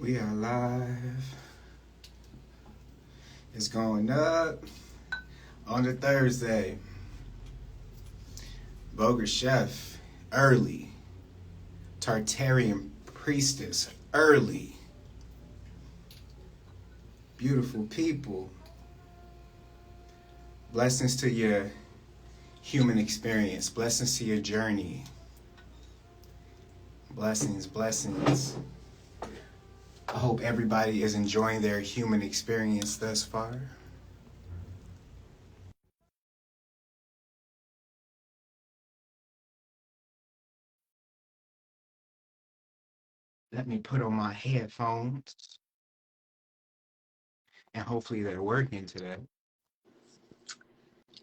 We are live. It's going up on a Thursday. Boger Chef, early. Tartarian Priestess, early. Beautiful people. Blessings to your human experience. Blessings to your journey. Blessings, blessings. I hope everybody is enjoying their human experience thus far. Let me put on my headphones, and hopefully they're working today.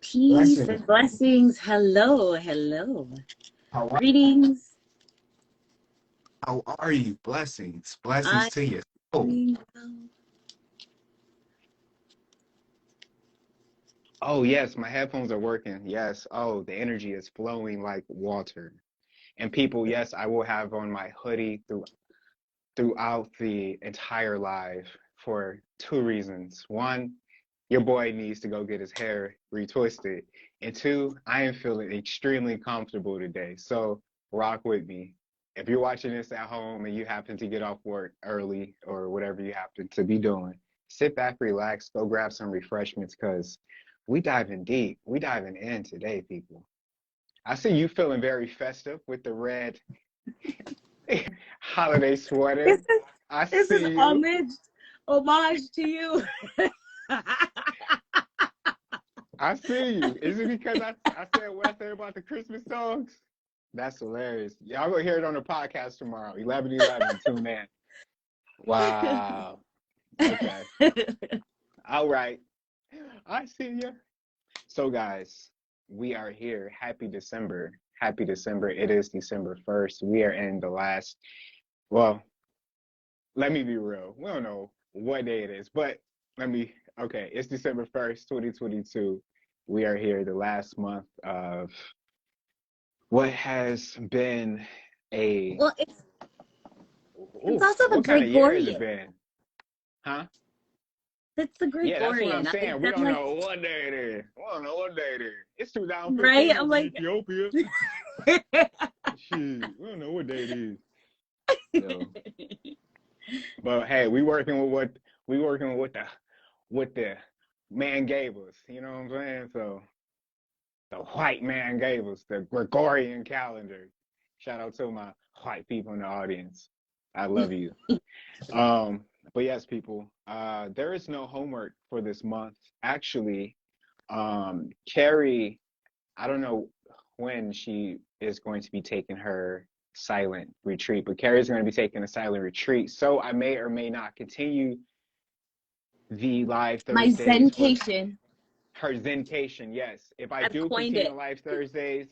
Peace Blessings. and blessings. Hello, hello. How Greetings. are you? Blessings. Blessings I'm to you. Oh, doing well. oh yes, my headphones are working. Yes. Oh, the energy is flowing like water. And people, yes, I will have on my hoodie throughout the entire live for two reasons. One, your boy needs to go get his hair retwisted. And two, I am feeling extremely comfortable today. So rock with me. If you're watching this at home and you happen to get off work early or whatever you happen to be doing, sit back, relax, go grab some refreshments because we diving deep. We diving in today, people. I see you feeling very festive with the red holiday This sweater. is I this is see you. homage to you. I see you. Is it because I said what I said about the Christmas songs? That's hilarious. Y'all gonna hear it on the podcast tomorrow. 11/11. Tune in. Wow. Okay. All right. I see you. So guys, we are here. Happy December. Happy December. It is December 1st. We are in the last, well, let me be real. We don't know what day it is, but okay, it's December 1st, 2022. We are here the last month of what has been a, Well, it's oof, also the what kind of year has it Gregorian. been? Huh? It's the Yeah, that's what I'm Gregorian. saying. We I'm don't like, know what day it is. We don't know what day it is. It's right? 2015 I'm over in like, Ethiopia. Shit, we don't know what day it is. So, but hey, we working with what the man gave us. You know what I'm saying? So the white man gave us the Gregorian calendar. Shout out to my white people in the audience. I love you. Um, but yes, people, there is no homework for this month. Actually, Carrie, I don't know when she is going to be taking her silent retreat, but Carrie's going to be taking a silent retreat. So I may or may not continue the live my Thursdays for Zencation. her Zencation. Yes. If I I've do coined continue it. the live Thursdays,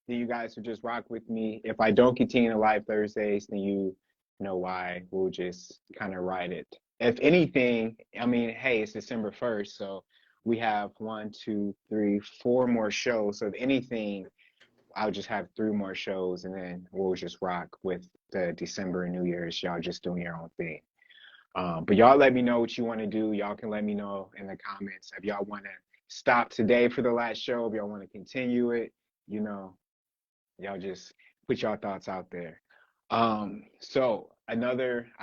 then you guys will just rock with me. If I don't continue the live Thursdays, then you know why. We'll just kind of ride it. If anything, I mean, hey, it's December 1st, so we have one, two, three, four more shows. So if anything, I'll just have three more shows and then we'll just rock with the December and New Year's. Y'all just doing your own thing. But y'all let me know what you want to do. Y'all can let me know in the comments if y'all want to stop today for the last show, if y'all want to continue it, you know, y'all just put y'all thoughts out there. So I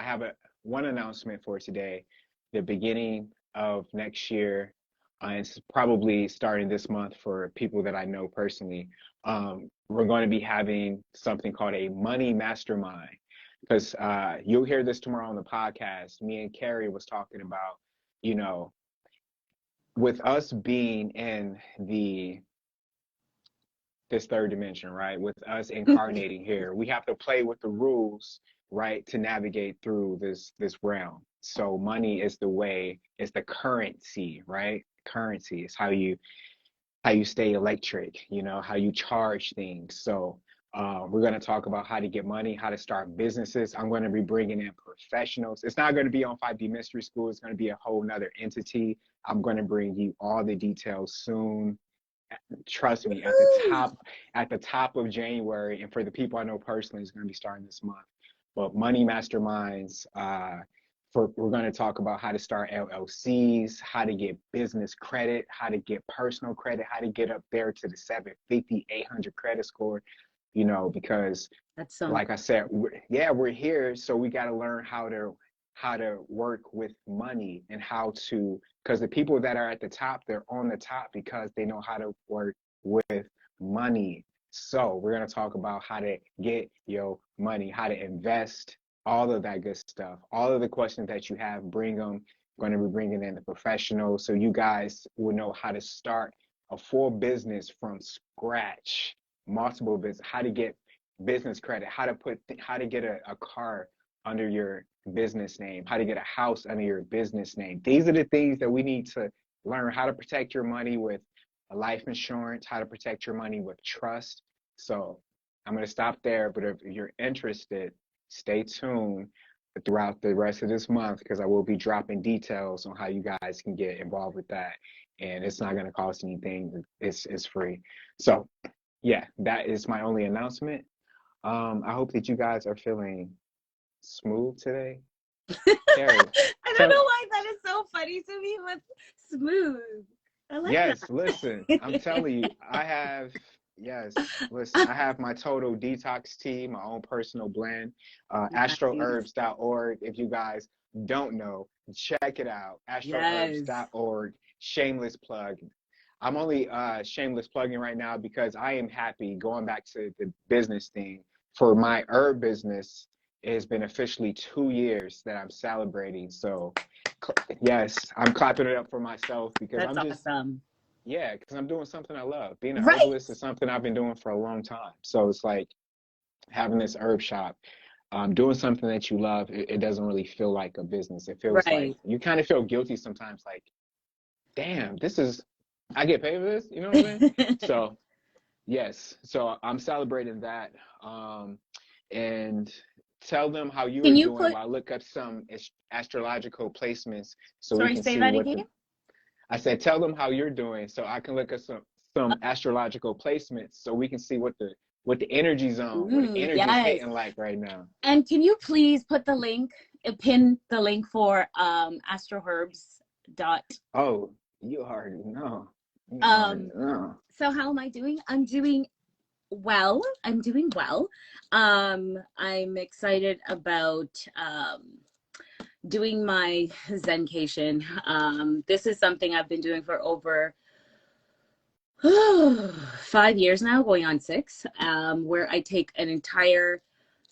have one announcement for today. The beginning of next year, and it's probably starting this month for people that I know personally. We're going to be having something called a money mastermind because you'll hear this tomorrow on the podcast. Me and Carrie was talking about, you know, with us being in this third dimension, right? With us incarnating here, we have to play with the rules, right, to navigate through this realm. So money is the way, it's the currency, right? Currency is how you stay electric, you know, how you charge things. So we're going to talk about how to get money, how to start businesses. I'm going to be bringing in professionals. It's not going to be on 5D Mystery School. It's going to be a whole nother entity. I'm going to bring you all the details soon. Trust me, at the top of January, and for the people I know personally, it's going to be starting this month. But money masterminds we're going to talk about how to start LLCs, how to get business credit, how to get personal credit, how to get up there to the 750, 800 credit score, because That's so like I said, we're here, so we got to learn how to work with money and because the people that are at the top, they're on the top because they know how to work with money. So we're going to talk about how to get your money, how to invest, all of that good stuff. All of the questions that you have, bring them. I'm going to be bringing in the professionals so you guys will know how to start a full business from scratch, multiple business, how to get business credit, how to get a car under your business name, how to get a house under your business name. These are the things that we need to learn: how to protect your money with a life insurance, how to protect your money with trust. So I'm going to stop there, but if you're interested, stay tuned throughout the rest of this month because I will be dropping details on how you guys can get involved with that. And it's not going to cost anything. It's free. So yeah, that is my only announcement. I hope that you guys are feeling smooth today. Carrie, I don't tell, know why that is so funny to me with smooth. I like yes, that. listen, I'm telling you, listen, I have my total detox tea, my own personal blend, Nice. astroherbs.org. If you guys don't know, check it out, Yes. astroherbs.org. Shameless plug. I'm only shameless plugging right now because I am happy going back to the business thing. For my herb business, it has been officially 2 years that I'm celebrating. So yes, I'm clapping it up for myself because That's awesome. because I'm doing something I love. Being an Right. herbalist is something I've been doing for a long time. So it's like having this herb shop, doing something that you love, it doesn't really feel like a business. It feels like Right. you kind of feel guilty sometimes, like, damn, I get paid for this, you know what I'm saying? So yes, so I'm celebrating that. And tell them how you are Can you doing put, while I look up some astrological placements so we sorry, can say see that what again? the I said, tell them how you're doing so I can look at some astrological placements so we can see what the energy zone, what the Ooh, energy's yes. hitting like right now. And can you please put the link, pin the link for astroherbs dot. Oh, you already know. You already Um, know. so how am I doing? I'm doing well. I'm doing well. I'm excited about doing my Zencation. This is something I've been doing for over 5 years now, going on 6, where I take an entire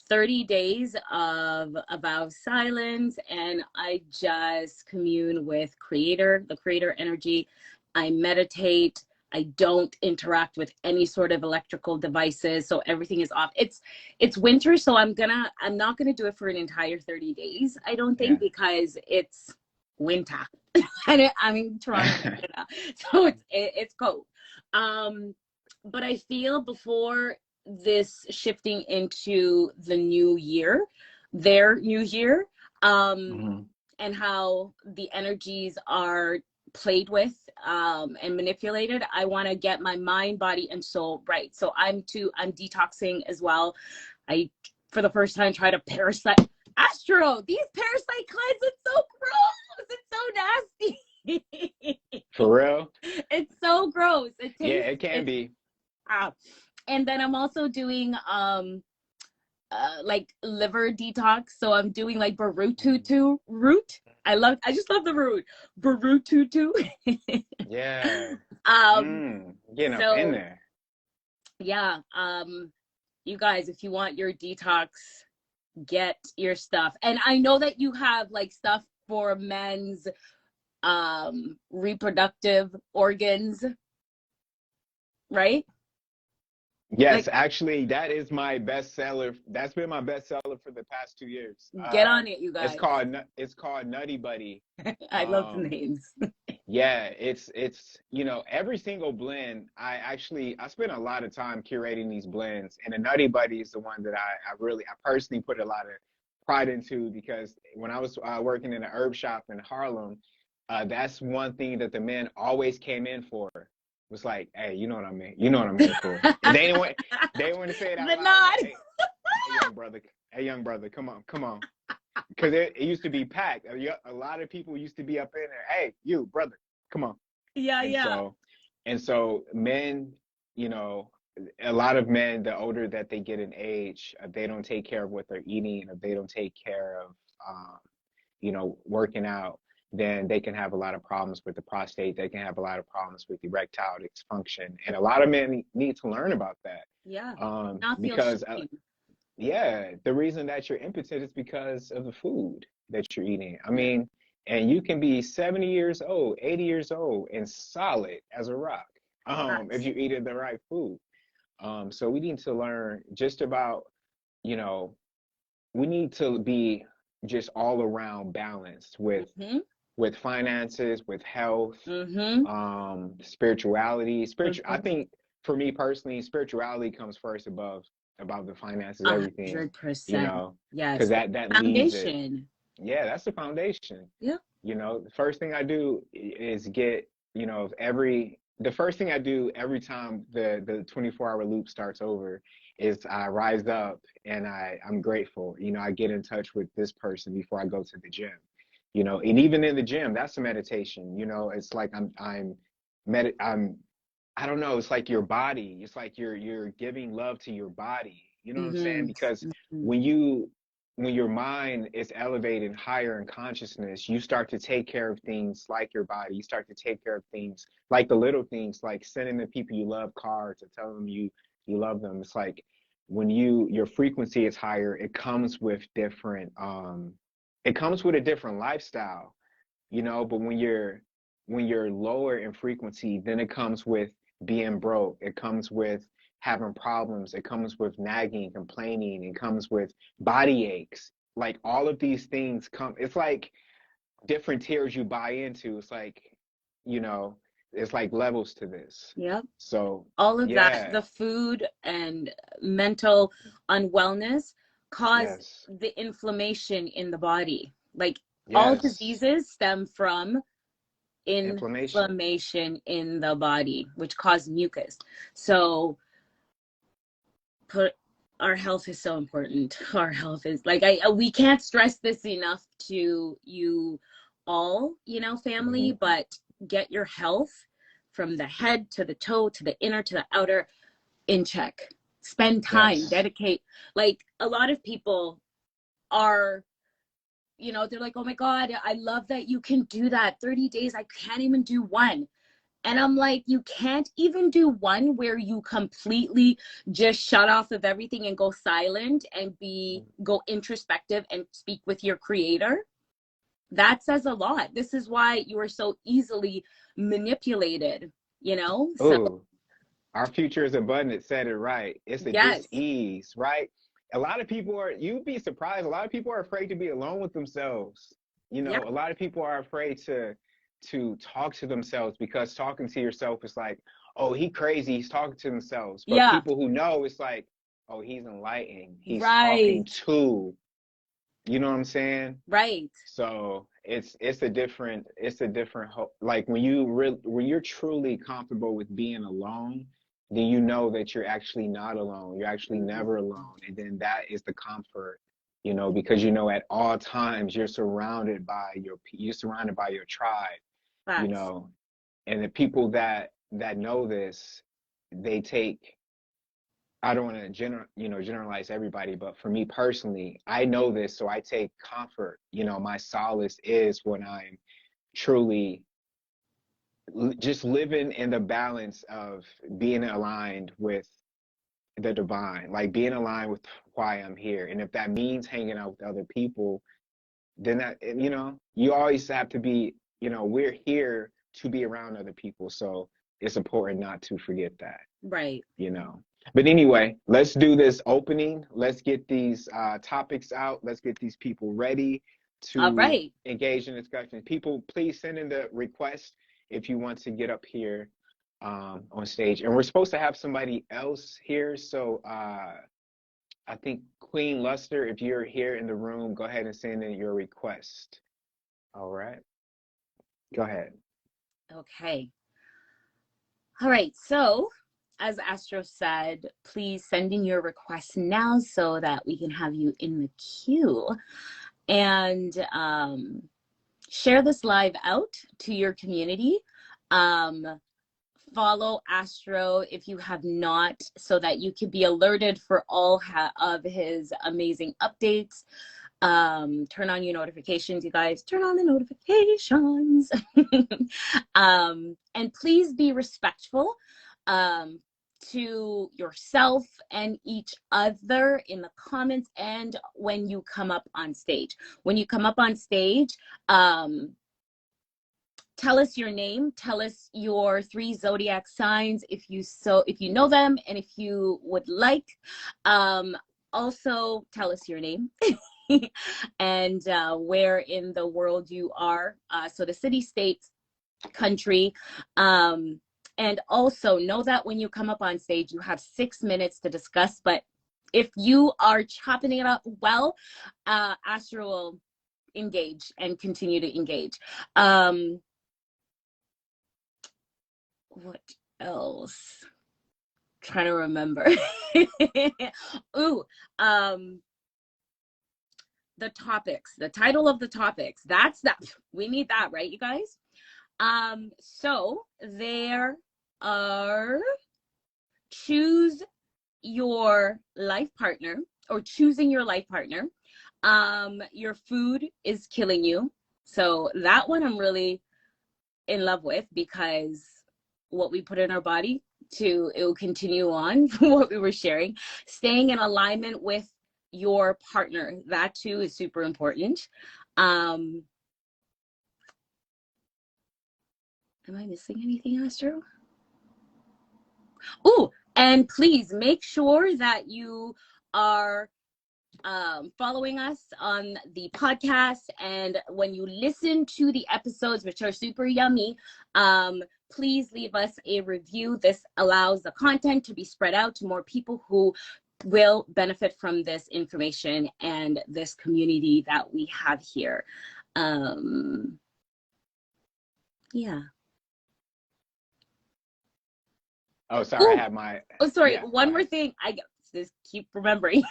30 days of a vow of silence and I just commune with the creator energy. I meditate. I don't interact with any sort of electrical devices, so everything is off. It's winter, so I'm not gonna do it for an entire 30 days, I don't Yeah. think, because it's winter. I'm in Toronto, Canada, so it's cold. But I feel before this shifting into the new year, their new year, Mhm. and how the energies are played with and manipulated. I want to get my mind, body, and soul right. So I'm detoxing as well. I, for the first time, tried a parasite. Astro, these parasite cleanse, it's so gross. It's so nasty. For real? It's so gross. Yeah, it can It's be. ah. And then I'm also doing like liver detox. So I'm doing like barututu root. I just love the root. Barututu. Yeah. um Getting up in so there. yeah, you guys, if you want your detox, get your stuff. And I know that you have like stuff for men's reproductive organs, right? Yes, Like, actually, that is my bestseller. That's been my bestseller for the past 2 years. get on it, you guys. It's called Nutty Buddy. I love the Um, names. yeah, it's every single blend. I spent a lot of time curating these blends, and the Nutty Buddy is the one that I personally put a lot of pride into because when I was working in a herb shop in Harlem, that's one thing that the men always came in for. Was like, hey, you know what I mean? You know what I'm here for. And they didn't want to say it out The loud, but nod. hey, young brother, come on. because it used to be packed. A lot of people used to be up in there. Hey, you brother, come on. Yeah, And yeah. so, and so men, you know, a lot of men, the older that they get in age, they don't take care of what they're eating, or they don't take care of, um, working out, then they can have a lot of problems with the prostate. They can have a lot of problems with erectile dysfunction. And a lot of men need to learn about that. Yeah. Not feel Because, shame. yeah, the reason that you're impotent is because of the food that you're eating. I Yeah. mean, and you can be 70 years old, 80 years old, and solid as a rock, if Facts. you eat the right food. So we need to learn just about, you know, we need to be just all around balanced Mm-hmm. with finances, with health, Mm-hmm. spirituality. I Mm-hmm. think for me personally, spirituality comes first above the finances, A everything, hundred percent. because Yes. The that leads it. foundation. Yeah, that's the foundation. Yeah. The first thing I do is get, the first thing I do every time the 24-hour loop starts over is I rise up and I'm grateful. I get in touch with this person before I go to the gym. And even in the gym, that's a meditation. It's like I'm I don't know, it's like your body. It's like you're giving love to your body. You know what I'm saying? Mm-hmm. Because Mm-hmm. when your mind is elevated higher in consciousness, you start to take care of things like your body. You start to take care of things like the little things, like sending the people you love cards or telling them you love them. It's like when your frequency is higher, it comes with a different lifestyle, but when you're lower in frequency, then it comes with being broke. It comes with having problems. It comes with nagging, complaining. It comes with body aches. Like all of these things it's like different tiers you buy into. It's like, you know, it's like levels to this. Yep. So All of that, yeah, the food and mental unwellness cause yes, the inflammation in the body. Like all yes. diseases stem from Inflammation. inflammation in the body, which cause mucus. So put our health is so important. Our health is like we can't stress this enough to you all, family, Hmm. but get your health from the head to the toe to the inner to the outer in check. Spend time, Yes. dedicate. Like a lot of people are, they're like, oh my God, I love that you can do that. 30 days, I can't even do one. And I'm like, you can't even do one where you completely just shut off of everything and go silent and go introspective and speak with your creator. That says a lot. This is why you are so easily manipulated. So Oh, our future is abundant, said it right. It's a yes. dis-ease, right? A lot of people you'd be surprised, a lot of people are afraid to be alone with themselves. Yeah. A lot of people are afraid to talk to themselves, because talking to yourself is like, oh, he crazy, he's talking to themselves. But Yeah. people who know, it's like, oh, he's enlightening, he's talking Right. to, you know what I'm saying? Right. So like when you're truly comfortable with being alone, then you know that you're actually not alone. You're actually never alone. And then that is the comfort, because at all times you're surrounded by your tribe, you Facts. know, and the people that know this, they take I don't want to generalize everybody, but for me personally, I know this, so I take comfort. My solace is when I'm truly just living in the balance of being aligned with the divine, like being aligned with why I'm here. And if that means hanging out with other people, then you always have to be, we're here to be around other people. So it's important not to forget that Right. you know. But anyway, let's do this opening. Let's get these topics out. Let's get these people ready All to right. engage in discussion. People, please send in the request if you want to get up here on stage. And we're supposed to have somebody else here. So I think Queen Luster, if you're here in the room, go ahead and send in your request. All right. Go ahead. Okay. All right. So, as Astro said, please send in your requests now so that we can have you in the queue. and share this live out to your community. Follow Astro if you have not, so that you can be alerted for all of his amazing updates. Turn on your notifications, you guys. Turn on the notifications. And please be respectful to yourself and each other in the comments and when you come up on stage. When you come up on stage, tell us your name, tell us your 3 zodiac signs if you know them, and if you would like, also tell us your name and where in the world you are, so the city, state, country, and also know that when you come up on stage you have 6 minutes to discuss, but if you are chopping it up well, Astro will engage and continue to engage. What else? Trying to remember. Ooh, the topics, the title of the topics. That's that. We need that, right, you guys? So there are choose your life partner, or choosing your life partner. Your food is killing you. So that one I'm really in love with, because what we put in our body, it will continue on what we were sharing. Staying in alignment with your partner, that too is super important. Am I missing anything, Astro? Oh, and please make sure that you are following us on the podcast, and when you listen to the episodes, which are super yummy, please leave us a review. This allows the content to be spread out to more people who will benefit from this information and this community that we have here. Yeah. Oh, sorry, Ooh. I had my. Oh, sorry. Yeah, One more thing. I just keep remembering.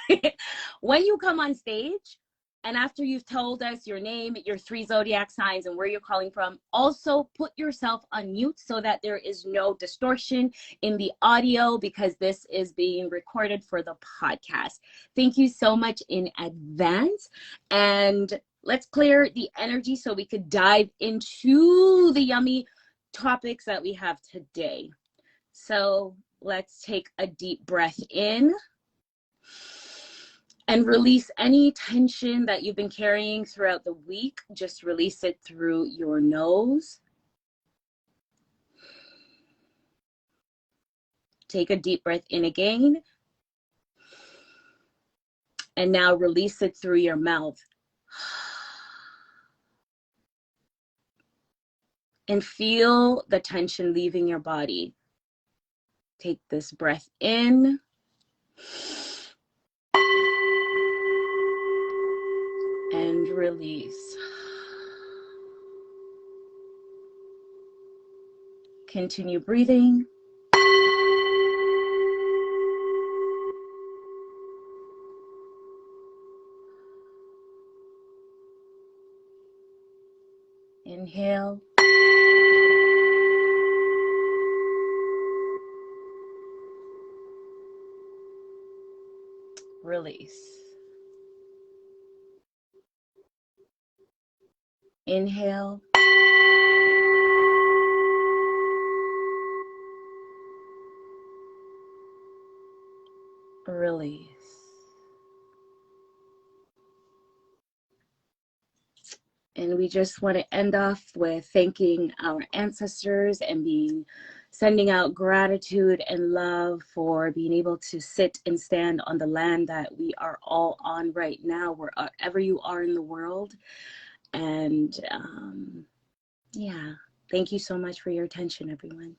When you come on stage, and after you've told us your name, your 3 zodiac signs, and where you're calling from, also put yourself on mute so that there is no distortion in the audio, because this is being recorded for the podcast. Thank you so much in advance. And let's clear the energy so we could dive into the yummy topics that we have today. So let's take a deep breath in and release any tension that you've been carrying throughout the week. Just release it through your nose. Take a deep breath in again. And now release it through your mouth. And feel the tension leaving your body. Take this breath in. And release. Continue breathing. Inhale. Release. Inhale. Release. And we just want to end off with thanking our ancestors and sending out gratitude and love for being able to sit and stand on the land that we are all on right now, wherever you are in the world. And yeah, thank you so much for your attention, everyone.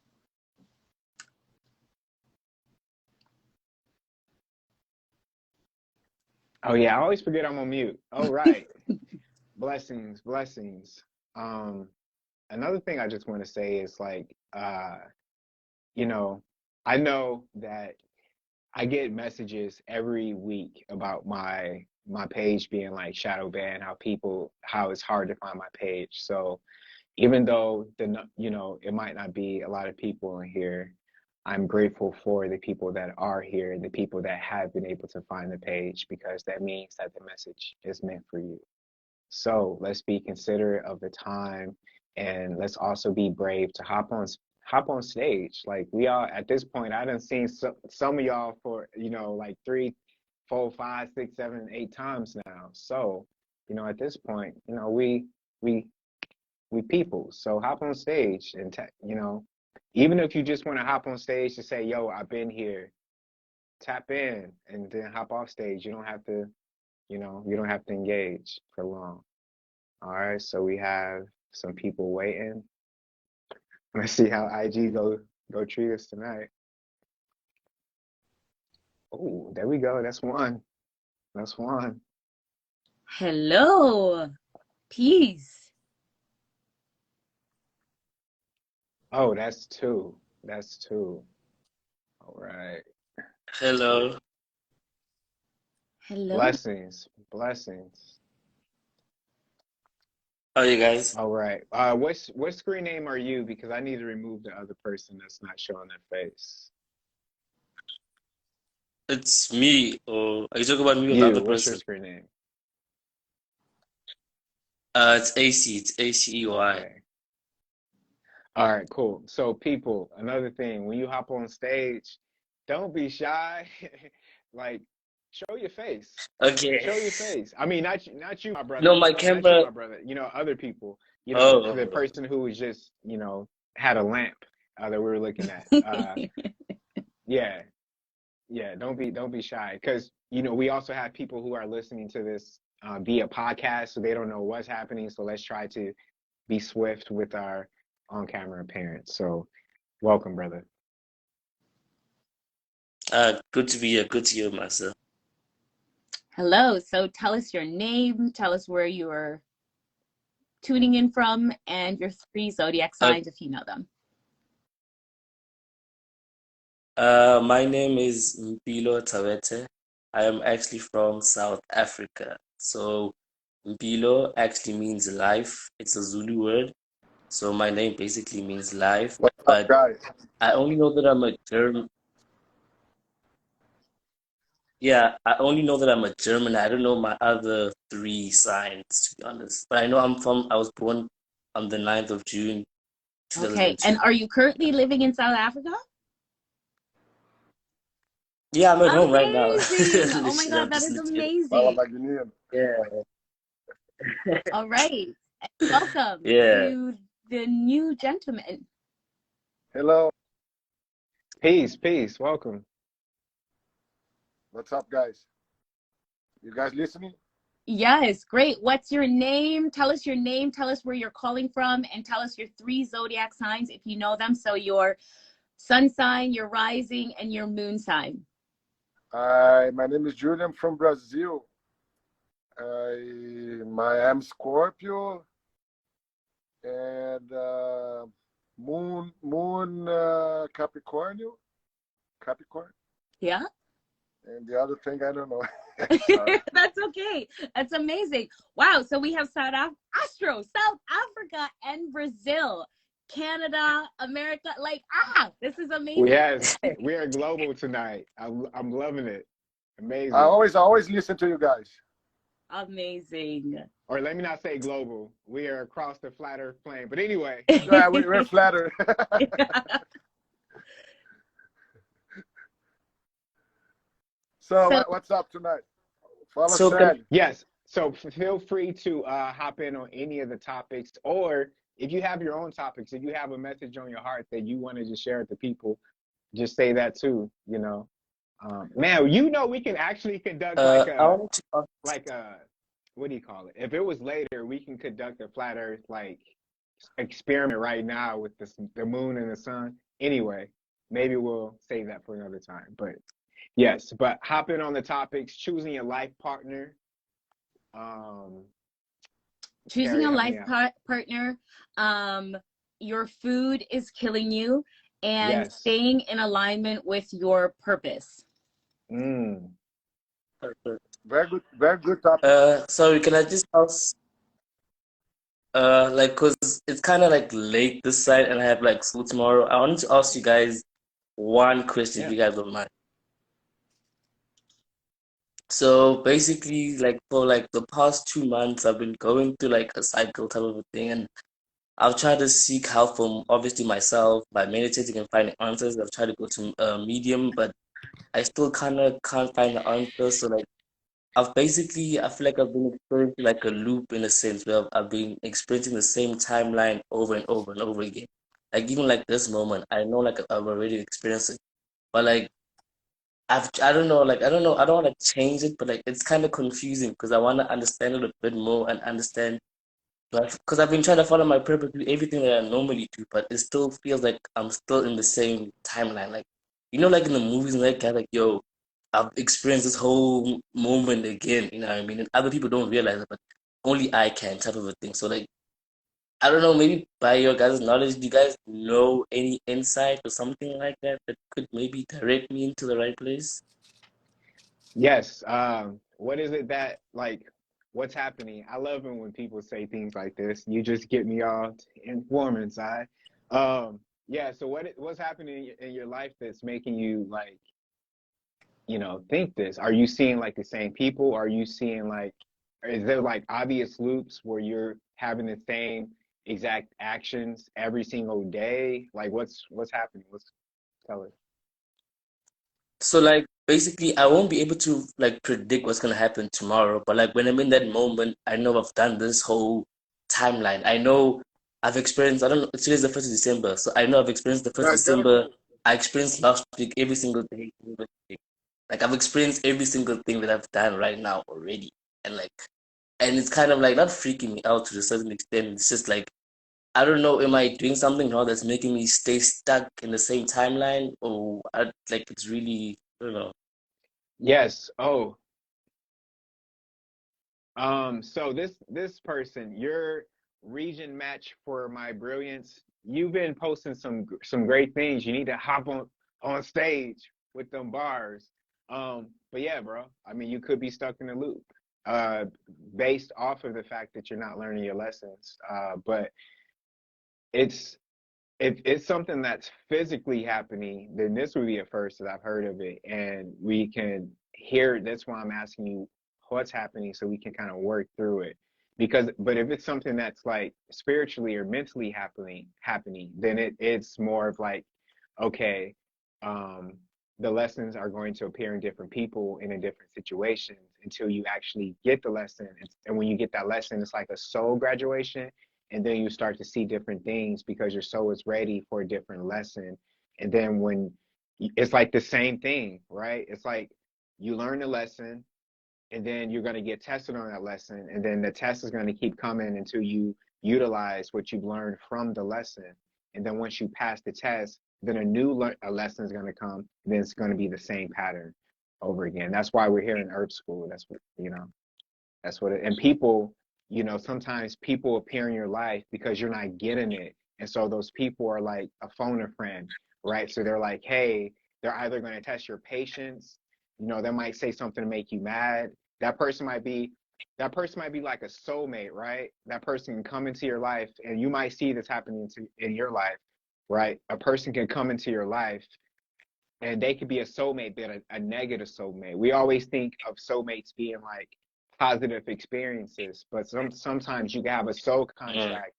Oh yeah, I always forget I'm on mute. Oh right. Blessings, blessings. Another thing I just want to say is like, you know, I know that I get messages every week about my my page being like shadow banned, how it's hard to find my page. So even though it might not be a lot of people in here, I'm grateful for the people that are here, the people that have been able to find the page, because that means that the message is meant for you. So let's be considerate of the time, and let's also be brave to hop on stage. Like we all at this point, I done seen some of y'all for like 3, 4, 5, 6, 7, 8 times now. So at this point, we we people. So hop on stage and even if you just want to hop on stage to say, "Yo, I've been here," tap in and then hop off stage. You don't have to engage for long. All right, so we have some people waiting. Let's see how IG go treat us tonight. Oh, there we go. That's one. That's one. Hello. Peace. Oh, that's two. That's two. All right. Hello. Hello. Blessings. Blessings. How are you guys? All right. What screen name are you? Because I need to remove the other person that's not showing their face. It's me. Or are you talking about me or the You, other what's your person? screen name? It's AC. It's ACEY. Okay. All right, cool. So people, another thing, when you hop on stage, don't be shy. Like, show your face. Okay. Show your face. I mean, not you, my No, brother. my Not you, camera. my brother. Other people. The Oh. person who was just, had a lamp that we were looking at. Yeah, yeah. Don't be shy, because we also have people who are listening to this via podcast, so they don't know what's happening. So let's try to be swift with our on-camera appearance. So, welcome, brother. Good to be here. Good to hear myself. Hello. So tell us your name, tell us where you are tuning in from, and your 3 zodiac Uh, signs if you know them. my name is Mpilo Tawete. I am actually from South Africa. So Mpilo actually means life. It's a Zulu word. So my name basically means life. What's up, But guys? I only know that I'm a German. Yeah, I only know that I'm a German. I don't know my other 3 signs, to be honest. But I know I was born on the 9th of June, Okay. And 2002. are you currently living in South Africa? Yeah, I'm at home right now. Amazing. Oh my Literally, God, I'm that just is literally. Fala, amazing. Magninho. Yeah. All right. Welcome Yeah. to the new gentleman. Hello. Peace, peace. Welcome. What's up, guys? You guys listening? Yes, great. What's your name? Tell us your name. Tell us where you're calling from, and tell us your 3 zodiac signs if you know them. So your sun sign, your rising, and your moon sign. My name is Julian from Brazil. I'm Scorpio and Moon Capricorn. Yeah. And the other thing I don't know. Sorry. That's okay. That's amazing. Wow. So we have South Africa, and Brazil, Canada, America. This is amazing. Yes, we are global tonight. I'm loving it. I Amazing. always listen to you guys. Amazing. Or let me not say global. We are across the flat Earth plane. But anyway, Yeah, we're flattered. So So what's up tonight? Fala So sério. yes. So feel free to hop in on any of the topics, or if you have your own topics, if you have a message on your heart that you want to just share with the people, just say that too. Man, we can actually conduct like I a wanted to ask, like a what do you call it? If it was later, we can conduct a flat Earth like experiment right now with the moon and the sun. Anyway, maybe we'll save that for another time. But yes, but hop in on the topics, choosing your life partner. Um, choosing Carrie, a help life me out. partner, your food is killing you, and Yes. staying in alignment with your purpose. Mm. perfect. very good topic. Sorry, can I just ask, like, cause it's kind of like late this side, and I have like school tomorrow. I wanted to ask you guys one question, if Yeah. you guys don't mind. So basically, like for like the past 2 months, I've been going through like a cycle type of a thing, and I've tried to seek help from obviously myself by meditating and finding answers. I've tried to go to Medium, but I still kind of can't find the answer. So like I feel like I've been experiencing like a loop in a sense where I've been experiencing the same timeline over and over and over again. Like even like this moment, I know like I've already experienced it, but like I don't know, like I don't want to change it, but like it's kind of confusing because I want to understand it a bit more and understand. Because I've been trying to follow my purpose, do everything that I normally do, but it still feels like I'm still in the same timeline. Like, like in the movies, and like, yo, I've experienced this whole moment again. You know what I mean? And other people don't realize it, but only I can, type of a thing. So, like, I don't know, maybe by your guys' knowledge, do you guys know any insight or something like that that could maybe direct me into the right place? Yes. What is it that like? What's happening? I love it when people say things like this. You just get me all warm inside. Yeah. So what's happening in your life that's making you like think this? Are you seeing like the same people? Are you seeing like? Is there like obvious loops where you're having the same exact actions every single day? Like what's happening? Let's tell us. So like basically I won't be able to like predict what's gonna happen tomorrow, but like when I'm in that moment, I know I've done this whole timeline. I know I've experienced, I don't know, today's the 1st of December, so I know I've experienced the first Right, tell us. December. I experienced last week every single day. Like I've experienced every single thing that I've done right now already. And like and it's kind of like not freaking me out to a certain extent. It's just like I don't know, am I doing something wrong that's making me stay stuck in the same timeline? Or like it's really, I don't know. Yes. Oh, so this person, your region match for my brilliance. You've been posting some great things. You need to hop on stage with them bars. But yeah, bro. I mean, you could be stuck in a loop, uh, based off of the fact that you're not learning your lessons. But it's if it's something that's physically happening, then this would be a first that I've heard of it, and we can hear. That's why I'm asking you what's happening, so we can kind of work through it. Because, but if it's something that's like spiritually or mentally happening, then it's more of like, okay, um, the lessons are going to appear in different people and in different situations until you actually get the lesson. And when you get that lesson, it's like a soul graduation, and then you start to see different things because your soul is ready for a different lesson. And then when it's like the same thing, right? It's like you learn the lesson, and then you're going to get tested on that lesson, and then the test is going to keep coming until you utilize what you've learned from the lesson. And then once you pass the test, then a lesson is going to come, and then it's going to be the same pattern over again. That's why we're here in herb school. That's what that's what it, and people, sometimes people appear in your life because you're not getting it. And so those people are like a phone a friend, right? So they're like, hey, they're either going to test your patience, they might say something to make you mad. That person might be that person might be like a soulmate, right? That person can come into your life, and you might see this happening in your life, right? A person can come into your life, and they could be a soulmate, but a negative soulmate. We always think of soulmates being like positive experiences, but sometimes you can have a soul Mm. contract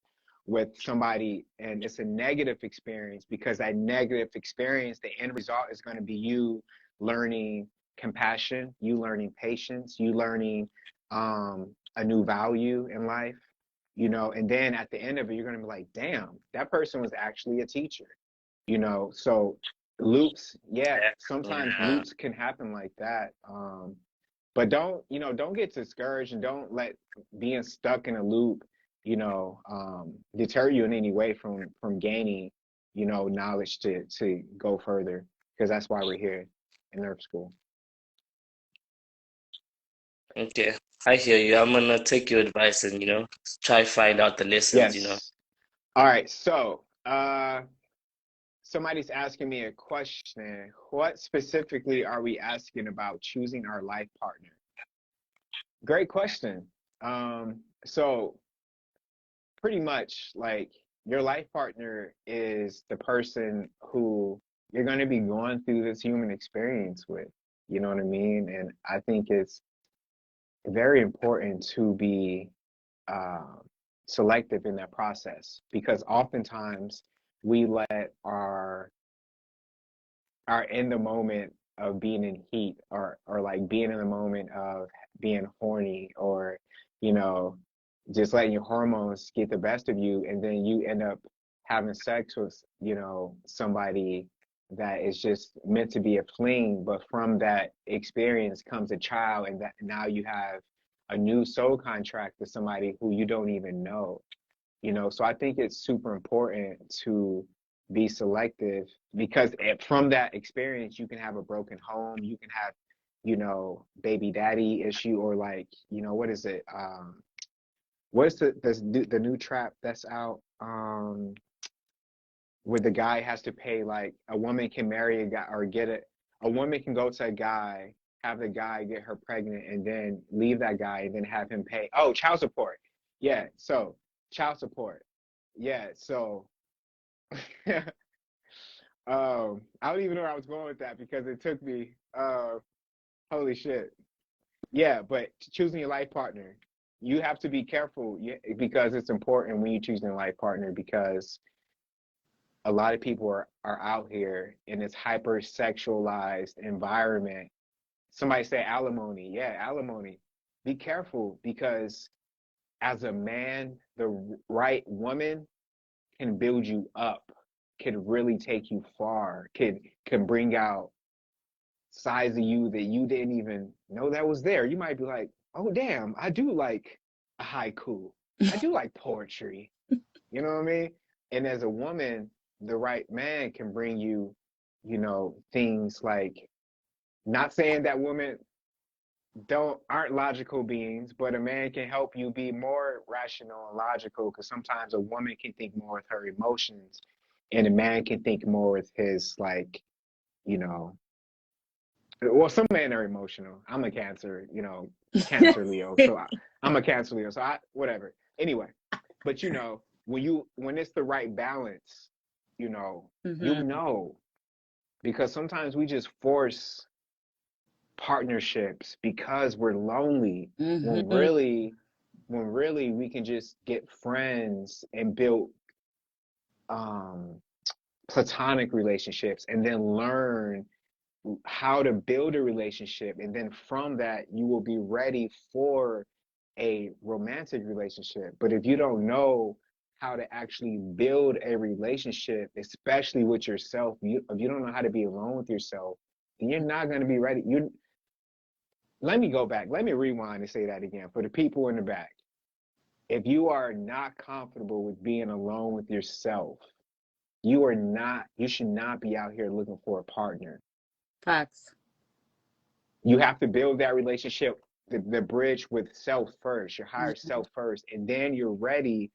with somebody, and it's a negative experience, because that negative experience, the end result is going to be you learning compassion, you learning patience, you learning a new value in life, and then at the end of it, you're going to be like, damn, that person was actually a teacher. So loops, yeah, sometimes Yeah. loops can happen like that. But don't get discouraged, and don't let being stuck in a loop, deter you in any way from gaining, knowledge to go further, because that's why we're here in Nerf school. Okay. I hear you. I'm gonna take your advice and, try find out the lessons. Yes. All right. So, somebody's asking me a question. What specifically are we asking about choosing our life partner? Great question. So pretty much like your life partner is the person who you're going to be going through this human experience with. You know what I mean? And I think it's very important to be um, selective in that process because oftentimes we let our in the moment of being in heat or like being in the moment of being horny or you know just letting your hormones get the best of you and then you end up having sex with somebody that is just meant to be a fling, but from that experience comes a child and that now you have a new soul contract with somebody who you don't even know. So I think it's super important to be selective because from that experience you can have a broken home, you can have baby daddy issue, or like what is it, what's the new trap that's out, where the guy has to pay, like a woman can marry a guy or get it, a woman can go to a guy, have the guy get her pregnant and then leave that guy and then have him pay, oh, child support. Yeah, so child support. Yeah, so I don't even know where I was going with that because it took me holy shit. Yeah, but choosing your life partner, you have to be careful, because it's important when you're choosing a life partner because a lot of people are out here in this hyper sexualized environment. Somebody say alimony. Yeah, alimony. Be careful because as a man, the right woman can build you up, can really take you far, can bring out sides of you that you didn't even know that was there. You might be like, oh damn, I do like a haiku. I do like poetry. You know what I mean? And as a woman, the right man can bring you, things like, not saying that women don't aren't logical beings, but a man can help you be more rational and logical because sometimes a woman can think more with her emotions and a man can think more with his like, you know, well, some men are emotional. I'm a Cancer, Cancer Leo, so I'm a Cancer Leo, so I whatever. Anyway, but when it's the right balance, you know, you Mm-hmm. know, because sometimes we just force partnerships because we're lonely when Mm-hmm. really we can just get friends and build um platonic relationships and then learn how to build a relationship, and then from that you will be ready for a romantic relationship. But if you don't know how to actually build a relationship, especially with yourself, if you don't know how to be alone with yourself, then you're not going to be ready. You Let me go back, let me rewind and say that again for the people in the back. If you are not comfortable with being alone with yourself, you should not be out here looking for a partner. Facts. You have to build that relationship, the bridge with self first, your higher self first, and then you're ready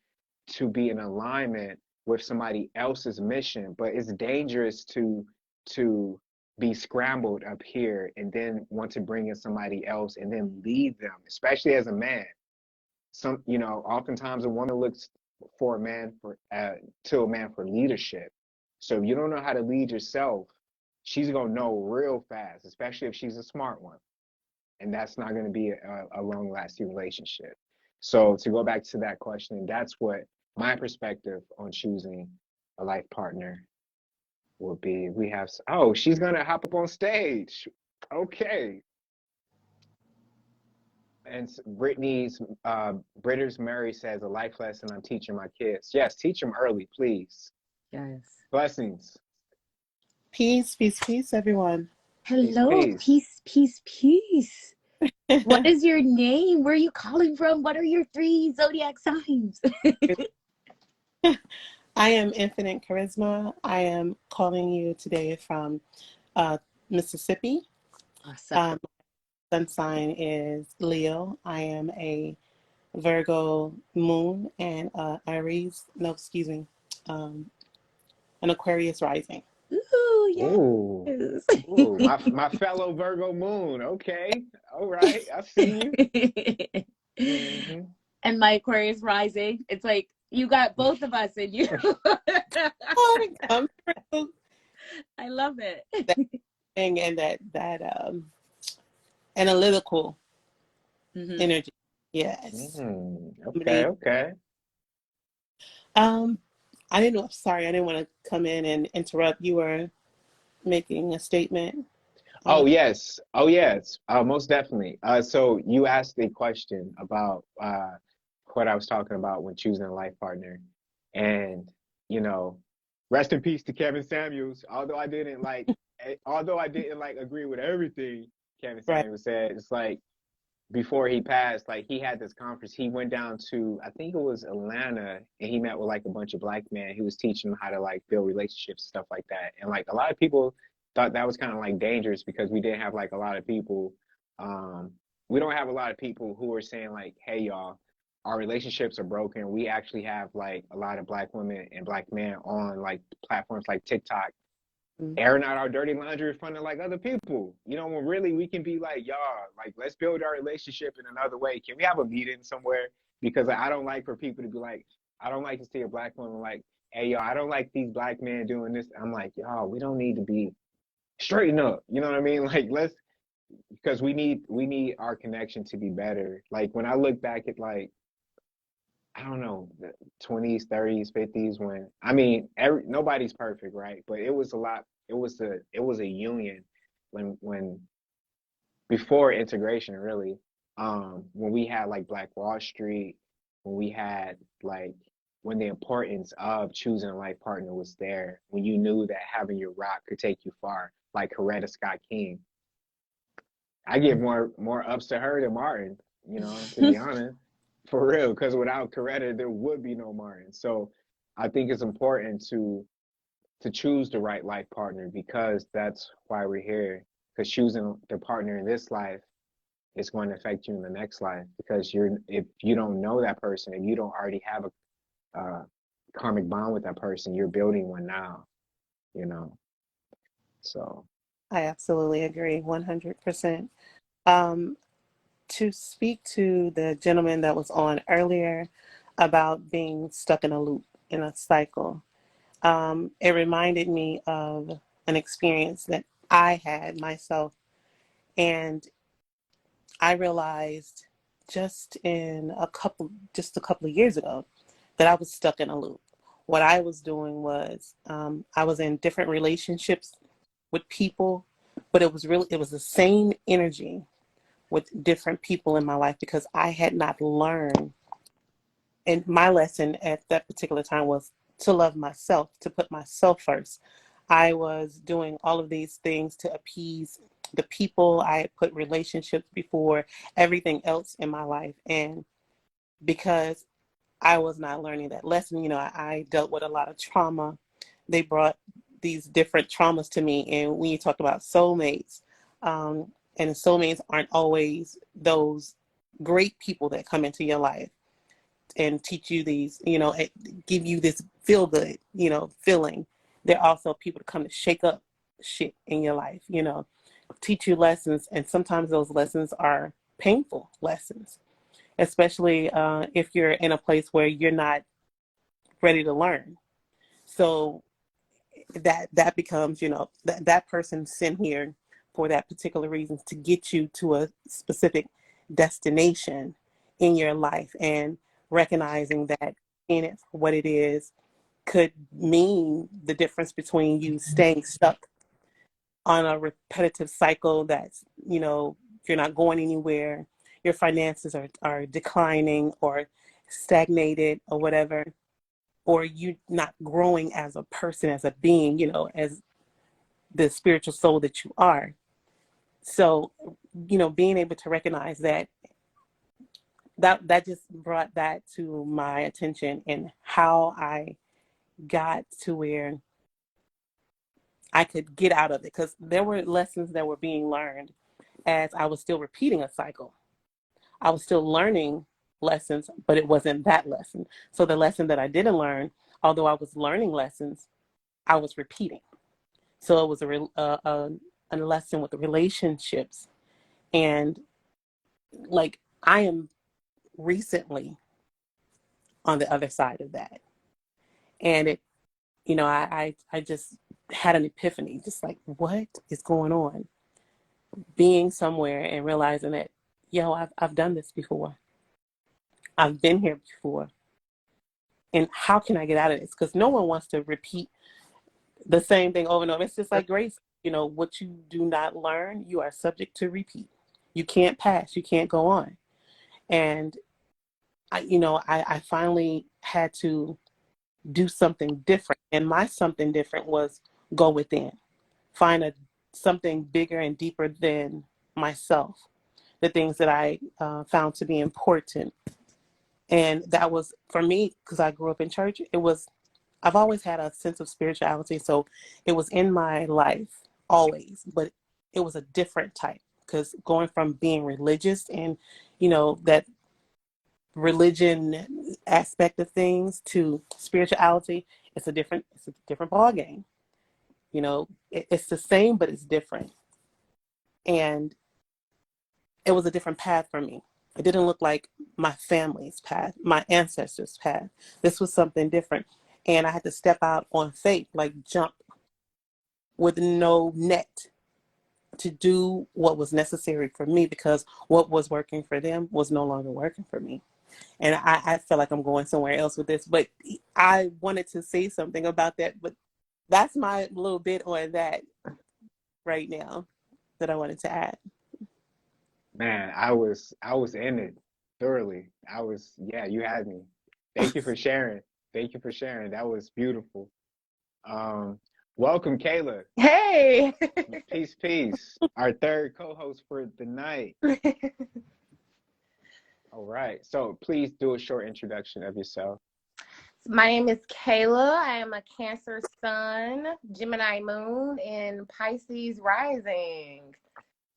to be in alignment with somebody else's mission. But it's dangerous to be scrambled up here and then want to bring in somebody else and then lead them, especially as a man. Oftentimes a woman looks for a man to a man for leadership. So if you don't know how to lead yourself, she's gonna know real fast, especially if she's a smart one, and that's not going to be a long lasting relationship. So to go back to that question, that's what my perspective on choosing a life partner will be. We have, oh, she's going to hop up on stage. Okay. And Britters Mary says, a life lesson I'm teaching my kids. Yes, teach them early, please. Yes. Blessings. Peace, peace, peace, everyone. Peace, Hello, peace. peace, peace, peace. What is your name? Where are you calling from? What are your 3 zodiac signs? I am Infinite Charisma. I am calling you today from Mississippi. Awesome. Sun sign is Leo. I am a Virgo moon and Aries, no, excuse me, an Aquarius rising. Ooh, yes. Ooh, ooh, my fellow Virgo moon. Okay, all right, I see you. Hmm. And my Aquarius rising. It's like you got both of us in you. Oh, it comes through I love it. that thing and that analytical Hmm. energy. Yes. Okay, Somebody, okay. um, I didn't know. Sorry, I didn't want to come in and interrupt. You were making a statement. Oh yes, oh yes, most definitely. So you asked a question about what I was talking about when choosing a life partner, and you know, rest in peace to Kevin Samuels. Although I didn't like agree with everything Kevin Right. Samuels said, it's like before he passed, like he had this conference. He went down to, I think it was Atlanta, and he met with like a bunch of black men. He was teaching them how to like build relationships, stuff like that. And like a lot of people thought that was kind of like dangerous because we didn't have like a lot of people. Um, we don't have a lot of people who are saying like, "Hey, y'all, our relationships are broken." We actually have like a lot of black women and black men on like platforms like TikTok Mm. airing out our dirty laundry in front of like other people. You know, when really we can be like, y'all, like let's build our relationship in another way. Can we have a meeting somewhere? Because I don't like for people to be like, I don't like to see a black woman like, hey y'all, I don't like these black men doing this. I'm like, y'all, we don't need to be straighten up. You know what I mean? Like let's because we need our connection to be better. Like when I look back at like I don't know, the 20s, 30s, 50s when I mean, nobody's perfect, right? But it was a lot. It was a union when before integration really. When we had like Black Wall Street, when we had like when the importance of choosing a life partner was there, when you knew that having your rock could take you far, like Coretta Scott King. I give more ups to her than Martin, to be honest, for real. Because without Coretta, there would be no Martin. So I think it's important to choose the right life partner because that's why we're here. Because choosing the partner in this life is going to affect you in the next life. Because if you don't know that person, if you don't already have a karmic bond with that person, you're building one now. You know. So I absolutely agree, 100%. Um, to speak to the gentleman that was on earlier about being stuck in a loop, in a cycle, it reminded me of an experience that I had myself. And I realized just a couple of years ago that I was stuck in a loop. What I was doing was I was in different relationships with people, but it was the same energy with different people in my life because I had not learned. And my lesson at that particular time was to love myself, to put myself first. I was doing all of these things to appease the people. I had put relationships before everything else in my life. And because I was not learning that lesson, I dealt with a lot of trauma. They brought these different traumas to me. And when you talk about soulmates, and soulmates aren't always those great people that come into your life and teach you these, give you this feel good, feeling. They're also people to come to shake up shit in your life, teach you lessons. And sometimes those lessons are painful lessons, especially if you're in a place where you're not ready to learn. So that becomes, that person sent here for that particular reason to get you to a specific destination in your life, and recognizing that in it for what it is could mean the difference between you staying stuck on a repetitive cycle that's, you're not going anywhere, your finances are declining or stagnated or whatever, or you not growing as a person, as a being, as the spiritual soul that you are. So, being able to recognize that just brought that to my attention, and how I got to where I could get out of it, because there were lessons that were being learned as I was still repeating a cycle. I was still learning lessons, but it wasn't that lesson. So the lesson that I didn't learn, although I was learning lessons, I was repeating. So it was a lesson with the relationships. And like, I am recently on the other side of that. And it, I just had an epiphany, just like, what is going on? Being somewhere and realizing that, I've done this before. I've been here before. And how can I get out of this? Because no one wants to repeat the same thing over and over. It's just like grace. What you do not learn, you are subject to repeat. You can't pass. You can't go on. And I finally had to do something different. And my something different was go within, find something bigger and deeper than myself, the things that I found to be important. And that was, for me, because I grew up in church, I've always had a sense of spirituality. So it was in my life always, but it was a different type, because going from being religious and, that religion aspect of things to spirituality, it's a different ball game. It's the same, but it's different. And it was a different path for me. It didn't look like my family's path, my ancestors' path. This was something different. And I had to step out on faith, like jump with no net, to do what was necessary for me, because what was working for them was no longer working for me. And I feel like I'm going somewhere else with this, but I wanted to say something about that. But that's my little bit on that right now that I wanted to add. Man, I was in it thoroughly. Yeah, you had me. Thank you for sharing. Thank you for sharing. That was beautiful. Um, Welcome, Kayla. Hey. Peace, peace. Our third co-host for the night. All right. So please do a short introduction of yourself. My name is Kayla. I am a Cancer sun, Gemini moon, and Pisces rising.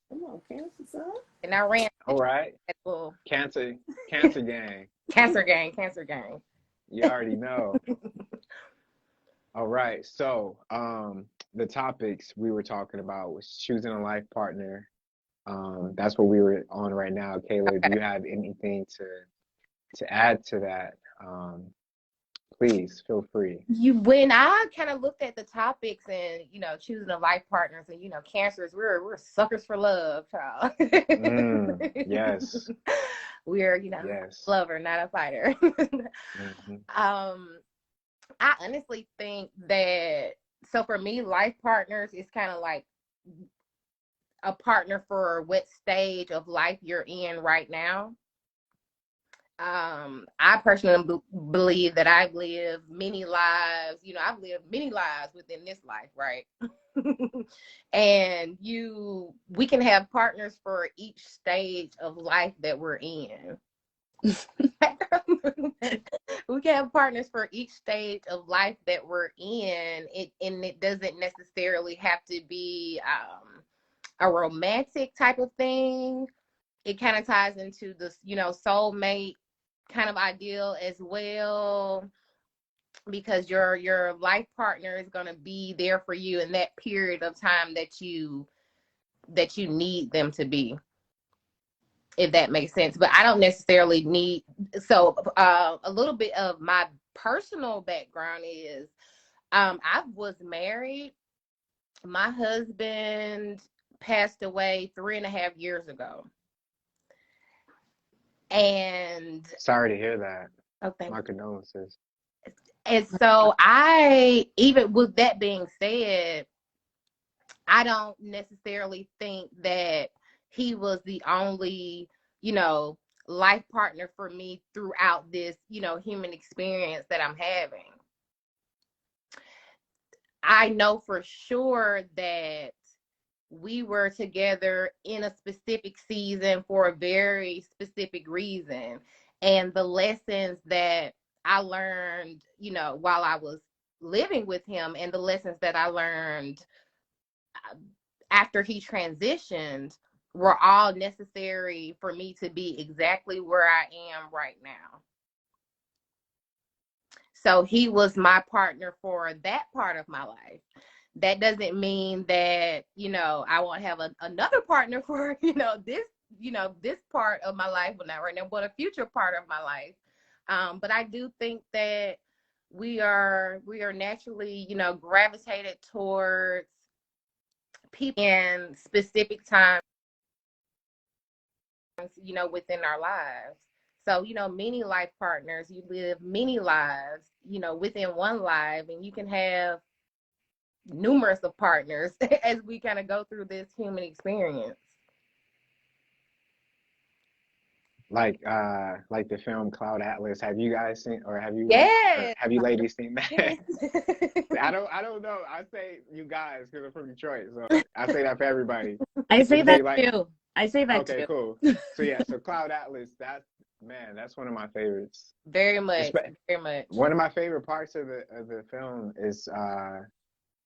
Come on, Cancer son. And I ran All right. little Cancer gang. Cancer gang. You already know. All right. So, the topics we were talking about was choosing a life partner. That's what we were on right now. Kayla, do you have anything to add to that? Please feel free. When I kind of looked at the topics and choosing a life partners, and Cancers, we're suckers for love, child. Yes. We're Yes. lover, not a fighter. I honestly think that, so for me, life partners is kind of like a partner for what stage of life you're in right now. I personally believe that I've lived many lives. I've lived many lives within this life, right? And we can have partners for each stage of life that we're in. We can have partners for each stage of life that we're in. And it doesn't necessarily have to be a romantic type of thing. It kind of ties into this, soulmate kind of ideal as well, because your life partner is going to be there for you in that period of time that you need them to be, if that makes sense. But I don't necessarily need. So a little bit of my personal background is I was married. My husband passed away 3.5 years ago. And Sorry to hear that. My okay. condolences. And so even with that being said, I don't necessarily think that he was the only, life partner for me throughout this, human experience that I'm having. I know for sure that we were together in a specific season for a very specific reason. And the lessons that I learned, while I was living with him, and the lessons that I learned after he transitioned, were all necessary for me to be exactly where I am right now. So he was my partner for that part of my life. that doesn't mean that, I won't have another partner for, this part of my life, but not right now, but a future part of my life. But I do think that we are naturally, gravitated towards people in specific times, within our lives. So, many life partners, you live many lives, within one life, and you can have numerous of partners as we kind of go through this human experience. Like the film Cloud Atlas. Have you guys seen, or have you or Yes. have you ladies seen Yes. that? I don't know. I say you guys because I'm from Detroit, so I say that for everybody. I say But they that like, too. I say that okay, too. cool. So yeah, so Cloud Atlas, that's one of my favorites. Very much, Espe- very much. One of my favorite parts of the film is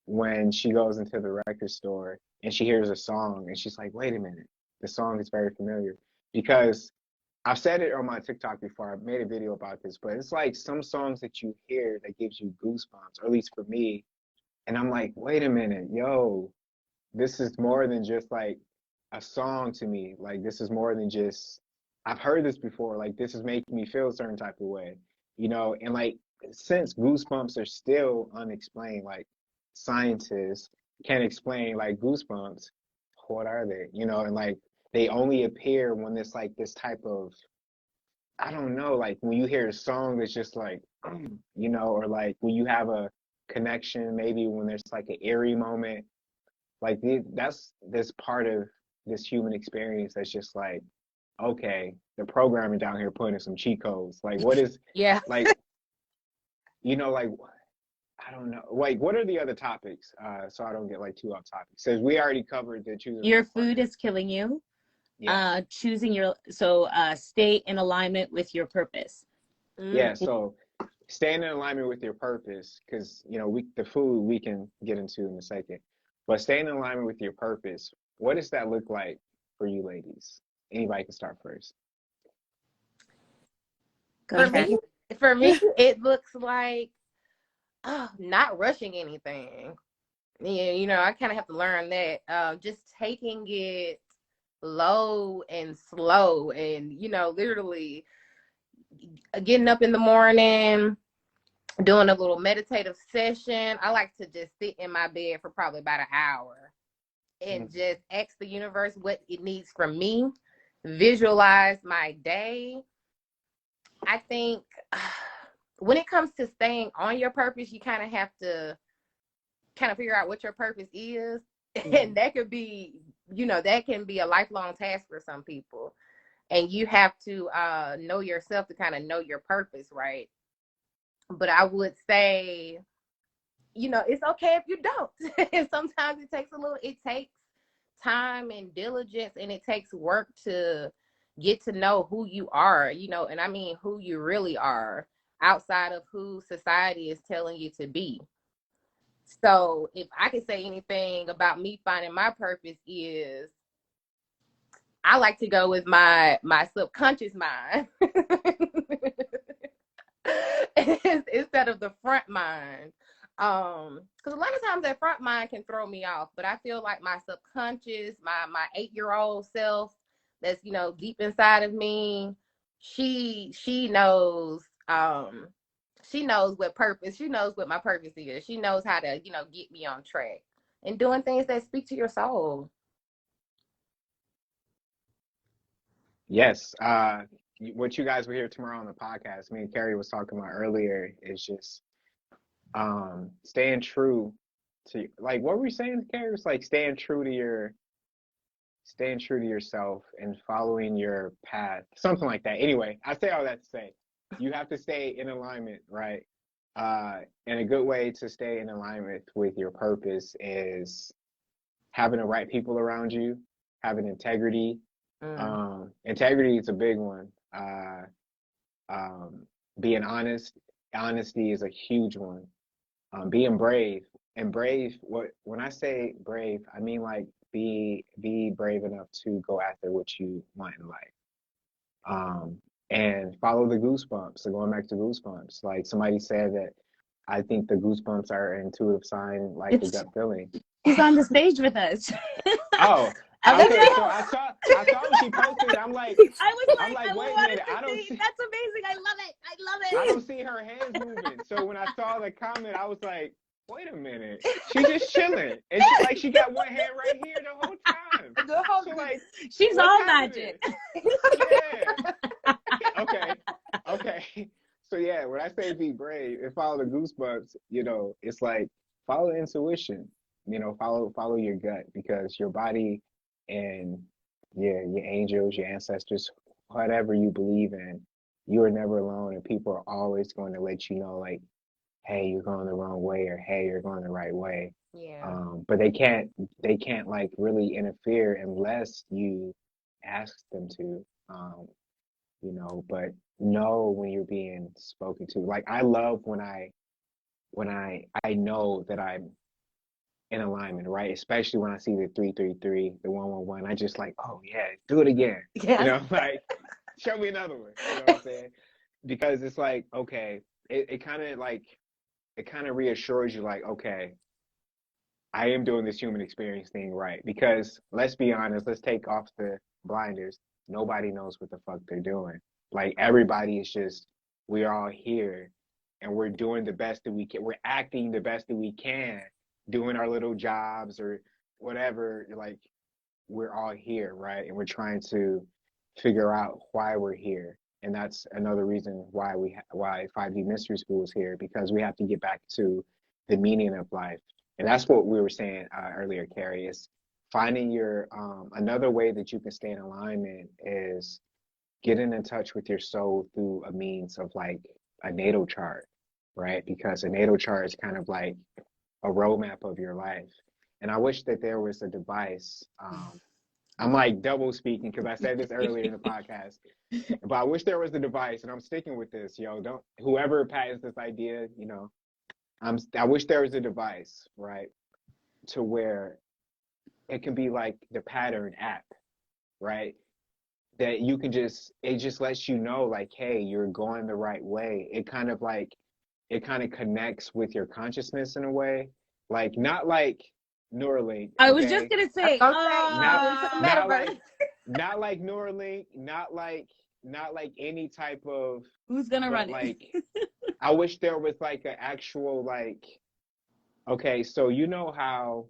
when she goes into the record store and she hears a song and she's like, wait a minute, the song is very familiar. Because I've said it on my TikTok before, I've made a video about this, but it's like some songs that you hear that gives you goosebumps, or at least for me. And I'm like, wait a minute, yo, this is more than just like a song to me. Like this is more than just, I've heard this before. Like this is making me feel a certain type of way, and like since goosebumps are still unexplained, like scientists can't explain like goosebumps, what are they? And like they only appear when there's like this type of, I don't know, like when you hear a song that's just like, or like when you have a connection, maybe when there's like an eerie moment, like that's this part of this human experience that's just like, okay, the programming down here putting in some cheat codes. Like what is, Yeah. like, like I don't know. Like what are the other topics? So I don't get like too off topic. Says we already covered the choosing Your life food partner. is killing you. Yes. Stay in alignment with your purpose. Yeah. So staying in alignment with your purpose, because the food we can get into in a second, but staying in alignment with your purpose, what does that look like for you ladies? Anybody can start first. Go For ahead. me, it looks like not rushing anything. Yeah, I kind of have to learn that. Just taking it low and slow, and literally getting up in the morning, doing a little meditative session. I like to just sit in my bed for probably about an hour and just ask the universe what it needs from me, visualize my day. I think when it comes to staying on your purpose, you kind of have to kind of figure out what your purpose is. And that could be, that can be a lifelong task for some people. And you have to know yourself to kind of know your purpose, right? But I would say, it's okay if you don't. Sometimes it takes time and diligence, and it takes work to get to know who you are, and I mean who you really are outside of who society is telling you to be. So if I could say anything about me finding my purpose is I like to go with my subconscious mind instead of the front mind. Because a lot of times that front mind can throw me off, but I feel like my subconscious, my 8-year-old self that's deep inside of me, she knows she knows what purpose, she knows what my purpose is. She knows how to, get me on track and doing things that speak to your soul. Yes. What you guys will hear tomorrow on the podcast, me and Carrie was talking about earlier, is just staying true to, like, what were we saying, Carrie? It's like staying true to yourself and following your path, something like that. Anyway, I say all that to say you have to stay in alignment, right? And a good way to stay in alignment with your purpose is having the right people around you, having integrity. Integrity is a big one. Um, Being honest, honesty is a huge one. Being brave, and brave. When I say brave, I mean like be brave enough to go after what you want in life. And follow the goosebumps. So going back to goosebumps, like somebody said that I think the goosebumps are an intuitive sign, like a It's gut feeling. He's on the stage with us. Oh, okay. So I saw when she posted it. I'm like, I wait a wanted minute. to see. That's amazing. I love it. I love I it. don't see her hands moving. So when I saw the comment, I was like, wait a minute. She's just chilling. And she got one hand right here the whole time. So like, She's what's all happening? magic. Yeah. Okay. Okay. So yeah, when I say be brave and follow the goosebumps, it's like follow intuition. Follow your gut, because your body and your angels, your ancestors, whatever you believe in, you are never alone, and people are always going to let you know, like, hey, you're going the wrong way, or hey, you're going the right way. Yeah. But they can't like really interfere unless you ask them to. But know when you're being spoken to. Like, I love when I know that I'm in alignment, right? Especially when I see the 333, the 111. I just like, oh yeah, do it again. Yes. Like, show me another one. You know what I'm saying? Because it's like, okay, it kind of reassures you, like, okay, I am doing this human experience thing right. Because let's be honest, let's take off the blinders. Nobody knows what the fuck they're doing. Like, everybody is just, we're all here and we're doing the best that we can. We're acting the best that we can, doing our little jobs or whatever. Like, we're all here, right? And we're trying to figure out why we're here. And that's another reason why why 5D Mystery School is here, because we have to get back to the meaning of life. And that's what we were saying earlier, Carrie, is finding your another way that you can stay in alignment is getting in touch with your soul through a means of like a natal chart, right? Because a natal chart is kind of like a roadmap of your life. And I wish that there was a device. I'm like double speaking because I said this earlier in the podcast, but I wish there was a device, and I'm sticking with this, Don't whoever patents this idea, I wish there was a device, right, to where it can be like the pattern app, right? That you can it just lets you know, like, hey, you're going the right way. It kind of connects with your consciousness in a way, like not like Neuralink, I was just okay? gonna say, Not not Metaverse. like not like Neuralink, not like any type of, who's gonna but run it? like I wish there was like an actual, like, okay, so you know how,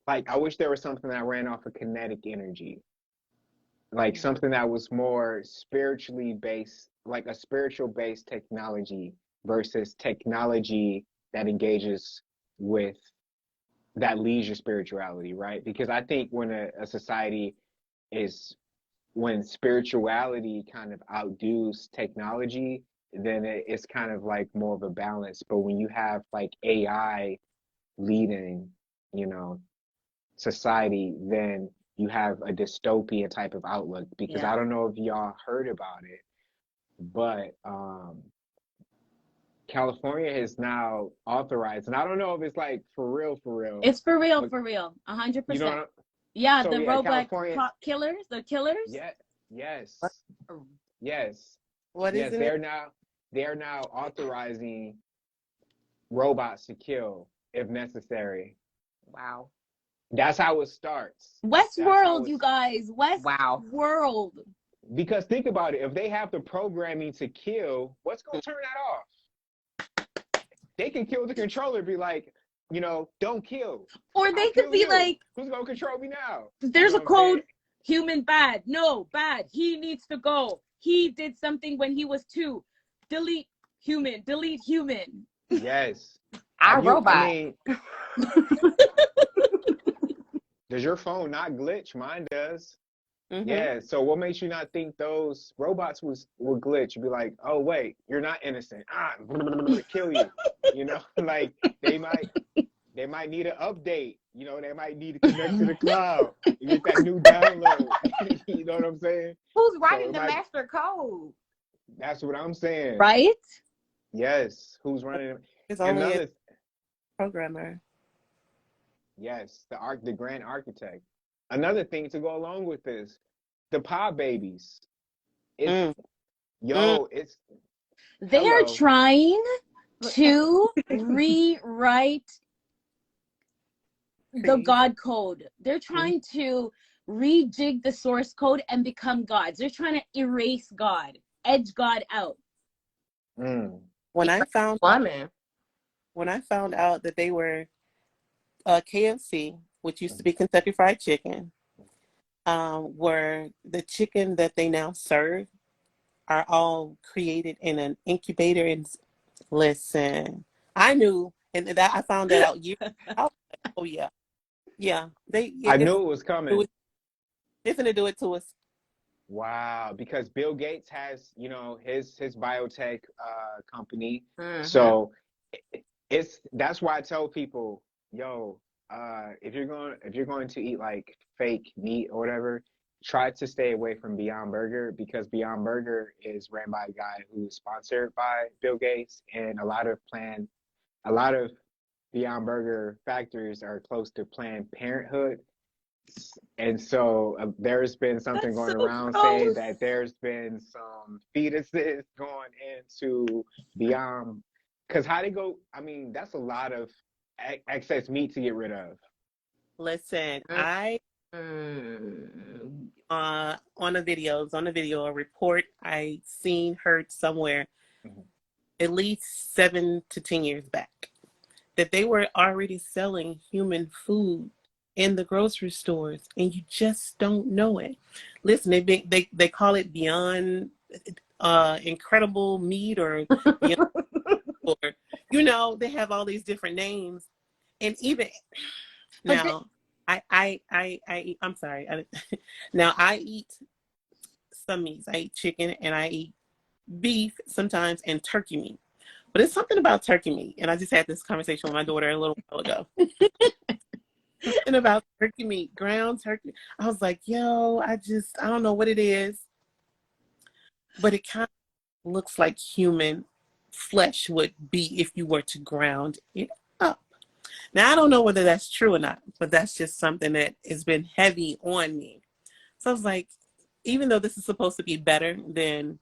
like, I wish there was something that ran off of kinetic energy, like something that was more spiritually based, like a spiritual based technology versus technology that engages with, that leads your spirituality, right? Because I think when a society is, when spirituality kind of outdoes technology, then it's kind of like more of a balance. But when you have like AI leading, you know, society, then you have a dystopian type of outlook. Because I Yeah. don't know if y'all heard about it, but California has now authorized, and I don't know if it's like for real, It's for real, but for real. 100%. you know what? Yeah, So the yeah, robot California, killers, the killers. yeah, yes, What, yes, what yes. isn't it? They are now authorizing robots to kill if necessary. Wow. That's how it starts. That's how Westworld, you it's, guys. Wow. Westworld. because think about it. If they have the programming to kill, what's gonna turn that off? They can kill the controller, be like, don't kill. Or I'll they could kill be you. like, Who's gonna control me now? You there's know a what I'm saying? code, human bad. No, bad. He needs to go. He did something when he was 2. Delete human. Delete human. Yes. I I robot. mean, does your phone not glitch? Mine does. Mm-hmm. Yeah. So what makes you not think those robots will glitch? You'd be like, oh wait, you're not innocent. Kill you. Like they might need an update. They might need to connect to the cloud and get that new download. You know what I'm saying? Who's So writing the master code? that's what I'm saying. Right? Yes. Who's running it? It's And only a programmer. yes, the grand architect. Another thing to go along with this, the pod babies. It's Mm. Mm. yo, it's They are hello. trying to rewrite the Crazy. God code. They're trying to rejig the source code and become gods. They're trying to erase God, edge God out. Mm. When I found out, Woman. when I found out that they were KFC, which used to be Kentucky Fried Chicken, were the chicken that they now serve are all created in an incubator. And listen, I knew, and that I found that out years. I was like, oh yeah, yeah. I knew it was coming. It's gonna do it to us. Wow, because Bill Gates has, you know, his biotech company. Mm-hmm. So it's that's why I tell people, yo, if you're going to eat like fake meat or whatever, try to stay away from Beyond Burger because Beyond Burger is ran by a guy who's sponsored by Bill Gates, and a lot of Beyond Burger factories are close to Planned Parenthood. And so there's been something That's going so around saying gross. that there's been some fetuses going into Beyond, because how they go, I mean, that's a lot of excess meat to get rid of. Listen, I Mm-hmm. on the video, a report I seen heard somewhere Mhm. at least 7 to 10 years back that they were already selling human food in the grocery stores, and you just don't know it. Listen, they call it Beyond Incredible Meat or Beyond, or they have all these different names, and even But now. I'm sorry. Now I eat some meats. I eat chicken and I eat beef sometimes and turkey meat. But it's something about turkey meat. And I just had this conversation with my daughter a little while ago. Something about turkey meat, ground turkey. I was like, yo, I don't know what it is. But it kind of looks like human flesh would be if you were to ground it up. Now, I don't know whether that's true or not, but that's just something that has been heavy on me. So I was like, even though this is supposed to be better than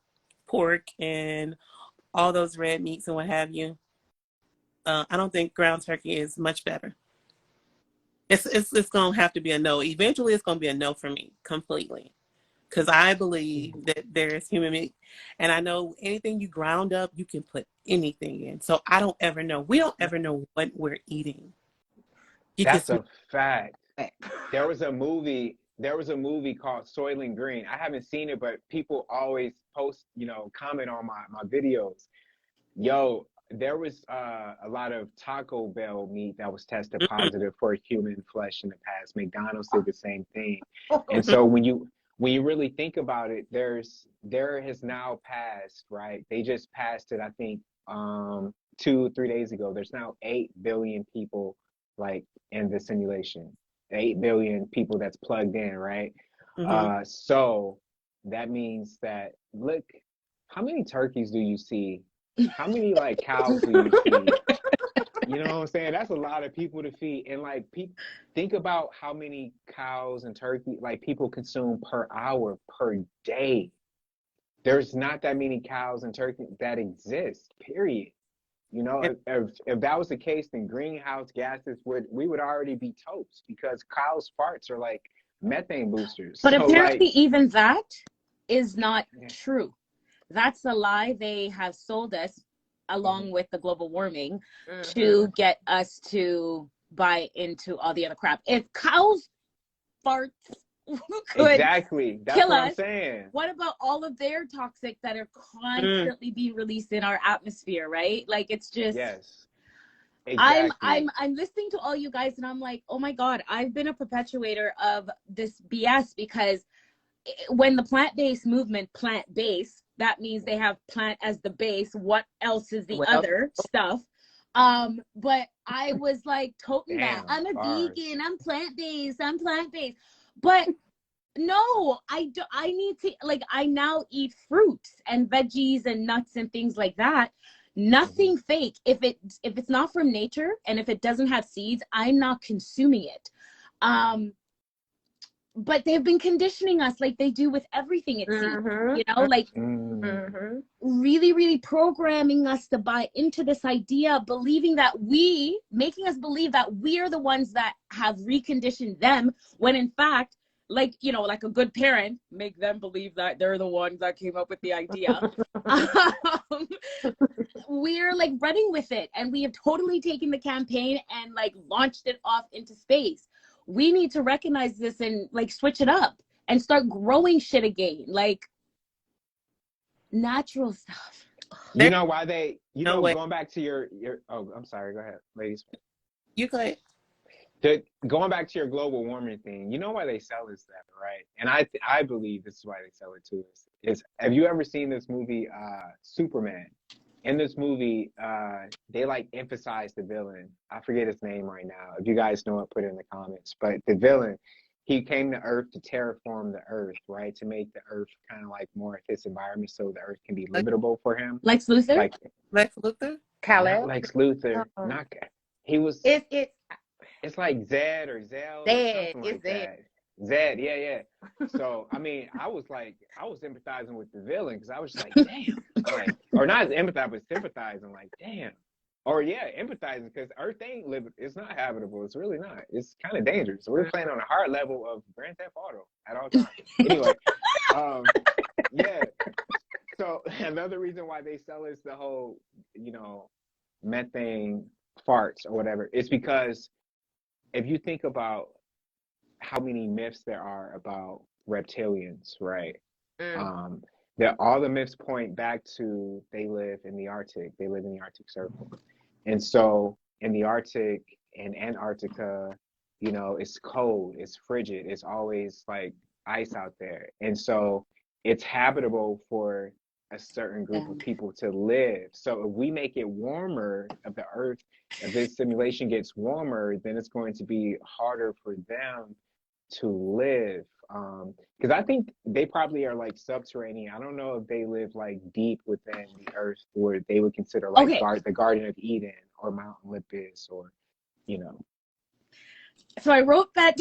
pork and all those red meats and what have you, I don't think ground turkey is much better. It's gonna have to be a no. Eventually, it's gonna be a no for me completely, because I believe that there's human meat, and I know anything you ground up, you can put anything in. So I don't ever know. We don't ever know what we're eating. You can That's smell a fact. it. There was a movie called Soylent Green. I haven't seen it, but people always post, you know, comment on my videos. Yo, there was a lot of Taco Bell meat that was tested positive for human flesh in the past. McDonald's did the same thing. And so when you really think about it, there has now passed, right? They just passed it, I think, 2, 3 days ago. There's now 8 billion people like in the simulation. 8 billion people that's plugged in, right? Mm-hmm. So that means that look, how many turkeys do you see? How many like cows do you see? You know what I'm saying? That's a lot of people to feed. And like people think about how many cows and turkey like people consume per hour per day. There's not that many cows and turkey that exist, period. You know, if that was the case, then greenhouse gases we would already be toast because cows' farts are like methane boosters. But So apparently, like, even that is not yeah. true. That's a lie they have sold us, Mhm. along with the global warming, Mm-hmm. to get us to buy into all the other crap. If cows' farts could Exactly. That's kill what I'm us, saying. what about all of their toxic that are Mm. constantly being released in our atmosphere, right? Like it's just Yes, I'm exactly. I'm I'm listening to all you guys and I'm like, "Oh my God, I've been a perpetuator of this BS because when the plant-based movement plant-based, that means they have plant as the base. What else is the Well, other stuff? But I was like toting that. Damn, I'm a bars. vegan, I'm plant-based, I'm plant-based. But no, I do. I need to like. I now eat fruits and veggies and nuts and things like that. Mhm. Nothing fake. If it's not from nature and if it doesn't have seeds, I'm not consuming it. Um, but they've been conditioning us like they do with everything, it seems, Mm-hmm. you know, like Mm-hmm. really, really programming us to buy into this idea, believing that making us believe that we're the ones that have reconditioned them, when in fact, like, you know, like a good parent, make them believe that they're the ones that came up with the idea. We're like running with it, and we have totally taken the campaign and like launched it off into space. We need to recognize this and like switch it up and start growing shit again, like natural stuff. You know why they, No way. going back to your, oh, I'm sorry, go ahead, ladies. You go ahead. Going back to your global warming thing, you know why they sell us that, right? And I believe this is why they sell it to us. Have you ever seen this movie, Superman? In this movie, they like emphasize the villain. I forget his name right now. If you guys know it, put it in the comments. But the villain, he came to Earth to terraform the Earth, right? To make the Earth kind of like more of his environment, so the Earth can be livable for him. Lex Luthor? Like Lex Luthor? not Lex Luthor. Not he was. It's like Zed or Zell or something like that. Zed, yeah. So I mean, I was empathizing with the villain because I was just like, damn, like, or not empathizing, but sympathizing, like, damn, or yeah, empathizing because Earth ain't living. It's not habitable. It's really not. It's kind of dangerous. So we're playing on a hard level of Grand Theft Auto at all times. Anyway, yeah. So another reason why they sell us the whole, methane farts or whatever, is because if you think about how many myths there are about reptilians, right? That all the myths point back to they live in the Arctic. They live in the Arctic Circle. And so in the Arctic and Antarctica, it's cold, it's frigid, it's always like ice out there. And so it's habitable for a certain group of people to live. So if we make it warmer, if the Earth, if this simulation gets warmer, then it's going to be harder for them to live. Because I think they probably are like subterranean. I don't know if they live like deep within the Earth, or they would consider like the Garden of Eden or Mount Olympus, or So I wrote that.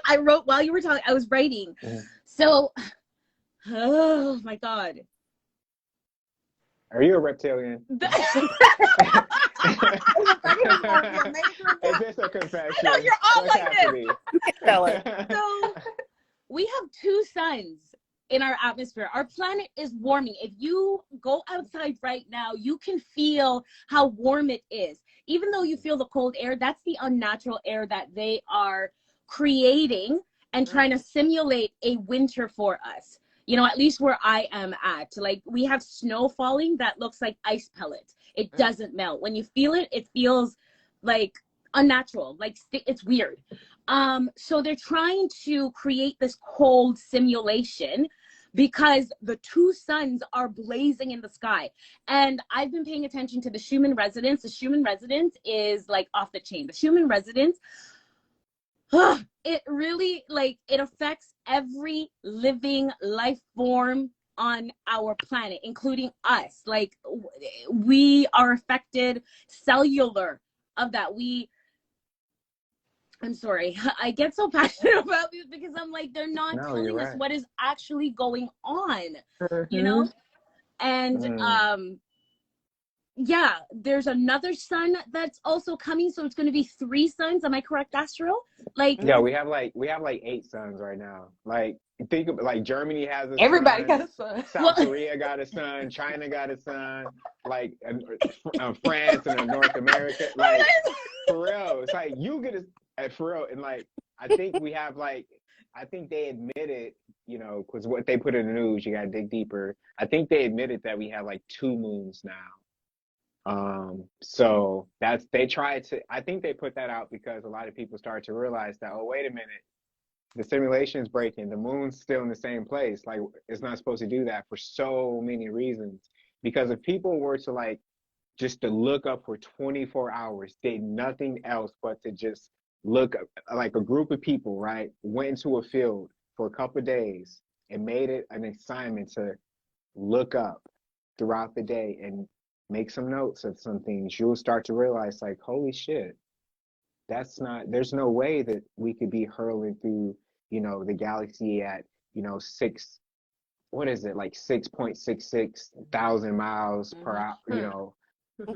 I wrote while you were talking. I was writing. So, oh my God. Are you a reptilian? Is this a confession? I know, you're all What's like happening? this. So we have 2 suns in our atmosphere. Our planet is warming. If you go outside right now, you can feel how warm it is. Even though you feel the cold air, that's the unnatural air that they are creating and trying to simulate a winter for us. At least where I am at, like, we have snow falling that looks like ice pellets. It doesn't melt. When you feel it, it feels like unnatural, like it's weird. So they're trying to create this cold simulation because the 2 suns are blazing in the sky. And I've been paying attention to the Schumann resonance. The Schumann resonance is like off the chain. The Schumann resonance, it really, like, it affects every living life form on our planet, including us. Like, we are affected cellular of that. I'm sorry, I get so passionate about this because I'm like, they're not telling us what is actually going on, And yeah, there's another sun that's also coming, so it's going to be 3 suns. Am I correct, Astro? Like, yeah, we have like 8 suns right now. Like, think of, like, Germany has a Everybody sun, got a sun. South Korea got a sun, China got a sun, like France and North America, like, for real. It's like you get for real, and like I think we have I think they admitted, because what they put in the news, you gotta dig deeper. I think they admitted that we have like 2 moons now. So I think they put that out because a lot of people started to realize that, oh, wait a minute, the simulation's breaking, the moon's still in the same place. Like, it's not supposed to do that for so many reasons. Because if people were to just to look up for 24 hours, did nothing else but to just look up, like a group of people, right, went into a field for a couple of days and made it an assignment to look up throughout the day and make some notes of some things, you'll start to realize, like, holy shit, there's no way that we could be hurling through the galaxy at, six, what is it, like 6.66 thousand miles per hour,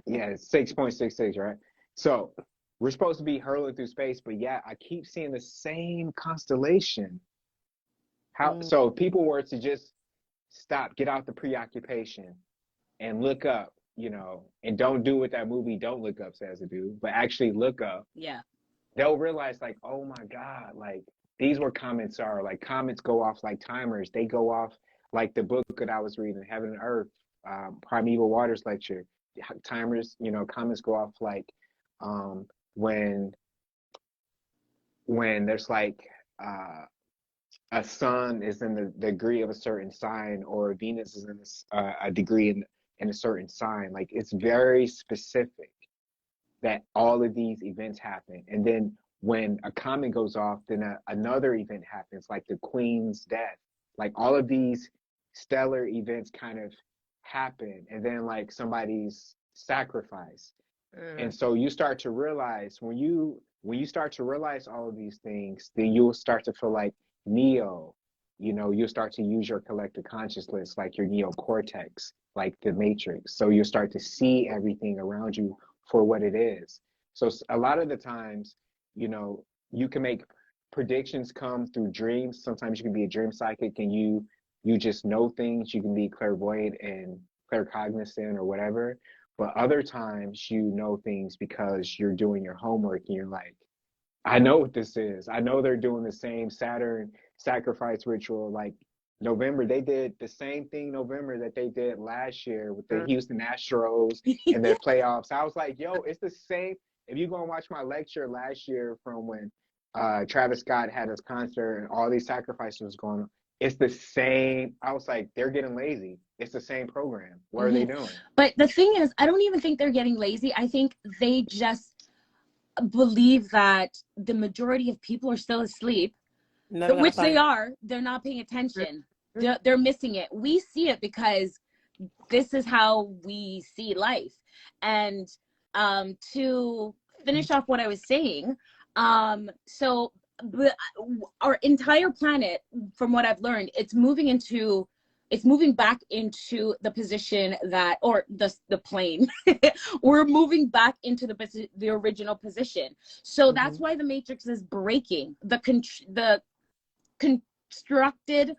yeah, 6.66, right? So we're supposed to be hurling through space, but yeah, I keep seeing the same constellation. So if people were to just stop, get out the preoccupation and look up, and don't do what that movie Don't Look Up says to do, but actually look up, Yeah. they'll realize like, oh my God, like these were comets are like comets go off like timers. They go off like the book that I was reading, Heaven and Earth, Primeval Waters lecture. Timers, comets go off like um, when there's like a sun is in the degree of a certain sign, or Venus is in a degree in a certain sign. Like it's very specific that all of these events happen. And then when a comet goes off, then another event happens, like the Queen's death. Like all of these stellar events kind of happen, and then like somebody's sacrifice. And so you start to realize when you start to realize all of these things, then you'll start to feel like Neo. You'll start to use your collective consciousness, like your neocortex, like the Matrix. So you'll start to see everything around you for what it is. So a lot of the times, you can make predictions come through dreams. Sometimes you can be a dream psychic and you just know things. You can be clairvoyant and claircognizant or whatever. But other times you know things because you're doing your homework and you're like, I know what this is. I know they're doing the same Saturn sacrifice ritual. Like November, they did the same thing November that they did last year with the Houston Astros in their playoffs. I was like, yo, it's the same. If you go and watch my lecture last year from when Travis Scott had his concert and all these sacrifices was going on, it's the same. I was like, they're getting lazy. It's the same program. What are they doing? But the thing is, I don't even think they're getting lazy. I think they just believe that the majority of people are still asleep, which they are. They're not paying attention. They're missing it. We see it because this is how we see life. And to finish off what I was saying, so our entire planet, from what I've learned, it's moving back into the position that, or the plane, we're moving back into the original position. So that's why the Matrix is breaking the constructed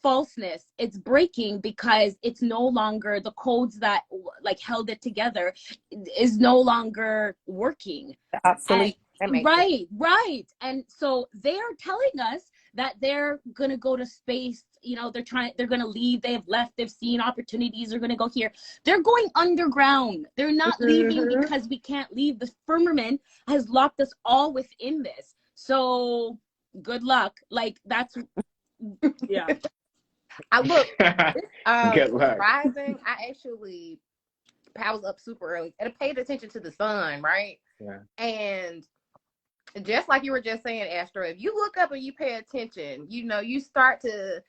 falseness. It's breaking because it's no longer, the codes that like held it together is no longer working. Obsolete. Right. And so they're telling us that they're gonna go to space. They're gonna leave. They've seen opportunities. They're gonna go here. They're going underground. They're not leaving because we can't leave. The firmament has locked us all within this. So good luck. Like that's, yeah. I look, Good luck. rising, I was up super early and I paid attention to the sun, right? Yeah. And just like you were just saying, Astro, if you look up and you pay attention, you start to,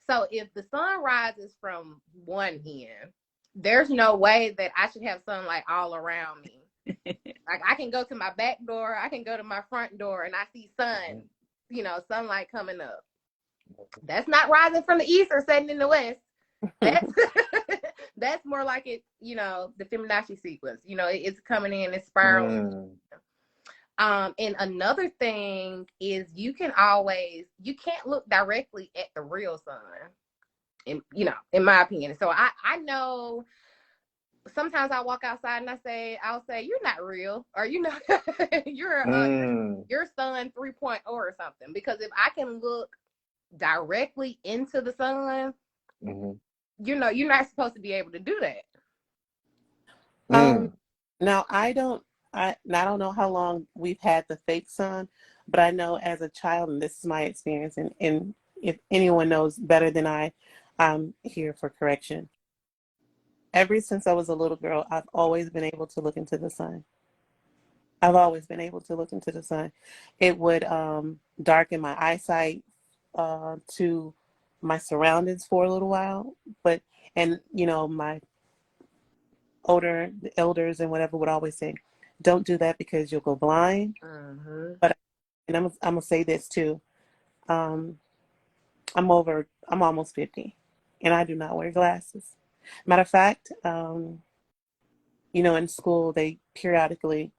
so if the sun rises from one end, there's no way that I should have sunlight all around me. Like I can go to my back door, I can go to my front door and I see sunlight coming up. That's not rising from the east or setting in the west. That's more like it, the Fibonacci sequence. It's coming in, it's spiraling. And another thing is you can't look directly at the real sun, in my opinion. So I know sometimes I walk outside and I'll say, you're not real, or you're sun 3.0 or something. Because if I can look directly into the sun, you're not supposed to be able to do that. Now I don't know how long we've had the fake sun, but I know as a child, and this is my experience, and if anyone knows better than I'm here for correction. Ever since I was a little girl, I've always been able to look into the sun. I've always been able to look into the sun. It would darken my eyesight to my surroundings for a little while, and my the elders and whatever would always say, don't do that because you'll go blind. But I'm gonna say this too. I'm almost 50, and I do not wear glasses. Matter of fact, in school, they periodically,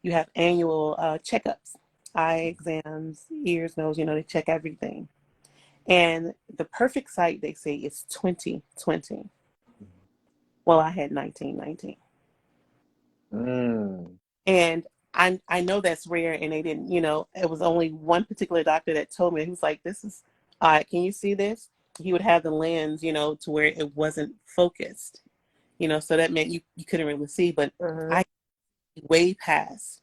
you have annual checkups, eye exams, ears, nose, they check everything. And the perfect sight, they say, is 20/20. Well, I had 19/19. And I know that's rare, and they didn't, it was only one particular doctor that told me. He was like, this is, can you see this? He would have the lens, to where it wasn't focused, so that meant you couldn't really see, but I way past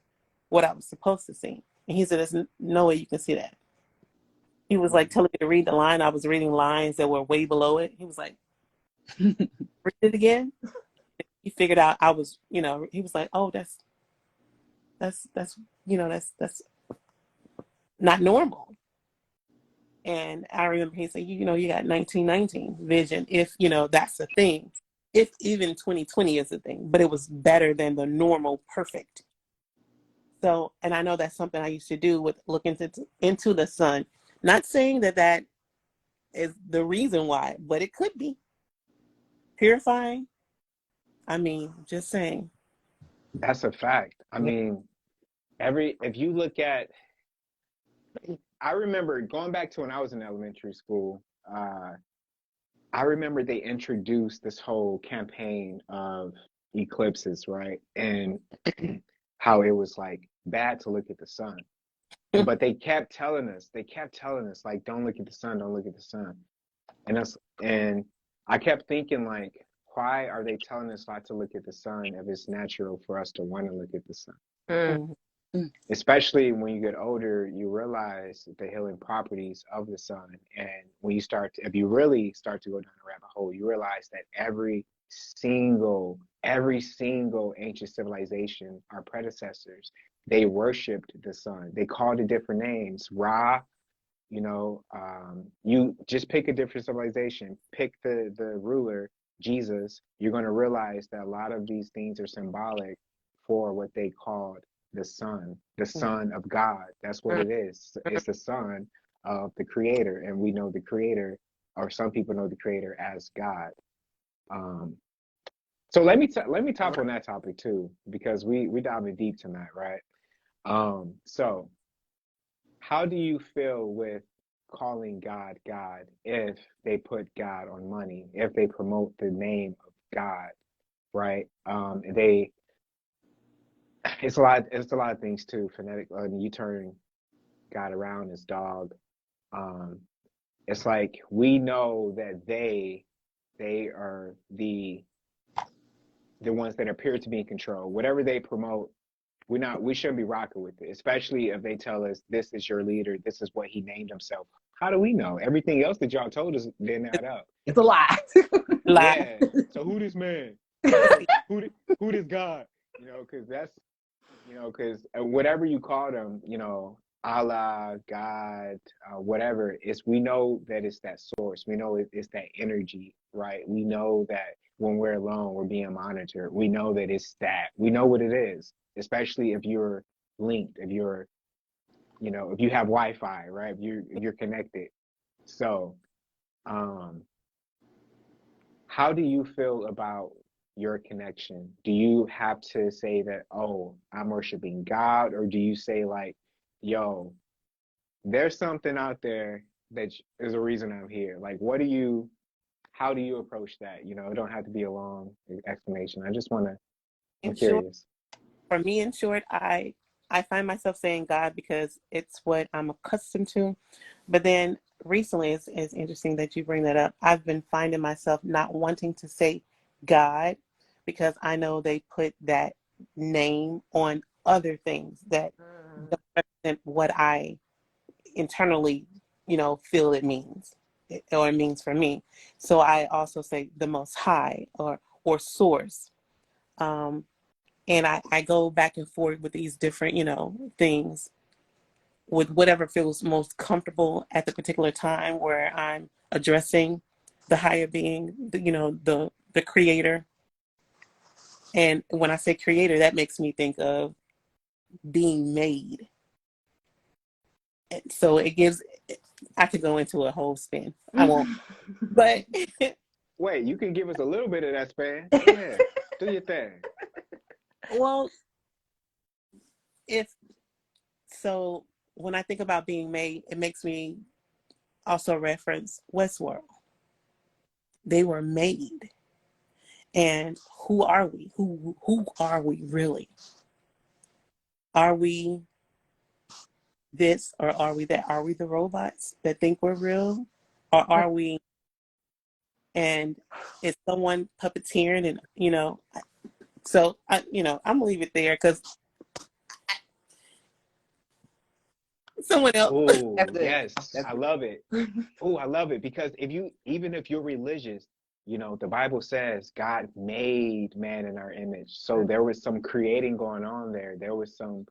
what I was supposed to see. And he said, there's no way you can see that. He was like telling me to read the line. I was reading lines that were way below it. He was like, read it again. He figured out I was, he was like, oh, that's that's not normal. And I remember he said, you got 19/19 vision, if, that's a thing. If even 20/20 is a thing, but it was better than the normal perfect. So, and I know that's something I used to do with looking into the sun. Not saying that is the reason why, but it could be purifying. I mean, just saying. That's a fact. I mean, if you look at, I remember going back to when I was in elementary school, I remember they introduced this whole campaign of eclipses, right? And how it was like bad to look at the sun. But they kept telling us, like, don't look at the sun, don't look at the sun. And I kept thinking, like, why are they telling us not to look at the sun if it's natural for us to want to look at the sun? Mm. Especially when you get older, you realize the healing properties of the sun. And when if you really start to go down a rabbit hole, you realize that every single ancient civilization, our predecessors, they worshipped the sun. They called it different names. Ra, you just pick a different civilization, pick the ruler, Jesus, you're going to realize that a lot of these things are symbolic for what they called the son of God. That's what it is. It's the son of the creator, and we know the creator, or some people know the creator as God. So let me talk on that topic too, because we diving deep tonight, right? So how do you feel with calling God God if they put God on money, if they promote the name of God, right? It's a lot of things too. Phonetic, you turn God around as dog. It's like we know that they are the ones that appear to be in control. Whatever they promote, we shouldn't be rocking with it, especially if they tell us this is your leader, this is what he named himself. How do we know? Everything else that y'all told us didn't add up. It's a lie. Yeah. So who this man? Who this God? Because that's, because whatever you call them, Allah, God, whatever, we know that it's that source. We know it's that energy, right? We know that when we're alone, we're being monitored. We know that it's that. We know what it is, especially if you're linked, if you're, if you have Wi-Fi, right? If you're connected. So, how do you feel about your connection? Do you have to say that, oh, I'm worshiping God, or do you say like, yo, there's something out there that is a reason I'm here? Like, how do you approach that? It don't have to be a long explanation. I'm curious. For me, in short, I find myself saying God because it's what I'm accustomed to. But then recently, it's interesting that you bring that up. I've been finding myself not wanting to say God because I know they put that name on other things that don't represent what I internally, feel it means, or it means for me. So I also say the Most High or Source. And I go back and forth with these different, things with whatever feels most comfortable at the particular time where I'm addressing the higher being, the creator. And when I say creator, that makes me think of being made. And so it gives, I could go into a whole spin. I won't. But Wait, you can give us a little bit of that span. Go ahead. Do your thing. well, if so, when I think about being made, it makes me also reference Westworld. They were made. And who are we? Who are we really? Are we this or are we that? Are we the robots that think we're real? Or are we, and is someone puppeteering? And so I'm gonna leave it there because someone else. Oh, That's good. yes. That's I love it. Oh, I love it because even if you're religious, the Bible says God made man in our image. So there was some creating going on there. There was some,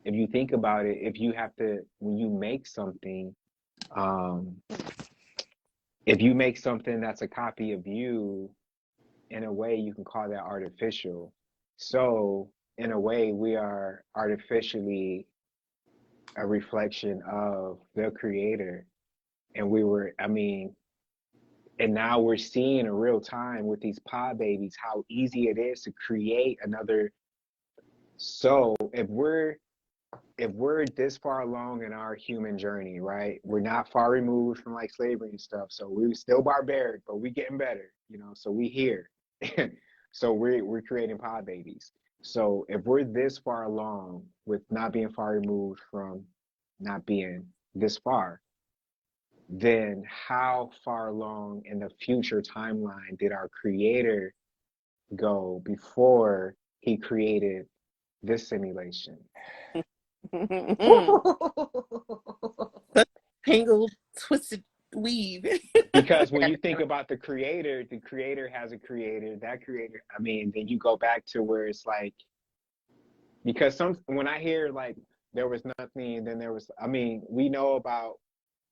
if you think about it, when you make something, um, if you make something that's a copy of you, in a way, you can call that artificial. So in a way, we are artificially a reflection of the creator. And and now we're seeing in real time with these pod babies how easy it is to create another. So if we're this far along in our human journey, right? We're not far removed from like slavery and stuff. So we're still barbaric, but we getting better, so we here. So we're creating pod babies. So if we're this far along with not being far removed from not being this far, then how far along in the future timeline did our creator go before he created this simulation? Tangled, twisted weave. Because when you think about the creator has a creator, that creator, then you go back to where it's like, because when I hear like there was nothing, and then we know about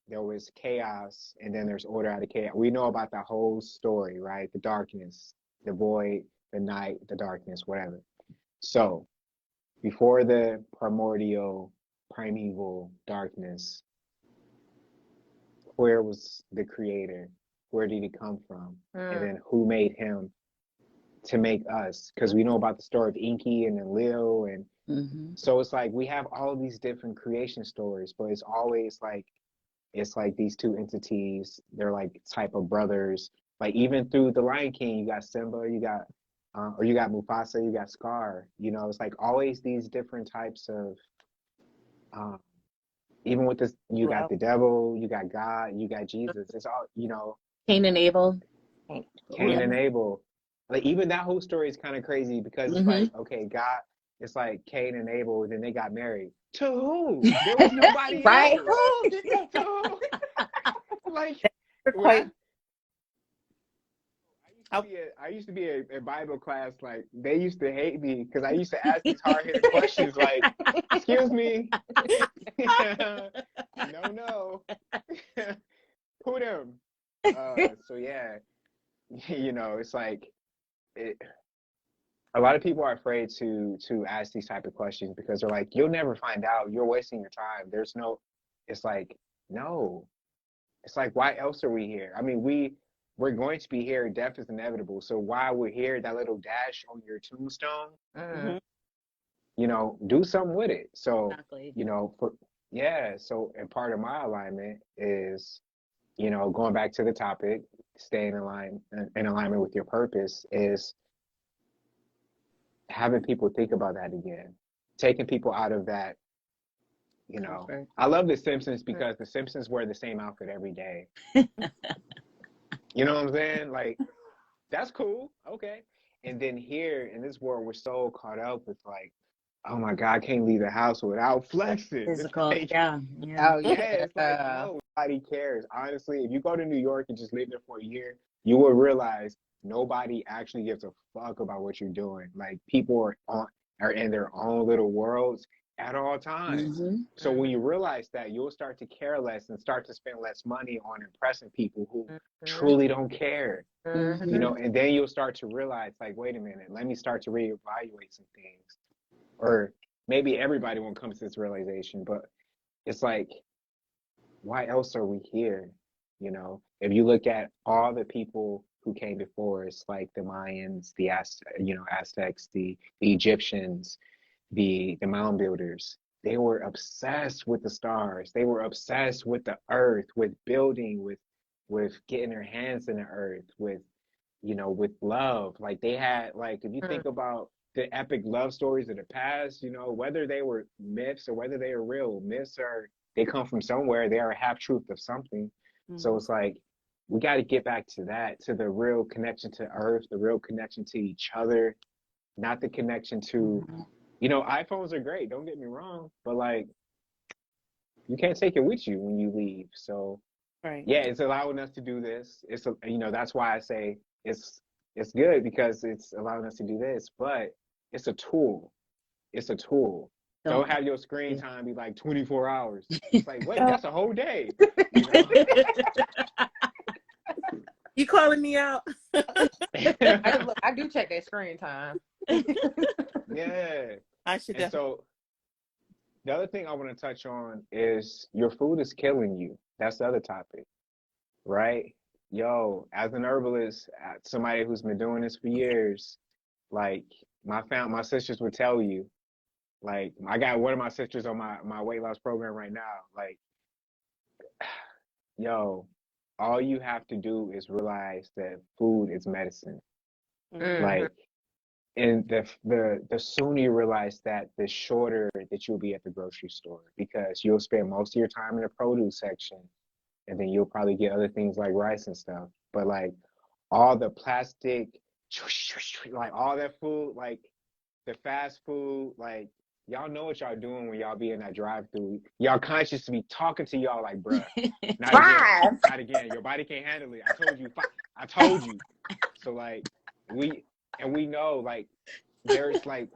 there was chaos and then there's order out of chaos. We know about the whole story, right? The darkness, the void, the night, the darkness, whatever. So before the primordial, primeval darkness, where was the creator? Where did he come from? And then who made him to make us? Because we know about the story of Inky and then Lil. And so it's like we have all these different creation stories, but it's always like, it's like these two entities, they're like type of brothers. Like even through The Lion King, you got Simba, you got Mufasa, you got Scar. It's like always these different types of, even with this, you got the devil, you got God, you got Jesus. It's all, Cain and Abel. Cain and Abel. Like even that whole story is kind of crazy because it's like, okay, God, it's like Cain and Abel, then they got married. To who? There was nobody right. else. Who did that? To who? Like Quite. I used to be a Bible class, like they used to hate me because I used to ask these hard hitting questions like, excuse me. No. Who them? So yeah, it's like a lot of people are afraid to ask these type of questions because they're like, you'll never find out. You're wasting your time. It's like, no. It's like, why else are we here? We're going to be here. Death is inevitable. So while we're here, that little dash on your tombstone, do something with it. So, Exactly. so, and part of my alignment is, going back to the topic, staying in alignment with your purpose is having people think about that again, taking people out of that. I love The Simpsons because The Simpsons wear the same outfit every day. You know what I'm saying? Like, that's cool. Okay. And then here in this world, we're so caught up with like, oh my God, I can't leave the house without flexing. Physical. Like, Yeah. Oh yeah, it's like, nobody cares. Honestly, if you go to New York and just live there for a year, you will realize nobody actually gives a fuck about what you're doing. Like people are in their own little worlds at all times. So when you realize that, you'll start to care less and start to spend less money on impressing people who truly don't care. And then you'll start to realize, like, wait a minute, let me start to reevaluate some things. Or maybe everybody won't come to this realization, but it's like why else are we here? You know, if you look at all the people who came before us, like the Mayans, the Aztecs, the Egyptians, the mound builders, they were obsessed with the stars. They were obsessed with the earth, with building, with getting their hands in the earth, with with love. Like they had, like if you think about the epic love stories of the past, whether they were myths or whether they are real, myths are they come from somewhere. They are a half truth of something. So it's like we got to get back to that, to the real connection to earth, the real connection to each other, not the connection to, iPhones are great, don't get me wrong, but like you can't take it with you when you leave. So Right. yeah, it's allowing us to do this. That's why I say it's good because it's allowing us to do this, but it's a tool. It's a tool. Don't have your screen time be like 24 hours. It's like, wait, that's a whole day. You calling me out? I do check that screen time. Yeah. I should And so the other thing I want to touch on is your food is killing you. That's the other topic, right? Yo, as an herbalist, somebody who's been doing this for years, like my sisters would tell you, like I got one of my sisters on my weight loss program right now. Like, yo, all you have to do is realize that food is medicine. Like, and the sooner you realize that, the shorter that you'll be at the grocery store, because you'll spend most of your time in the produce section, and then you'll probably get other things like rice and stuff. But like all the plastic, like all that food, like the fast food, like y'all know what y'all doing when y'all be in that drive-through. Y'all conscious to be talking to y'all like, bruh, not again, not again. Your body can't handle it. I told you, I told you. So like we know, like there's like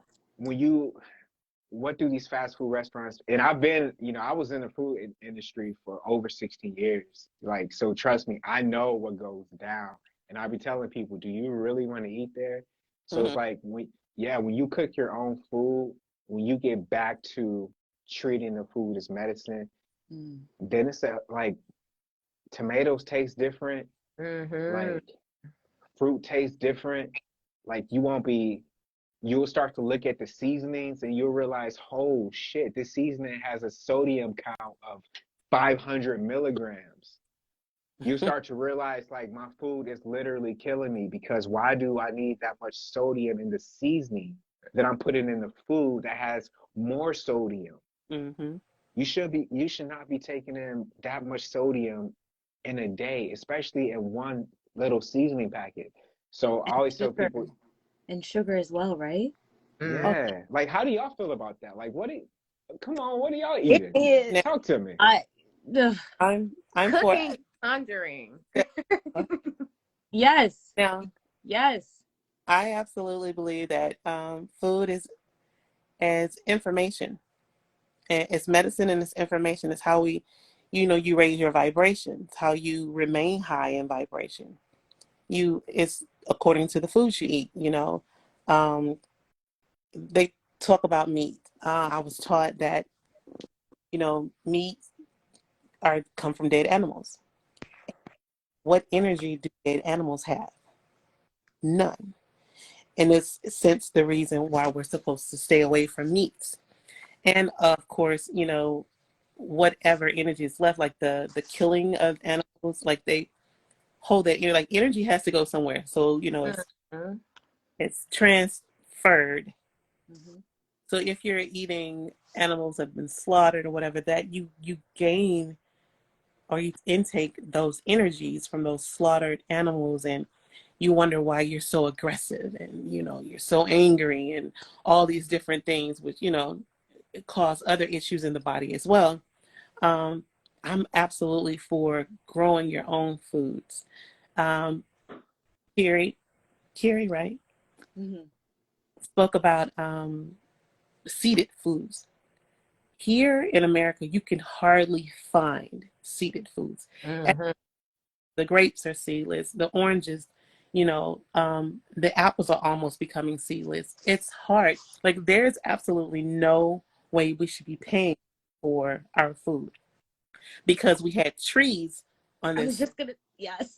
what do these fast food restaurants, and I've been, I was in the food industry for over 16 years. Like, so trust me, I know what goes down. And I be telling people, do you really want to eat there? So it's like when you cook your own food, when you get back to treating the food as medicine, then it's like tomatoes taste different, like fruit tastes different. Like you'll start to look at the seasonings and you'll realize, oh shit, this seasoning has a sodium count of 500 milligrams. You start to realize, like, my food is literally killing me, because why do I need that much sodium in the seasoning that I'm putting in the food that has more sodium? You should not be taking in that much sodium in a day, especially in one little seasoning packet. So I always tell people, and sugar as well, right? yeah. Like, how do y'all feel about that? Like, come on, what are y'all eating? It is. Talk to me. I'm cooking, conjuring. Yes. Now, Yes. I absolutely believe that food is as information. It's medicine and it's information. It's how you raise your vibrations, how you remain high in vibration. It's according to the foods you eat, They talk about meat. I was taught that, meat come from dead animals. What energy do dead animals have? None. And it's since the reason why we're supposed to stay away from meats. And of course, whatever energy is left, like the killing of animals, like they hold that, like energy has to go somewhere. So, it's transferred. So if you're eating animals that have been slaughtered or whatever, that you gain or you intake those energies from those slaughtered animals, and you wonder why you're so aggressive and you're so angry and all these different things, which cause other issues in the body as well. I'm absolutely for growing your own foods. Carrie, right? Spoke about seeded foods. Here in America, you can hardly find seeded foods. The grapes are seedless. The oranges, the apples are almost becoming seedless. It's hard. Like, there's absolutely no way we should be paying for our food. because we had trees on I was this just gonna, yes.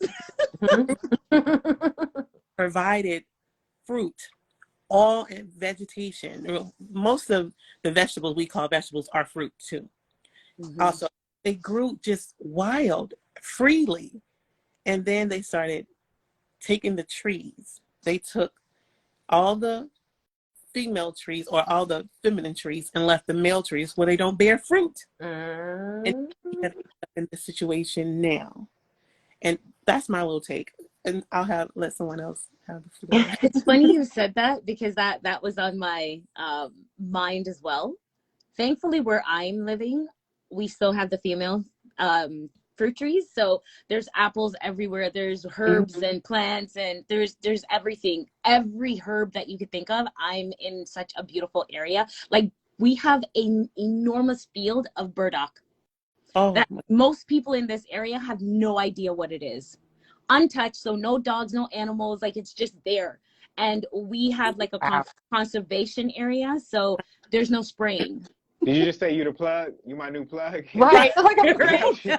provided fruit, all in vegetation. Well, most of the vegetables we call vegetables are fruit too. Also, they grew just wild, freely. And then they started taking the trees. They took all the female trees or all the feminine trees and left the male trees where they don't bear fruit. And in this situation now. And that's my little take. And I'll let someone else have the floor. It's funny you said that because that was on my mind as well. Thankfully, where I'm living, we still have the female fruit trees. So there's apples everywhere. There's herbs and plants, and there's everything. Every herb that you could think of. I'm in such a beautiful area. Like, we have an enormous field of burdock. That most people in this area have no idea what it is. Untouched, so no dogs, no animals, like it's just there. And we have like a conservation area, so there's no spraying. Did you just say you the plug? You my new plug? Right. Okay.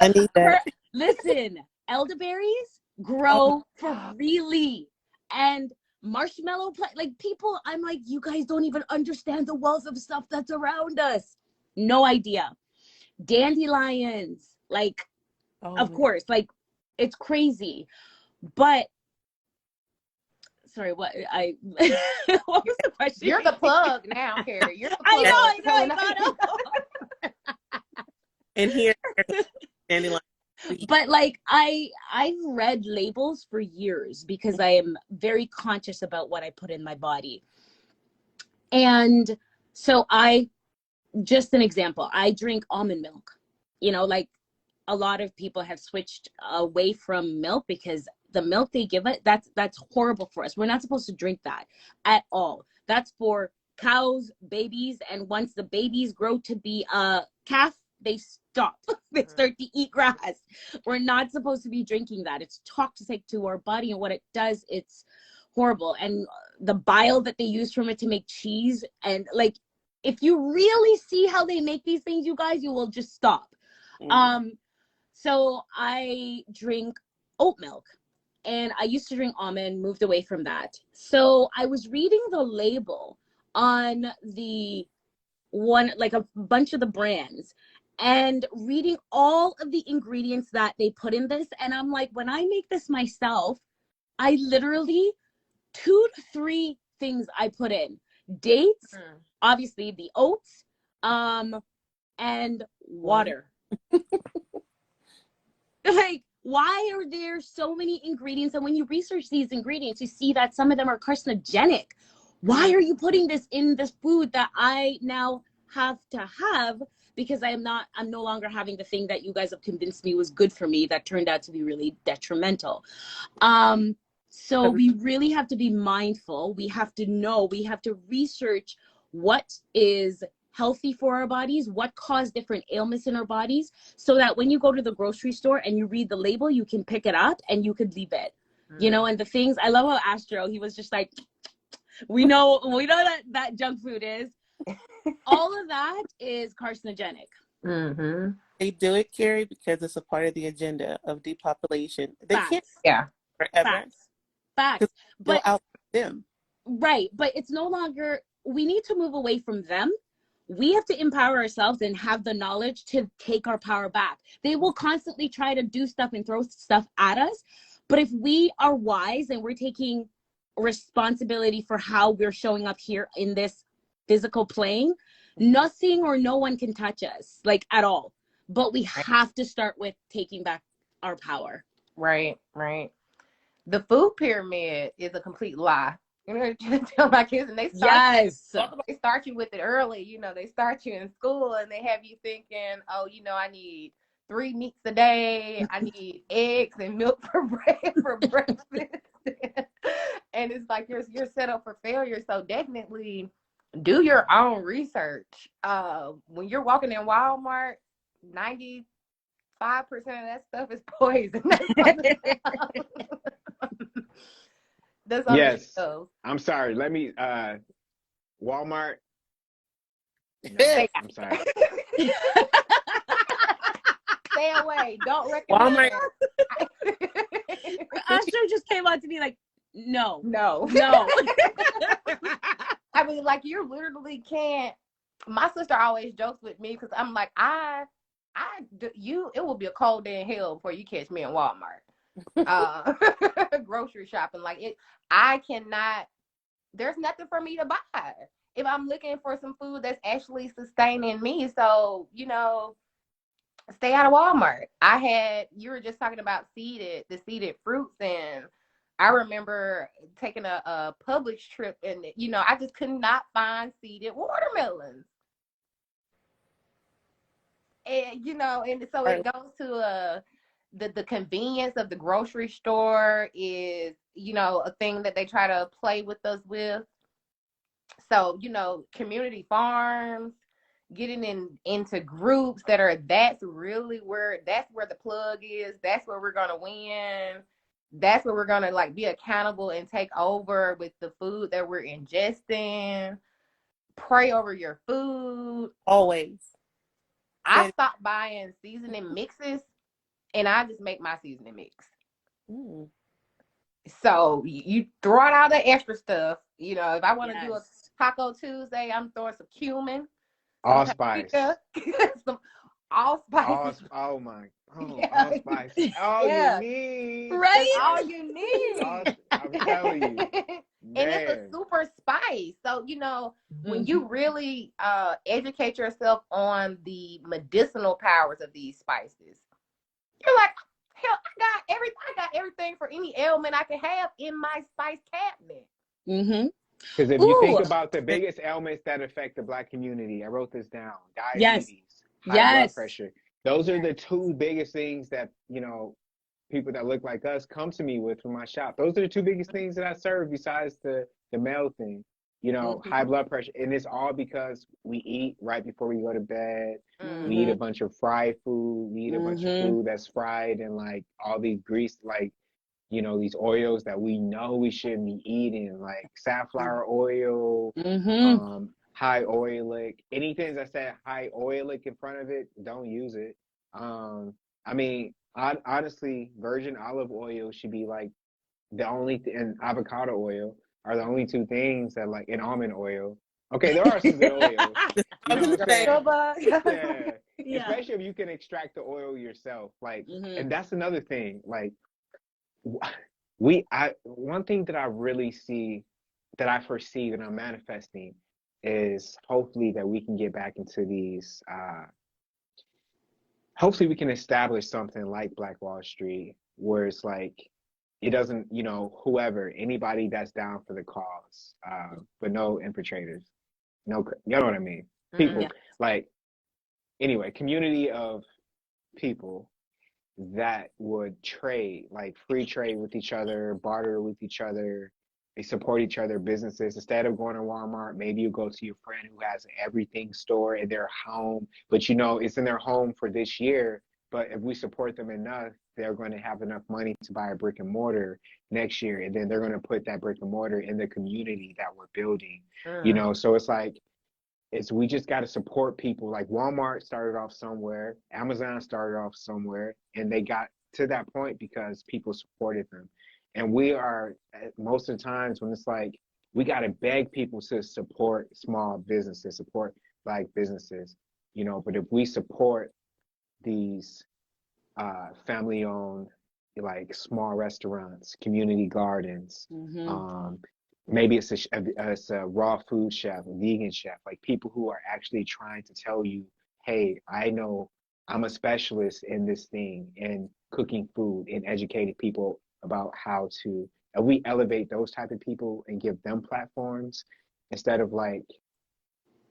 I need that. Listen, elderberries grow freely, and marshmallow like people, I'm like, you guys don't even understand the wealth of stuff that's around us. No idea. Dandelions, like, of course, like, it's crazy. But sorry, what what was the question? You're the plug now, Carrie. You're the plug. I know. And here, dandelion. But like, I've read labels for years because I am very conscious about what I put in my body. And so just an example, I drink almond milk. You know, like, a lot of people have switched away from milk because the milk they give it, that's horrible for us. We're not supposed to drink that at all. That's for cows, babies, and once the babies grow to be a calf, they stop. They start to eat grass. We're not supposed to be drinking that. It's toxic to our body, and what it does, it's horrible. And the bile that they use from it to make cheese, and like, if you really see how they make these things, you guys, you will just stop. So I drink oat milk, and I used to drink almond, moved away from that. So I was reading the label on the one, like a bunch of the brands, and reading all of the ingredients that they put in this. And I'm like, when I make this myself, I literally 2 to 3 things I put in: dates, obviously the oats, and water. Like, why are there so many ingredients? And when you research these ingredients, you see that some of them are carcinogenic. Why are you putting this in this food that I now have to have because I'm no longer having the thing that you guys have convinced me was good for me that turned out to be really detrimental? So we really have to be mindful. We have to know, we have to research what is healthy for our bodies, what cause different ailments in our bodies, so that when you go to the grocery store and you read the label, you can pick it up and you could leave it. You know, and the things, I love how Astro, he was just like, we know that junk food is. All of that is carcinogenic. They do it, Carrie, because it's a part of the agenda of depopulation. They can't forever. Facts. But out them. Right. But it's no longer, we need to move away from them. We have to empower ourselves and have the knowledge to take our power back. They will constantly try to do stuff and throw stuff at us. But if we are wise and we're taking responsibility for how we're showing up here in this physical plane, nothing or no one can touch us, like, at all. But we have to start with taking back our power. Right. The food pyramid is a complete lie. You know, just tell my kids, and they start you with it early. You know, they start you in school and they have you thinking, oh, you know, I need 3 meats a day. I need eggs and milk for breakfast. And it's like you're set up for failure. So definitely do your own research. When you're walking in Walmart, 95% of that stuff is poison. Yes. I'm sorry. Let me Walmart. No, I'm sorry. Right. Don't recommend. Walmart. Oscar just came out to be like, no. No. No. I mean, like, you literally can't. My sister always jokes with me because I'm like, it will be a cold day in hell before you catch me in Walmart. Grocery shopping. Like, I cannot, there's nothing for me to buy if I'm looking for some food that's actually sustaining me. So, stay out of Walmart. You were just talking about the seeded fruits, and I remember taking a Publix trip, and I just could not find seeded watermelons. And and so it goes to the convenience of the grocery store is a thing that they try to play with us with. So community farms, getting into groups that's where the plug is. That's where we're gonna win. That's where we're gonna like be accountable and take over with the food that we're ingesting. Pray over your food. Always. I stopped buying seasoning mixes, and I just make my seasoning mix. Mm. So you throw out all the extra stuff. If I want to do a Yes. Taco Tuesday, I'm throwing some cumin, some Allspice. paprika, some allspice. Allspice. All you Yeah. need. Right? That's all you need. I'm telling you, And it's a man. super spice. So, when Mhm. you really educate yourself on the medicinal powers of these spices, you're like, hell, I got everything for any ailment I can have in my spice cabinet. Mhm. Because if you think Ooh. about the biggest ailments that affect the Black community, I wrote this down: Yes. diabetes, high blood Yes. pressure. Those are the two biggest things that people that look like us come to me with from my shop. Those are the two biggest things that I serve besides the male thing. High Mhm. blood pressure, and it's all because we eat right before we go to bed. We eat a Mhm. bunch of fried food. We eat a bunch of Mhm. food that's fried and like all these grease, like these oils that we know we shouldn't be eating, like safflower oil, Mhm. high oleic. Anything that said high oleic in front of it, don't use it. I mean, honestly, virgin olive oil should be like the only and avocado oil are the only two things that like, and almond oil. Okay, there are some good oils. I You was know what gonna I'm say, saying? Yeah. Yeah. Especially if you can extract the oil yourself. Like, Mhm. and that's another thing. Like, one thing that I really see, that I foresee that I'm manifesting is hopefully that we can get back into these hopefully we can establish something like Black Wall Street where it's like it doesn't, whoever, anybody that's down for the cause, but no infiltrators, no, you know what I mean? Mm. People Yeah. like, anyway, community of people that would trade, like free trade with each other, barter with each other. They support each other businesses. Instead of going to Walmart, maybe you go to your friend who has an everything store in their home, but it's in their home for this year. But if we support them enough, they're going to have enough money to buy a brick and mortar next year. And then they're going to put that brick and mortar in the community that we're building. So it's like, we just got to support people. Like Walmart started off somewhere, Amazon started off somewhere, and they got to that point because people supported them. And we are, most of the times when it's like, we got to beg people to support small businesses, support Black businesses, but if we support these family owned, like small restaurants, community gardens. Mhm. Um, maybe it's a raw food chef, a vegan chef, like people who are actually trying to tell you, hey, I know I'm a specialist in this thing and cooking food and educating people about how to. And we elevate those type of people and give them platforms instead of like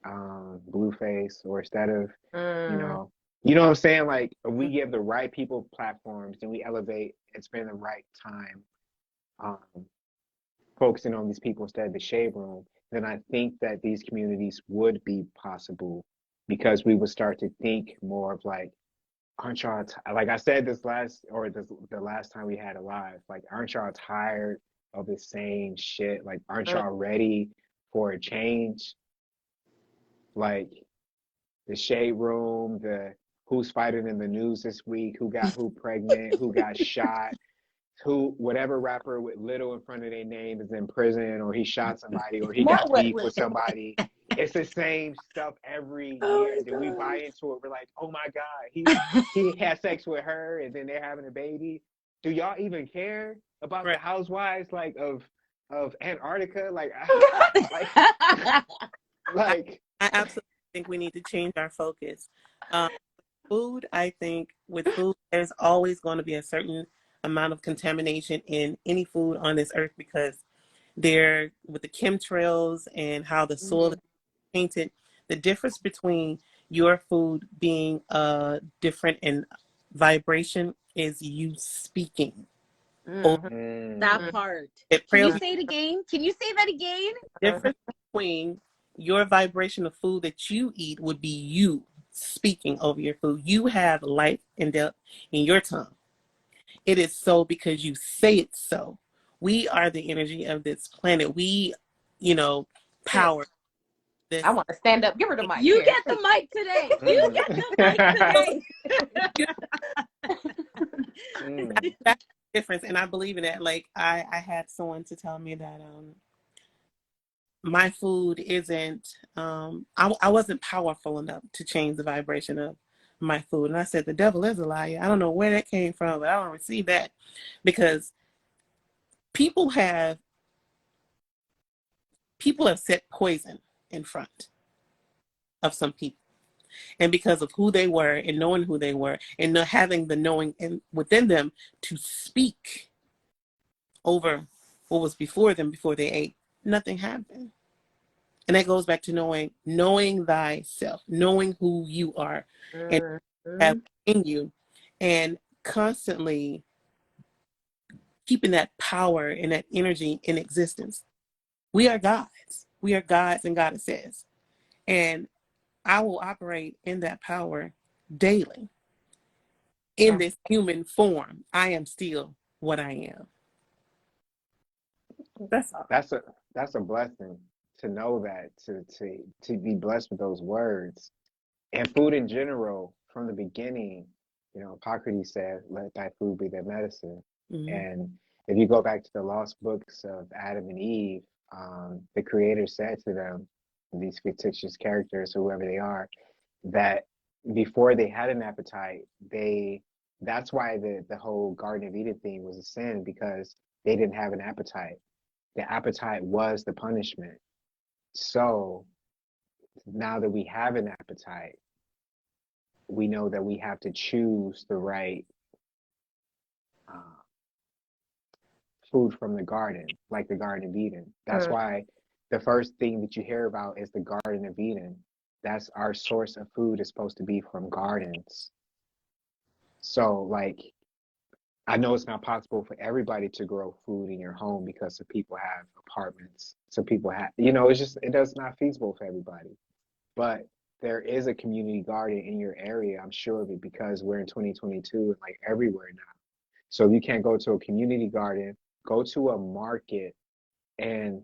Blueface, or instead of you Mm. know you know what I'm saying, like we give the right people platforms and we elevate and spend the right time um, focusing on these people instead of the shade room, then I think that these communities would be possible because we would start to think more of like, aren't y'all like I said this the last time we had a live, like, aren't y'all tired of the same shit? Like, aren't Mm. y'all ready for a change? Like the shade room, the who's fighting in the news this week, who got who pregnant, who got shot, who whatever rapper with little in front of their name is in prison, or he shot somebody, or he Not got what beef with little. somebody. It's the same stuff every Oh year. my Then we buy gosh. into it. We're like, oh my God, he had sex with her, and then they're having a baby. Do y'all even care about the Right. housewives like of Antarctica? Like, like, I, like. I absolutely think we need to change our focus. Um, food, I think with food, there's always going to be a certain amount of contamination in any food on this earth because they're with the chemtrails and how the soil is painted. The difference between your food being different in vibration is you speaking. Over Mhm. That Mm, part. it. Can Pray you over say it again? Can you say that again? the difference between your vibration of food that you eat would be you speaking over your food. You have life and death in your tongue. It is so because you say it so. We are the energy of this planet. We, Sis, power this. I want to stand up. Give her the mic, You Karen. get the mic today. You mm. get the mic today. You- Mm. that's the difference, and I believe in that. Like I had someone to tell me that my food isn't. I wasn't powerful enough to change the vibration of my food, and I said the devil is a liar. I don't know where that came from, but I don't receive that because people have people have set poison in front of some people. And because of who they were and knowing who they were and not having the knowing within them to speak over what was before them before they ate, nothing happened. And that goes back to knowing thyself, knowing who you are and have Mhm. in you and constantly keeping that power and that energy in existence. We are gods. We are gods and goddesses. And I will operate in that power daily. In this human form, I am still what I am. That's all. That's a blessing to know that to be blessed with those words and food in general from the beginning. Hippocrates said, "Let thy food be thy medicine." Mm-hmm. And if you go back to the lost books of Adam and Eve, the Creator said to them, these fictitious characters, whoever they are, that before they had an appetite, that's why the whole Garden of Eden thing was a sin because they didn't have an appetite. The appetite was the punishment. So now that we have an appetite, we know that we have to choose the right uh, food from the garden, like the Garden of Eden. That's why the first thing that you hear about is the Garden of Eden. That's our source of food is supposed to be from gardens. So, like, I know it's not possible for everybody to grow food in your home because some people have apartments. Some people have, it does not feasible for everybody. But there is a community garden in your area. I'm sure of it because we're in 2022 and like everywhere now. So if you can't go to a community garden, go to a market. And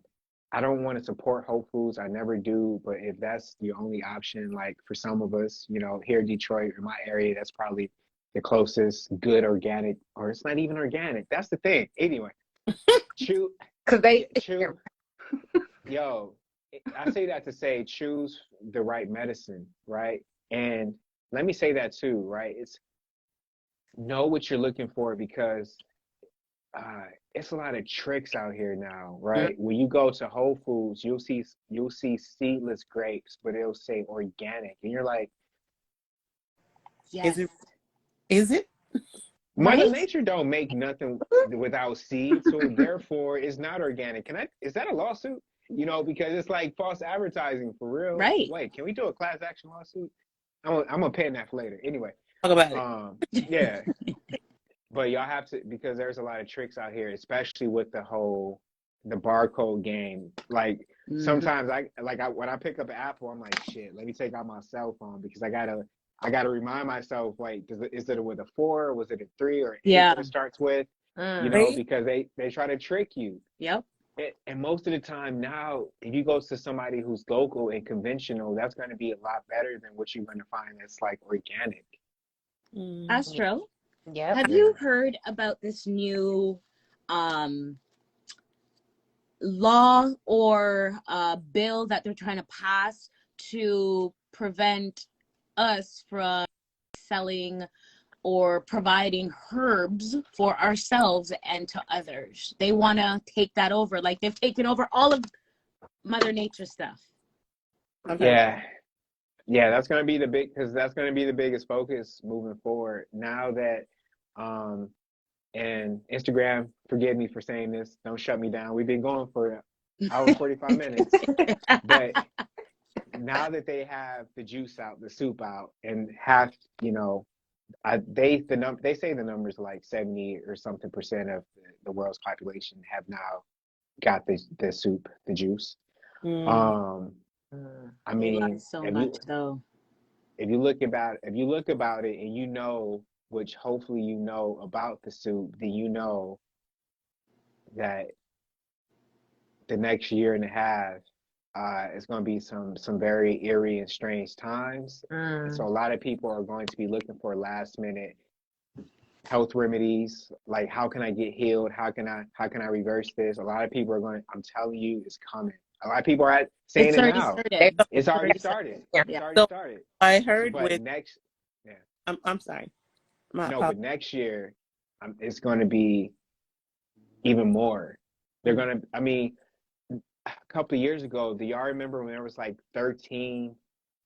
I don't want to support Whole Foods. I never do. But if that's the only option, like for some of us, here in Detroit or my area, that's probably the closest good organic, or it's not even organic. That's the thing. Anyway, chew, Because yeah, they, chew. Yo, I say that to say choose the right medicine, right? And let me say that too, right? It's know what you're looking for because uh, it's a lot of tricks out here now, right? When you go to Whole Foods, you'll see seedless grapes, but it'll say organic, and you're like, Is Yes. it? Is it? Mother Right? Nature don't make nothing without seed, so therefore it's not organic. Is that a lawsuit? Because it's like false advertising for real. Right. Wait, can we do a class action lawsuit? I'm gonna pen that for later. Anyway, Talk about it. yeah, but y'all have to because there's a lot of tricks out here, especially with the barcode game. Like Mhm. sometimes when I pick up an Apple, I'm like, shit, let me take out my cell phone because I gotta remind myself, like, is it with a 4 or was it a 3 or 8 Yeah. that it starts with? Right? Because they try to trick you. Yep. And most of the time now, if you go to somebody who's local and conventional, that's going to be a lot better than what you're going to find that's like organic. Astro, Yep. have you heard about this new law or bill that they're trying to pass to prevent us from selling or providing herbs for ourselves and to others? They want to take that over, like they've taken over all of Mother Nature stuff. Yeah. Yeah, that's gonna be the big because that's gonna be the biggest focus moving forward. Now that and Instagram, forgive me for saying this, don't shut me down. We've been going for an hour and 45 minutes. But now that they have the juice out, the soup out, and have, you know, they say the numbers like 70 or something percent of the world's population have now got the soup, the juice. I They love mean, it so much though. if you look about it and you know, which hopefully you know about the soup, then you know that the next year and a half is going to be some very eerie and strange times. And so a lot of people are going to be looking for last minute health remedies, like how can I get healed? How can I reverse this? A lot of people are going. I'm telling you, it's coming. A lot of people are saying It's it already now. started. It's already started. Yeah. It's already So started. I heard But with, next, yeah. I'm sorry. My No, apologies. but next year, it's going to be even more. They're going to, I mean, a couple of years ago, do y'all remember when there was like 13?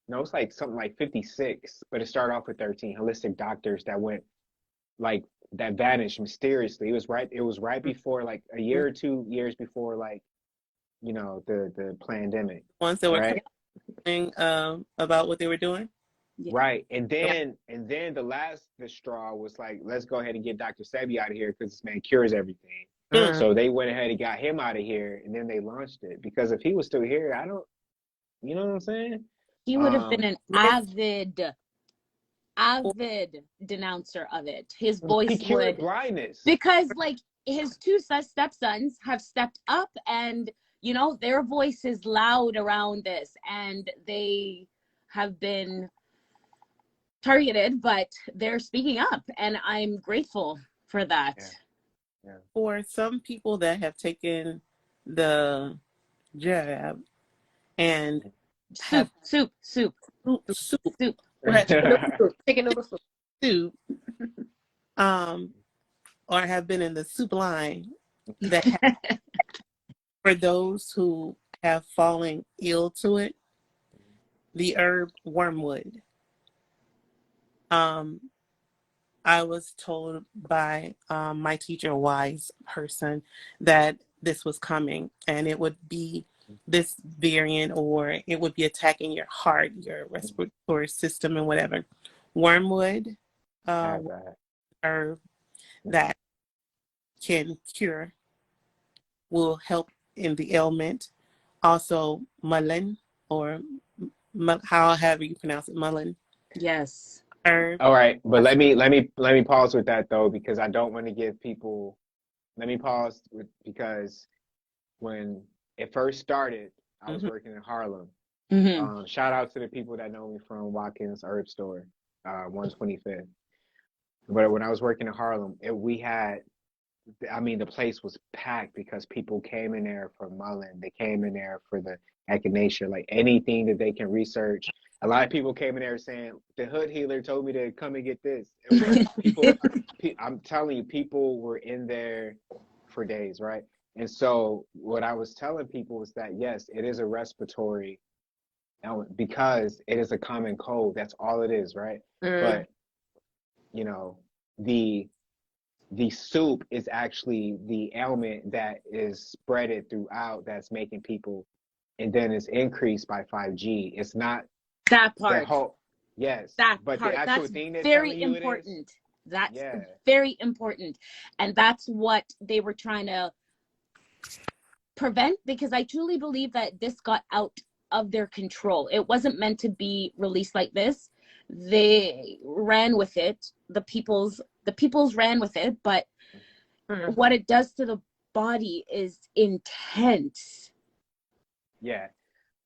No, it's like something like 56, but it started off with 13 holistic doctors that went like that vanished mysteriously. It was right before like a year or 2 years before like, you know, the pandemic, Ones that were right? complaining about what they were doing. Yeah. Right. And then the straw was like, let's go ahead and get Dr. Sebi out of here because this man cures everything. So they went ahead and got him out of here, and then they launched it because if he was still here, you know what I'm saying? He would have been an Yes. avid denouncer of it. His He voice cured would, blindness. because like his two stepsons have stepped up, and you know their voice is loud around this, and they have been targeted, but they're speaking up, and I'm grateful for that. Yeah. Yeah. For some people that have taken the jab and have Soup. soup, or had Chicken noodle soup. soup, um, or have been in the soup line, that have, for those who have fallen ill to it, the herb wormwood. I was told by my teacher, a wise person, that this was coming and it would be this variant, or it would be attacking your heart, your respiratory system, and whatever. Wormwood, herb that can cure, will help in the ailment. Also, mullein, or however you pronounce it, mullein Yes. herb. All right, but let me pause with that though because I don't want to give people. Let me pause because when it first started, I was working in Harlem. Shout out to the people that know me from Watkins Herb Store, 125th. But when I was working in Harlem, the place was packed because people came in there for mullein. They came in there for the echinacea, like anything that they can research. A lot of people came in there saying, the hood healer told me to come and get this. It was like I'm telling you, people were in there for days, right? And so what I was telling people was that, yes, it is a respiratory element because it is a common cold. That's all it is, right? But, you know, the soup is actually the ailment that is spreaded throughout that's making people, and then it's increased by 5G. It's not that part. Yes, that but part. the actual That's thing they're very telling you important. That's yeah. very important. And that's what they were trying to prevent, because I truly believe that this got out of their control. It wasn't meant to be released like this. They ran with it. The peoples ran with it, but what it does to the body is intense. Yeah.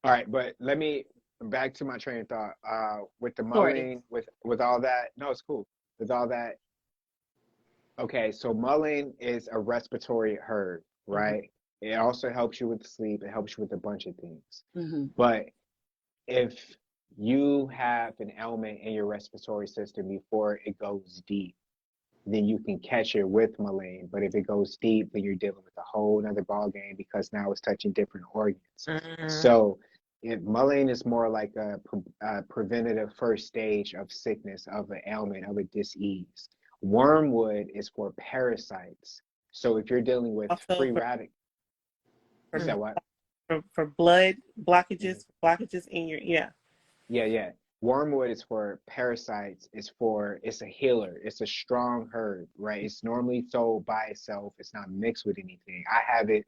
All right, but let me back to my train of thought. With the mullein, with all that. No, it's cool. with all that, okay, so mullein is a respiratory herb, Mm-hmm. right? It also helps you with sleep. It helps you with a bunch of things. Mm-hmm. But if you have an ailment in your respiratory system before it goes deep, then you can catch it with mullein. But if it goes deep, then you're dealing with a whole nother ball game because now it's touching different organs. Mm-hmm. So mullein is more like a preventative first stage of sickness, of an ailment, of a disease. Wormwood is for parasites. So if you're dealing with Also free radical, you for, said what? for blood Mhm. blockages in your, yeah. Yeah, yeah. Wormwood is for parasites. It's a healer. It's a strong herb, right? It's normally sold by itself. It's not mixed with anything. I have it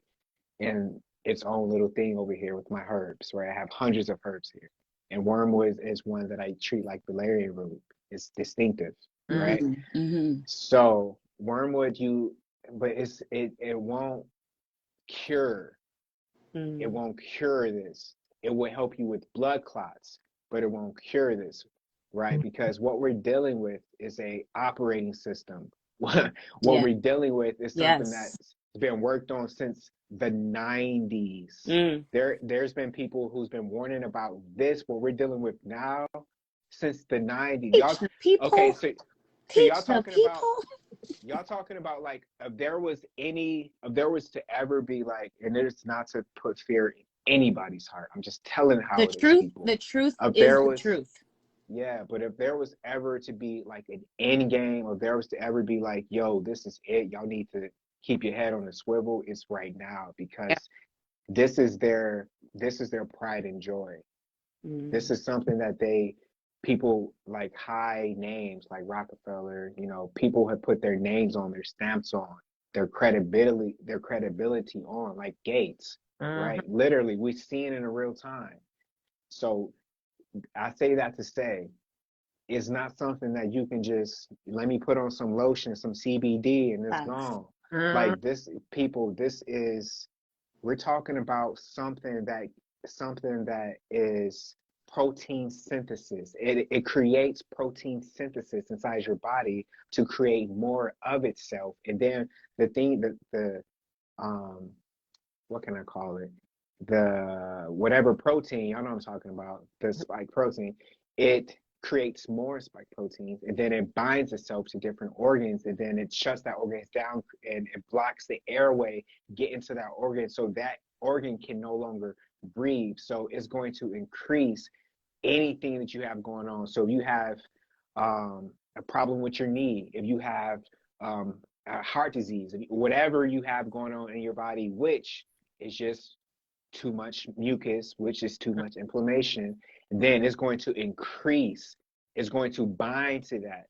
in its own little thing over here with my herbs, right? I have hundreds of herbs here. And wormwood is one that I treat like valerian root. It's distinctive, right? Mm-hmm. Mm-hmm. So wormwood but it won't cure. It Mm. won't cure this. It will help you with blood clots, but it won't cure this, right? Because what we're dealing with is a operating system. What Yeah. we're dealing with is something Yes. that's been worked on since the 90s. Mm. There's been people who's been warning about this, what we're dealing with now, since the 90s. Teach the Okay, people. so Teach the people. y'all talking about like if there was to ever be like, and it's not to put fear in anybody's heart, I'm just telling how it is, people. The truth If is there the was truth. Yeah, but if there was ever to be like an end game, or there was to ever be like, yo, this is it, y'all need to keep your head on the swivel, it's right now, Yeah. because this is their pride and joy. This Mm. is something that people like high names like Rockefeller, people have put their names on, their stamps on, their credibility on, like Gates, Mm-hmm. right? Literally, we see it in a real time. So I say that to say it's not something that you can just let me put on some lotion, some CBD, and it's Facts. gone. Mm-hmm. Like this, people, we're talking about something that is protein synthesis. It creates protein synthesis inside your body to create more of itself. And then the thing that the um what can I call it? The whatever protein, y'all know what I'm talking about, the spike protein, it creates more spike proteins, and then it binds itself to different organs, and then it shuts that organs down, and it blocks the airway get into that organ, so that organ can no longer breathe. So it's going to increase anything that you have going on. So if you have a problem with your knee, if you have heart disease, whatever you have going on in your body, which is just too much mucus, which is too much inflammation, then it's going to increase. It's going to bind to that,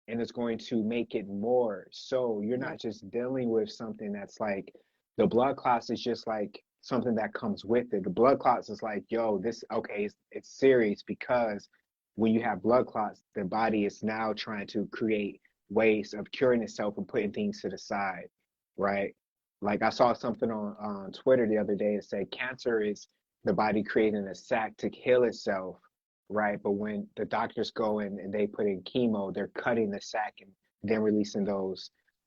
and it's going to make it more. So you're Yeah. not just dealing with something that's like the blood clots is just like something that comes with it. The blood clots is like, yo, this okay, it's serious, because when you have blood clots, the body is now trying to create ways of curing itself and putting things to the side, right? Like I saw something on Twitter the other day that said cancer is the body creating a sac to heal itself, right? But when the doctors go in and they put in chemo, they're cutting the sac and then releasing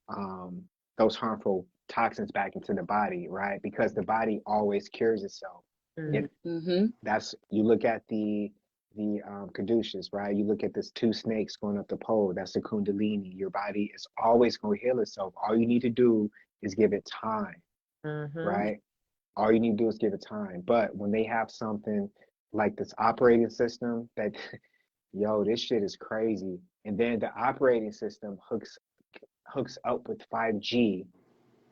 um, those harmful toxins back into the body, right? Because the body always cures itself. It Mm-hmm. that's You look at the caduceus, right? You look at this two snakes going up the pole. That's the kundalini. Your body is always going to heal itself. All you need to do is give it time, Mm-hmm. Yeah. right? All you need to do is give it time. But when they have something like this operating system that, yo, this shit is crazy. And then the operating system hooks up with 5G.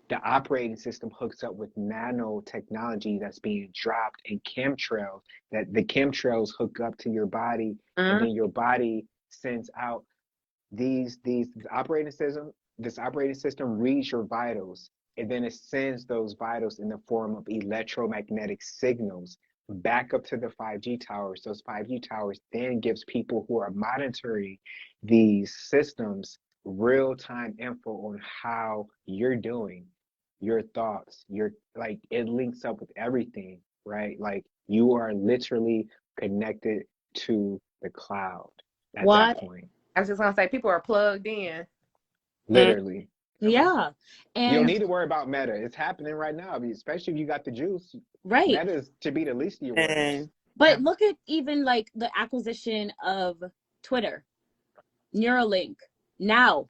The operating system hooks up with nanotechnology that's being dropped in chemtrails, that the chemtrails hook up to your body, and then your body sends out these this operating system reads your vitals, and then it sends those vitals in the form of electromagnetic signals back up to the 5G towers. Those 5G towers then gives people who are monitoring these systems real-time info on how you're doing, your thoughts, your like it links up with everything, right? Like you are literally connected to the cloud at that What point. I was just gonna say people are plugged in. Literally. Yeah. You don't And need to worry about Meta. It's happening right now. I mean, especially if you got the juice. right. Meta's to be the least of your worries. And But look at even like the acquisition of Twitter, Neuralink. Now,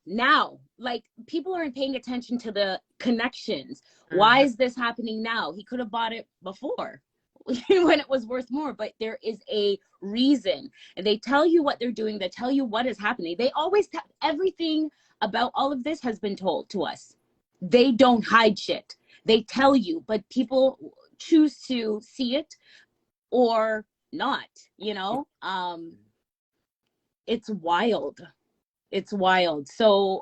like people aren't paying attention to the connections. Why is this happening now? He could have bought it before when it was worth more, but there is a reason. And they tell you what they're doing, they tell you what is happening. They always tell everything about all of this has been told to us. They don't hide shit. They tell you, but people choose to see it or not, you know? It's wild. It's wild. So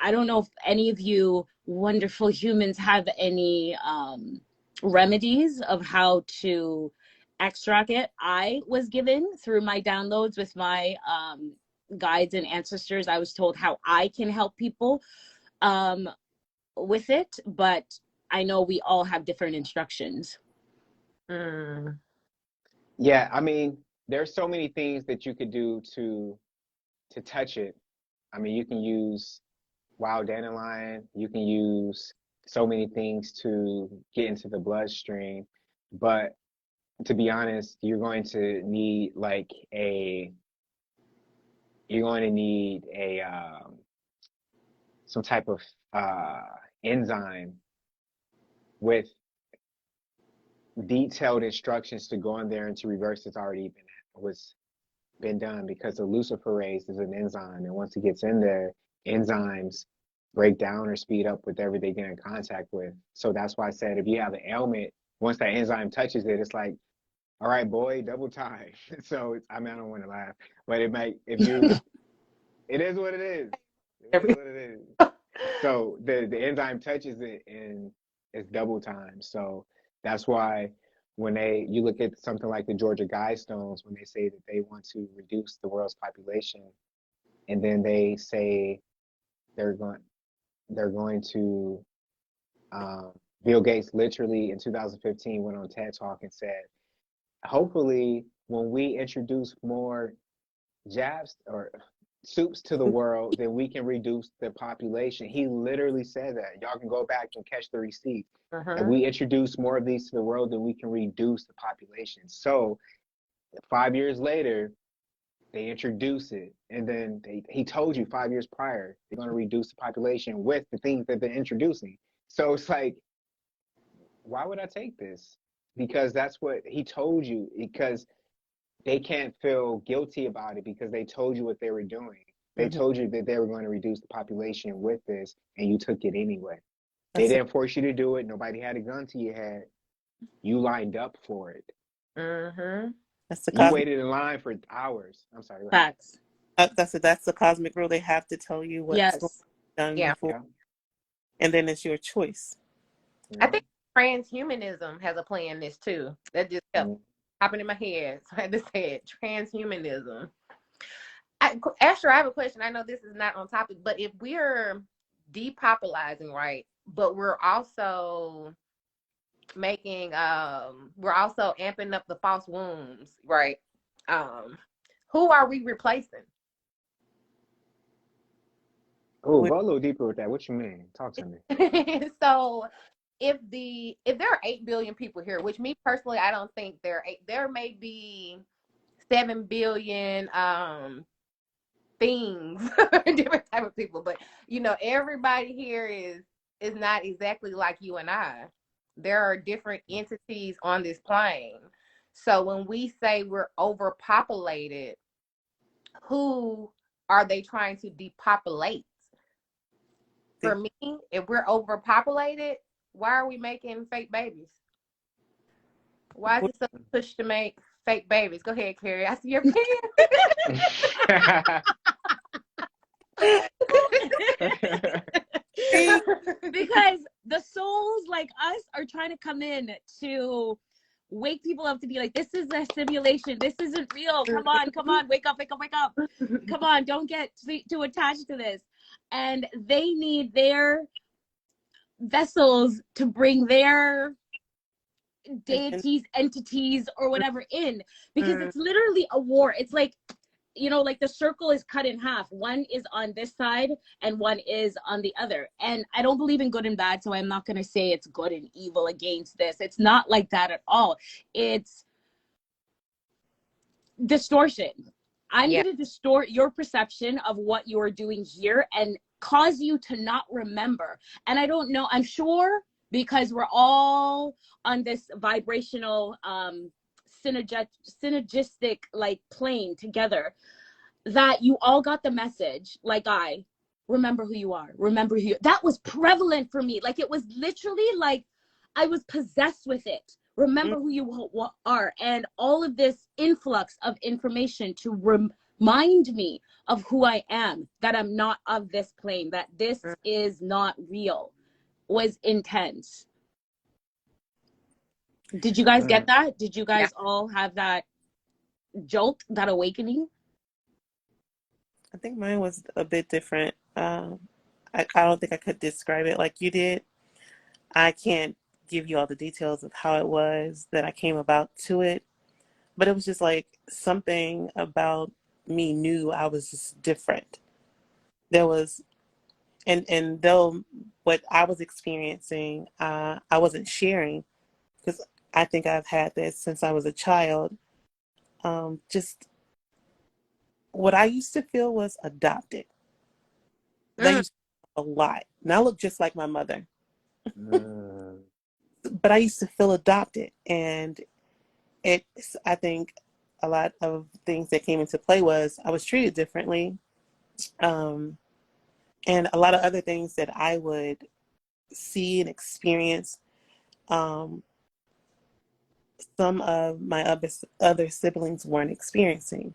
I don't know if any of you wonderful humans have any remedies of how to extract it. I was given through my downloads with my guides and ancestors. I was told how I can help people with it, but I know we all have different instructions. Yeah, I mean, there's so many things that you could do to touch it. I mean, you can use wild dandelion, you can use so many things to get into the bloodstream, but to be honest, you're going to need some type of enzyme with detailed instructions to go in there and to reverse it's already been done, because the luciferase is an enzyme, and once it gets in there, enzymes break down or speed up whatever they get in contact with. So that's why I said if you have an ailment, once that enzyme touches it, it's like, all right, boy, double time. So I mean, I don't want to laugh, but it might, if you, it is what it is. It is what it is. So the enzyme touches it and it's double time. So that's why when you look at something like the Georgia Guidestones, when they say that they want to reduce the world's population, and then they say they're going to Bill Gates literally in 2015 went on TED Talk and said, hopefully when we introduce more jabs or soups to the world, then we can reduce the population. He literally said that. Y'all can go back and catch the receipts. If we introduce more of these to the world, then we can reduce the population. So 5 years later, they introduce it, and then he told you 5 years prior they're going to reduce the population with the things that they're introducing. So it's like, why would I take this? Because that's what he told you, because they can't feel guilty about it because they told you what they were doing. They told you that they were going to reduce the population with this, and you took it anyway. They didn't force you to do it. Nobody had a gun to your head. You lined up for it. That's the You waited in line for hours. I'm sorry. Facts. That's the cosmic rule. They have to tell you what's done before, and then it's your choice. I think transhumanism has a play in this too. That just kept popping in my head, so I had to say it. Transhumanism. Asher, I have a question. I know this is not on topic, but if we're depopulizing, right, but we're also making we're also amping up the false wombs, right? Who are we replacing? Oh, go a little deeper with that. What you mean? Talk to me. So if there are 8 billion people here, which me personally I don't think there may be 7 billion things, different type of people, but you know, everybody here is not exactly like you and I. There are different entities on this plane. So when we say we're overpopulated, who are they trying to depopulate? For me, if we're overpopulated, why are we making fake babies? Why is it so push to make fake babies? Go ahead, Carrie. I see your Because the souls like us are trying to come in to wake people up to be like, this is a simulation. This isn't real. Come on, wake up. Come on, don't get too attached to this. And they need their vessels to bring their deities, entities, or whatever in, because it's literally a war. It's like you know, like the circle is cut in half. One is on this side and one is on the other. And I don't believe in good and bad, so I'm not going to say it's good and evil against this. It's not like that at all. It's distortion. I'm going to distort your perception of what you're doing here and cause you to not remember. And I don't know, I'm sure because we're all on this vibrational synergistic like plane together, that you all got the message. Like, I remember who you are, remember who you, that was prevalent for me. Like, it was literally like I was possessed with it. Remember who you are. And all of this influx of information to remind me of who I am, that I'm not of this plane, that this is not real, was intense. Did you guys get that? Did you guys all have that jolt, that awakening? I think mine was a bit different. I don't think I could describe it like you did. I can't give you all the details of how it was that I came about to it, but it was just like something about me knew I was just different. There was, and though what I was experiencing, I wasn't sharing, because I think I've had this since I was a child. Just what I used to feel was adopted. That used to feel a lot. And I look just like my mother. But I used to feel adopted. And it's, I think a lot of things that came into play was I was treated differently. And a lot of other things that I would see and experience. Some of my other siblings weren't experiencing.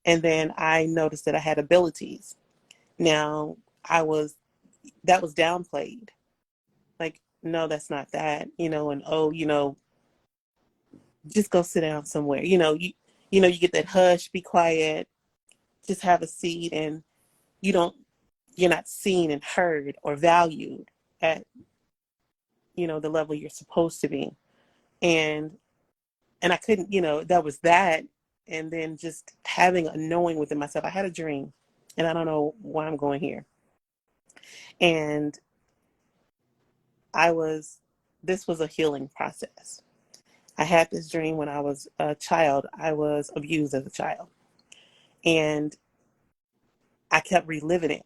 And then I noticed that I had abilities. Now, that was downplayed. Like, no, that's not that, and oh, just go sit down somewhere. You get that hush, be quiet, just have a seat, and you're not seen and heard or valued at, the level you're supposed to be. And I couldn't, that was that. And then just having a knowing within myself, I had a dream, and I don't know why I'm going here. And this was a healing process. I had this dream when I was a child. I was abused as a child. And I kept reliving it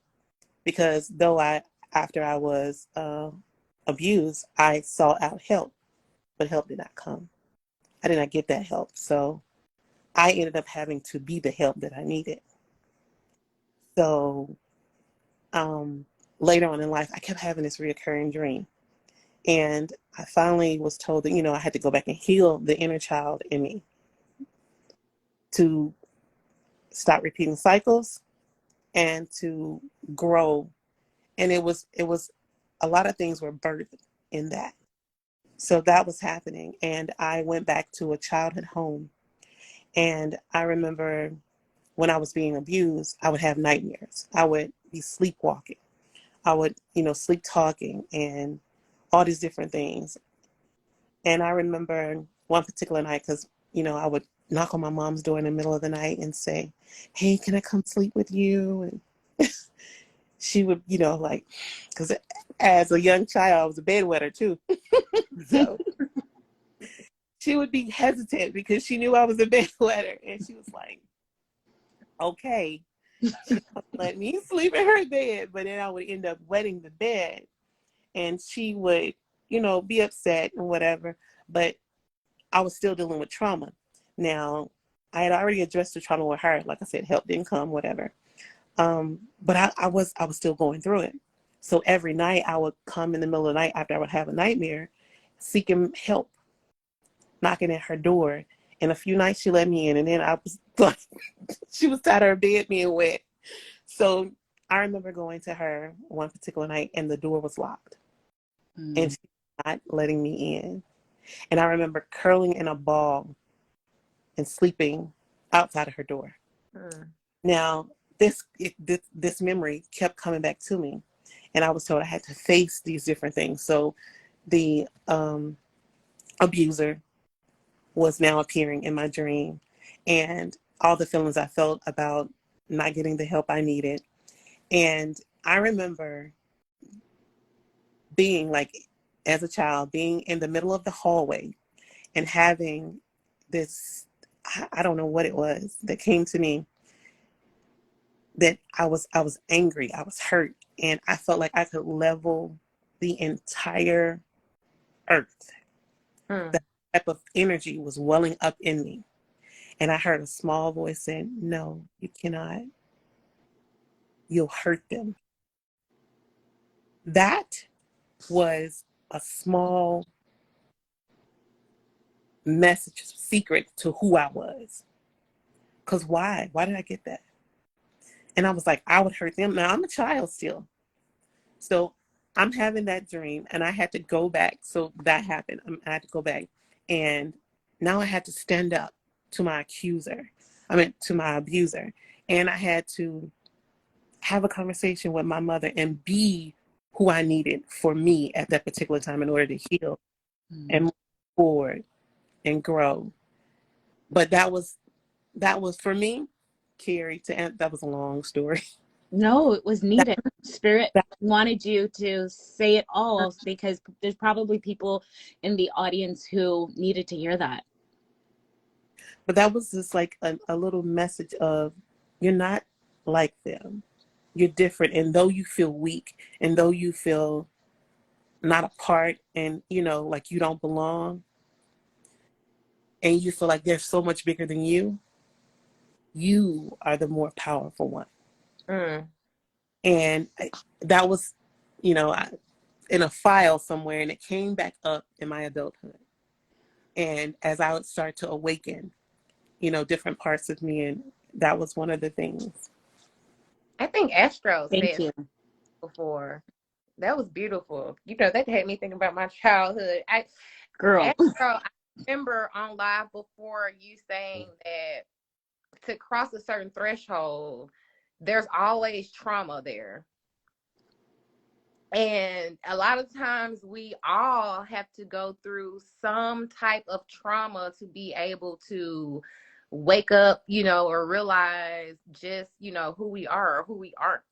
because after I was abused, I sought out help, but help did not come. I did not get that help. So I ended up having to be the help that I needed. So later on in life, I kept having this reoccurring dream. And I finally was told that, I had to go back and heal the inner child in me to stop repeating cycles and to grow. And it was a lot of things were birthed in that. So that was happening. And I went back to a childhood home. And I remember when I was being abused, I would have nightmares. I would be sleepwalking. I would, sleep talking and all these different things. And I remember one particular night, because, I would knock on my mom's door in the middle of the night and say, hey, can I come sleep with you? And she would, because as a young child, I was a bedwetter too. So she would be hesitant because she knew I was a bedwetter. And she was like, okay, she let me sleep in her bed. But then I would end up wetting the bed. And she would, be upset and whatever. But I was still dealing with trauma. Now, I had already addressed the trauma with her. Like I said, help didn't come, whatever. But I was still going through it. So every night I would come in the middle of the night after I would have a nightmare, seeking help, knocking at her door. And a few nights she let me in, and then I was like, she was tired of her bed being wet. So I remember going to her one particular night, and the door was locked, and she was not letting me in. And I remember curling in a ball and sleeping outside of her door. Now, this memory kept coming back to me, and I was told I had to face these different things. So the abuser was now appearing in my dream, and all the feelings I felt about not getting the help I needed. And I remember being like, as a child, being in the middle of the hallway and having this, I don't know what it was that came to me, that I was angry, I was hurt, and I felt like I could level the entire earth. Mm. That type of energy was welling up in me. And I heard a small voice saying, no, you cannot. You'll hurt them. That was a small message, secret to who I was. Because why? Why did I get that? And I was like, I would hurt them. Now I'm a child still. So I'm having that dream and I had to go back. So that happened. I had to go back. And now I had to stand up to my accuser. To my abuser. And I had to have a conversation with my mother and be who I needed for me at that particular time in order to heal and move forward and grow. But that was for me, Carrie, that was a long story. No, it was needed. Spirit That, wanted you to say it all because there's probably people in the audience who needed to hear that. but that was just like a little message of, you're not like them. You're different. And though you feel weak and though you feel not a part and, like you don't belong and you feel like they're so much bigger than you are the more powerful one. Mm. And that was, in a file somewhere, and it came back up in my adulthood. And as I would start to awaken, different parts of me, and that was one of the things. I think Astro Thank said you. before. That was beautiful. That had me thinking about my childhood. Girl. Astro, I remember on live before you saying that to cross a certain threshold, there's always trauma there. And a lot of times we all have to go through some type of trauma to be able to wake up, or realize just, who we are or who we aren't.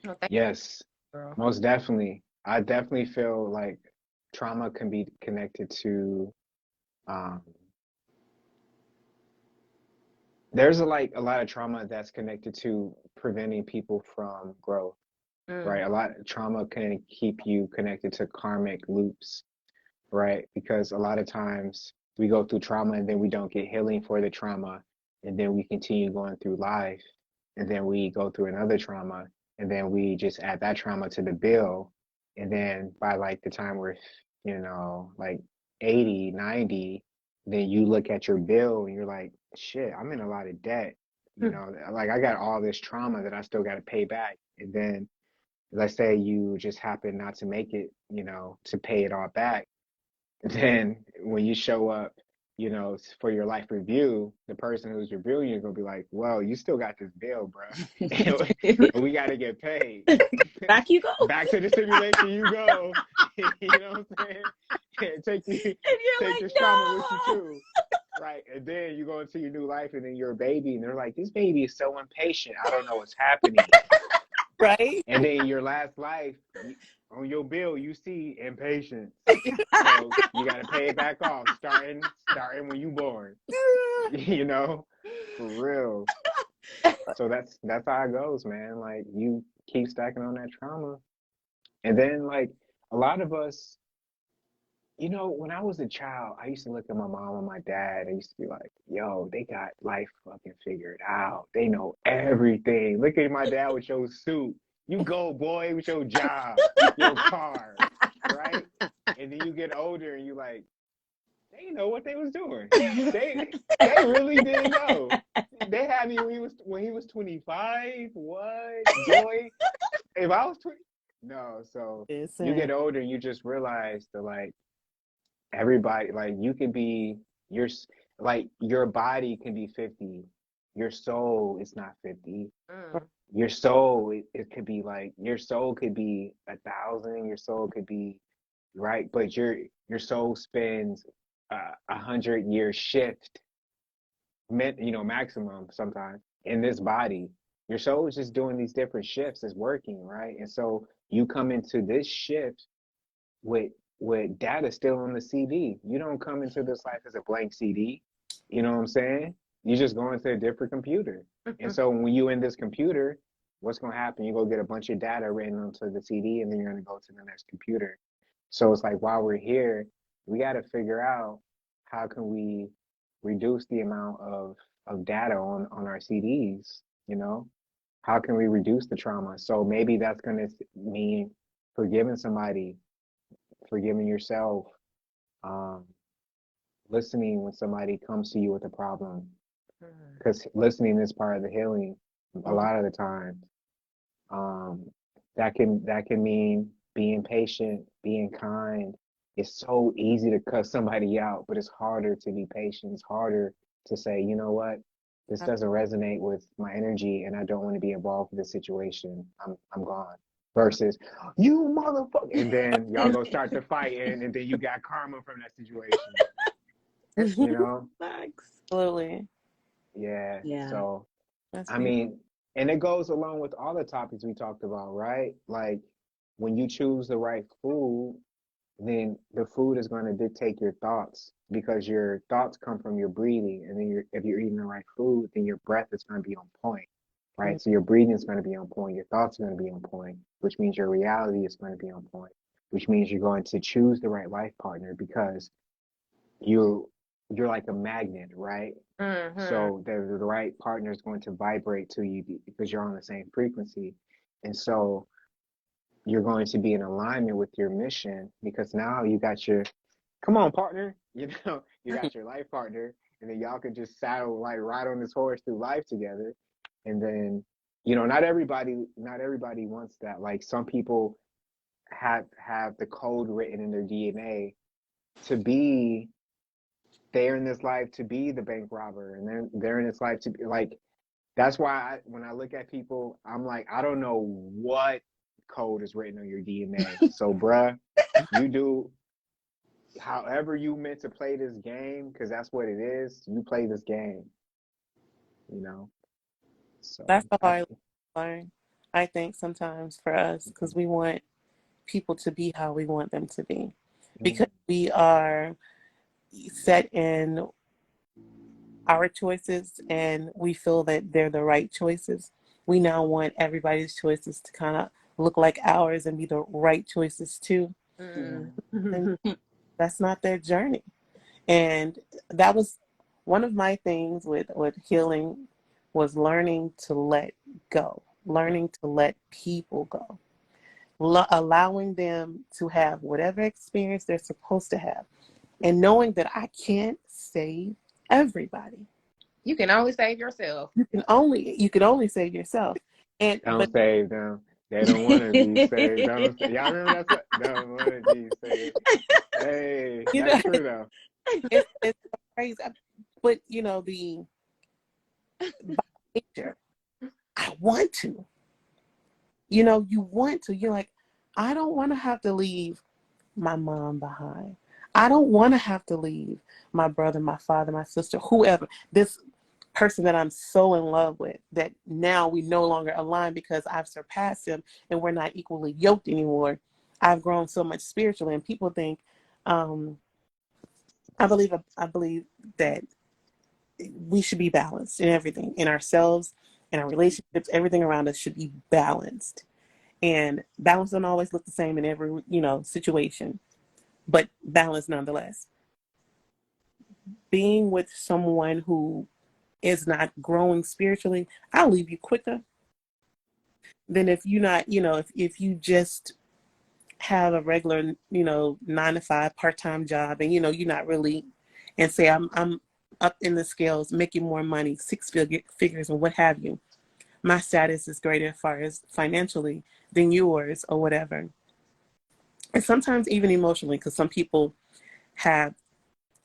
Oh, thank Yes, you, girl. most definitely. I definitely feel like trauma can be connected to um there's a lot of trauma that's connected to preventing people from growth, Mm. right? A lot of trauma can keep you connected to karmic loops, right? Because a lot of times we go through trauma and then we don't get healing for the trauma, and then we continue going through life, and then we go through another trauma, and then we just add that trauma to the bill, and then by like the time we're, like 80, 90, then you look at your bill and you're like, shit, I'm in a lot of debt. Like I got all this trauma that I still got to pay back. And then let's say you just happen not to make it, to pay it all back. Then when you show up, for your life review, the person who's reviewing you is gonna be like, "Well, you still got this bill, bro, and we got to get paid." Back you go. Back to the simulation you go. You know what I'm saying? Take And you're take like, this trauma with you no. too, right? And then you go into your new life, and then you're a baby, and they're like, "This baby is so impatient. I don't know what's happening." Right? And then your last life, on your bill, you see impatience. So you got to pay it back off, starting when you born. For real. So that's how it goes, man. Like you keep stacking on that trauma, and then like a lot of us, when I was a child, I used to look at my mom and my dad. I used to be like, "Yo, they got life fucking figured out. They know everything. Look at my dad with your suit. You go, boy, with your job, your car, right?" And then you get older and you like, they know what they was doing. They really didn't know. They had me when he was 25. What, boy? If I was 20, no. So you get older, and you just realize that like everybody, like you can be like your body can be 50, your soul is not 50. Mm. Your soul, it could be like your soul could be 1,000. Your soul could be right, but your soul spends 100-year shift, maximum sometimes in this body. Your soul is just doing these different shifts, it's working, right? And so you come into this shift with data still on the CD. You don't come into this life as a blank CD. You know what I'm saying? You just go into a different computer. And so when you in this computer, what's going to happen? You go get a bunch of data written onto the CD, and then you're going to go to the next computer. So it's like, while we're here, we got to figure out how can we reduce the amount of data on our CDs, you know? How can we reduce the trauma? So maybe that's going to mean forgiving somebody, forgiving yourself, listening when somebody comes to you with a problem, because listening is part of the healing a lot of the time. That can mean being patient, being kind. It's so easy to cuss somebody out, but it's harder to be patient. It's harder to say, you know what, this doesn't resonate with my energy, and I don't want to be involved with this situation. I'm gone. Versus, you motherfucker, and then y'all go start to fight, and then you got karma from that situation. You know? Absolutely. Yeah. Yeah. So, That's I mean, and it goes along with all the topics we talked about, right? Like, when you choose the right food, then the food is going to dictate your thoughts, because your thoughts come from your breathing. And then if you're eating the right food, then your breath is going to be on point, right? So your breathing is going to be on point. Your thoughts are going to be on point, which means your reality is going to be on point, which means you're going to choose the right life partner, because you're like a magnet, right? So the right partner is going to vibrate to you because you're on the same frequency. And so you're going to be in alignment with your mission, because now you got your, come on, partner, you got your life partner, and then y'all can just saddle, like, ride on this horse through life together. And then, not everybody wants that. Like, some people have the code written in their DNA to be, they're in this life to be the bank robber, and then they're in this life to be like, that's why when I look at people, I'm like, I don't know what code is written on your DNA. So, bruh, you do however you meant to play this game, because that's what it is. You play this game, So that's how I learn, I think, sometimes for us, because we want people to be how we want them to be, because we are set in our choices and we feel that they're the right choices. We now want everybody's choices to kind of look like ours and be the right choices too. And that's not their journey. And that was one of my things with healing, was learning to let go, learning to let people go, allowing them to have whatever experience they're supposed to have, and knowing that I can't save everybody. You can only save yourself. You can only save yourself. Don't save them. They don't want to be saved. Y'all remember that? Don't want to be saved. Hey, that's true though. It's crazy, but the by nature, I want to. You want to. You're like, I don't want to have to leave my mom behind. I don't want to have to leave my brother, my father, my sister, whoever. This person that I'm so in love with, that now we no longer align because I've surpassed him and we're not equally yoked anymore. I've grown so much spiritually, and people think, I believe that we should be balanced in everything, in ourselves, in our relationships. Everything around us should be balanced, and balance don't always look the same in every situation, but balance nonetheless. Being with someone who is not growing spiritually, I'll leave you quicker than if you're not, if you just have a regular, 9 to 5 part-time job, and you're not really, and say I'm up in the scales, making more money, figures and what have you. My status is greater as far as financially than yours or whatever. And sometimes even emotionally, because some people have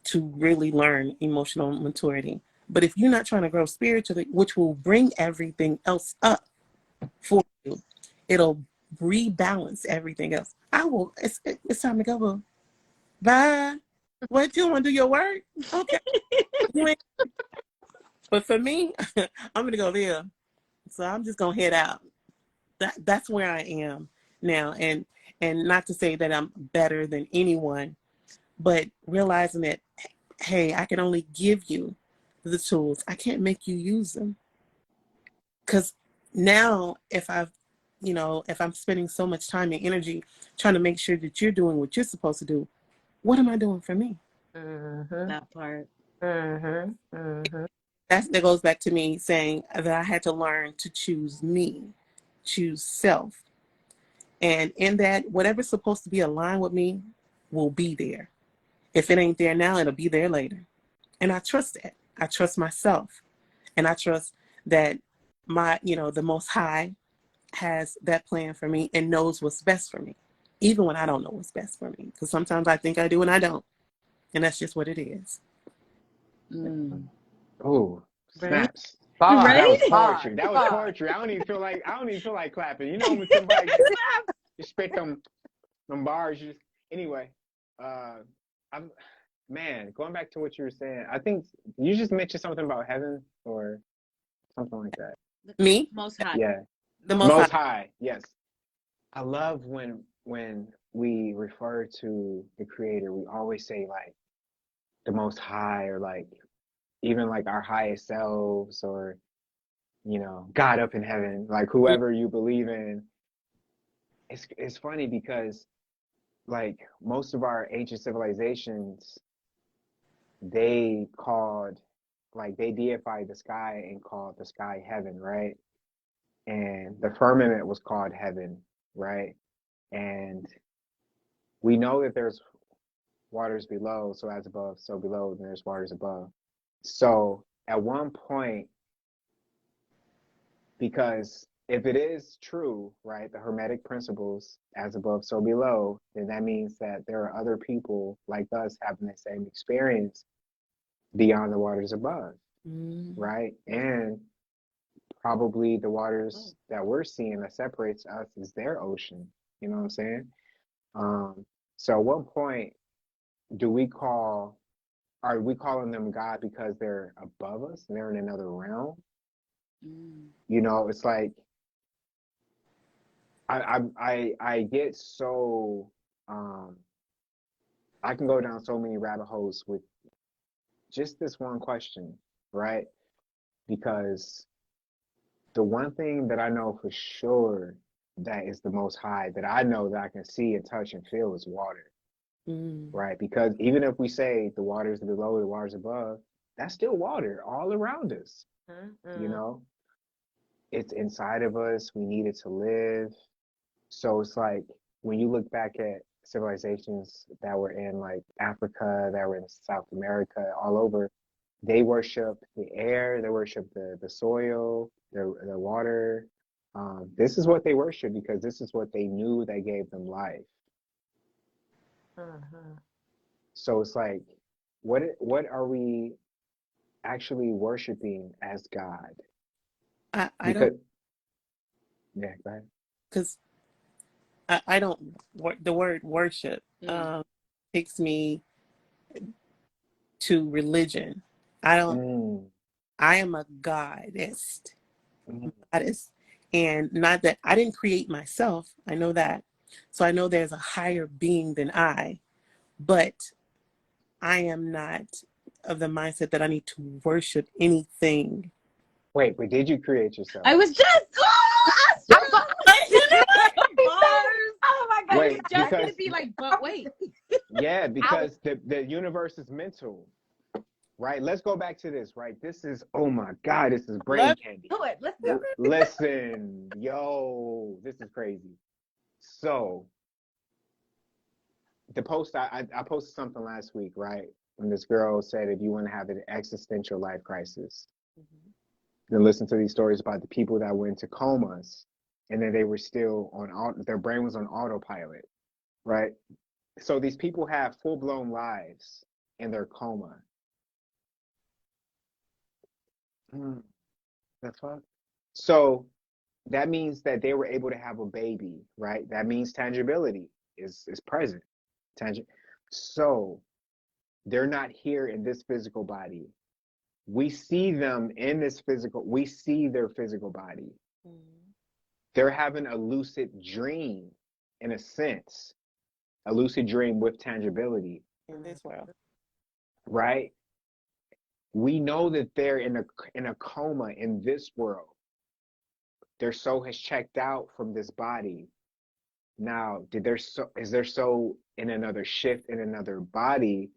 to really learn emotional maturity. But if you're not trying to grow spiritually, which will bring everything else up for you, it'll rebalance everything else. It's time to go, boo. Bye. What, you want to do your work? Okay. You ain't- But for me, I'm gonna go there. So I'm just gonna head out. That's where I am now. And not to say that I'm better than anyone, but realizing that, hey, I can only give you the tools. I can't make you use them. Because now if I'm spending so much time and energy trying to make sure that you're doing what you're supposed to do, what am I doing for me? Mm-hmm. That part. Mm-hmm. Mm-hmm. That goes back to me saying that I had to learn to choose me, choose self. And in that, whatever's supposed to be aligned with me will be there. If it ain't there now, it'll be there later. And I trust that. I trust myself. And I trust that the Most High has that plan for me and knows what's best for me, even when I don't know what's best for me. Because sometimes I think I do and I don't. And that's just what it is. Mm. Oh, Right? snaps. Bars. That was Right? poetry. Bars. That was Bars. poetry. I don't even feel like clapping. You know when somebody just spit them bars. Anyway, uh, I'm man. Going back to what you were saying, I think you just mentioned something about heaven or something like that. Me, Most high. Yeah, the Most High. Most High. Yes, I love when we refer to the Creator. We always say like the Most High or like even like our highest selves or God up in heaven, like whoever you believe in. It's funny because like most of our ancient civilizations, they called they deified the sky and called the sky heaven, right? And the firmament was called heaven, right? And we know that there's waters below, so as above, so below, and there's waters above. So at one point, because if it is true, right, the Hermetic principles, as above, so below, then that means that there are other people like us having the same experience beyond the waters above, Mm. right? And probably the waters that we're seeing that separates us is their ocean. You know what I'm saying? Um, so at what point do we are we calling them God because they're above us and they're in another realm? Mm. It's like I get so um I can go down so many rabbit holes with just this one question, right? Because the one thing that I know for sure that is the most high that I know that I can see and touch and feel is water, Mm. right? Because even if we say the waters below, the waters above, that's still water all around us, you Mm-hmm. know? It's inside of us. We need it to live. So it's like when you look back at civilizations that were in like Africa, that were in South America, all over, they worship the air, they worship the soil, the water. This is what they worship because this is what they knew that gave them life. Mm-hmm. So it's like, what are we actually worshiping as God? I don't, Because yeah, go ahead. because I don't, the word worship Mm. takes me to religion. I don't, Mm, I am a goddess. mm. Goddess. And not that I didn't create myself. I know that. So I know there's a higher being than I, but I am not of the mindset that I need to worship anything. Wait, but did you create yourself? I was just I'm bu- you know what? Bars. Oh my God, I you was Wait, got just because gonna be like, but wait. yeah, I was because the universe is mental, right? Let's go back to this, right? This is oh my God, this is brain Love candy. do it. Let's go. Listen, yo, this is crazy. So the post I posted something last week, right? When this girl said if you want to have an existential life crisis, then listen to these stories about the people that went to comas and then they were still their brain was on autopilot, right? So these people have full blown lives in their coma. Mm, the fuck? So that means that they were able to have a baby, right? That means tangibility is present. Tangi- so they're not here in this physical body. We see them in this physical, we see their physical body. They're having a lucid dream, in a sense, a lucid dream with tangibility. In this world. Right? We know that they're in a coma in this world. Their soul has checked out from this body. Now, is their soul in another shift in another body,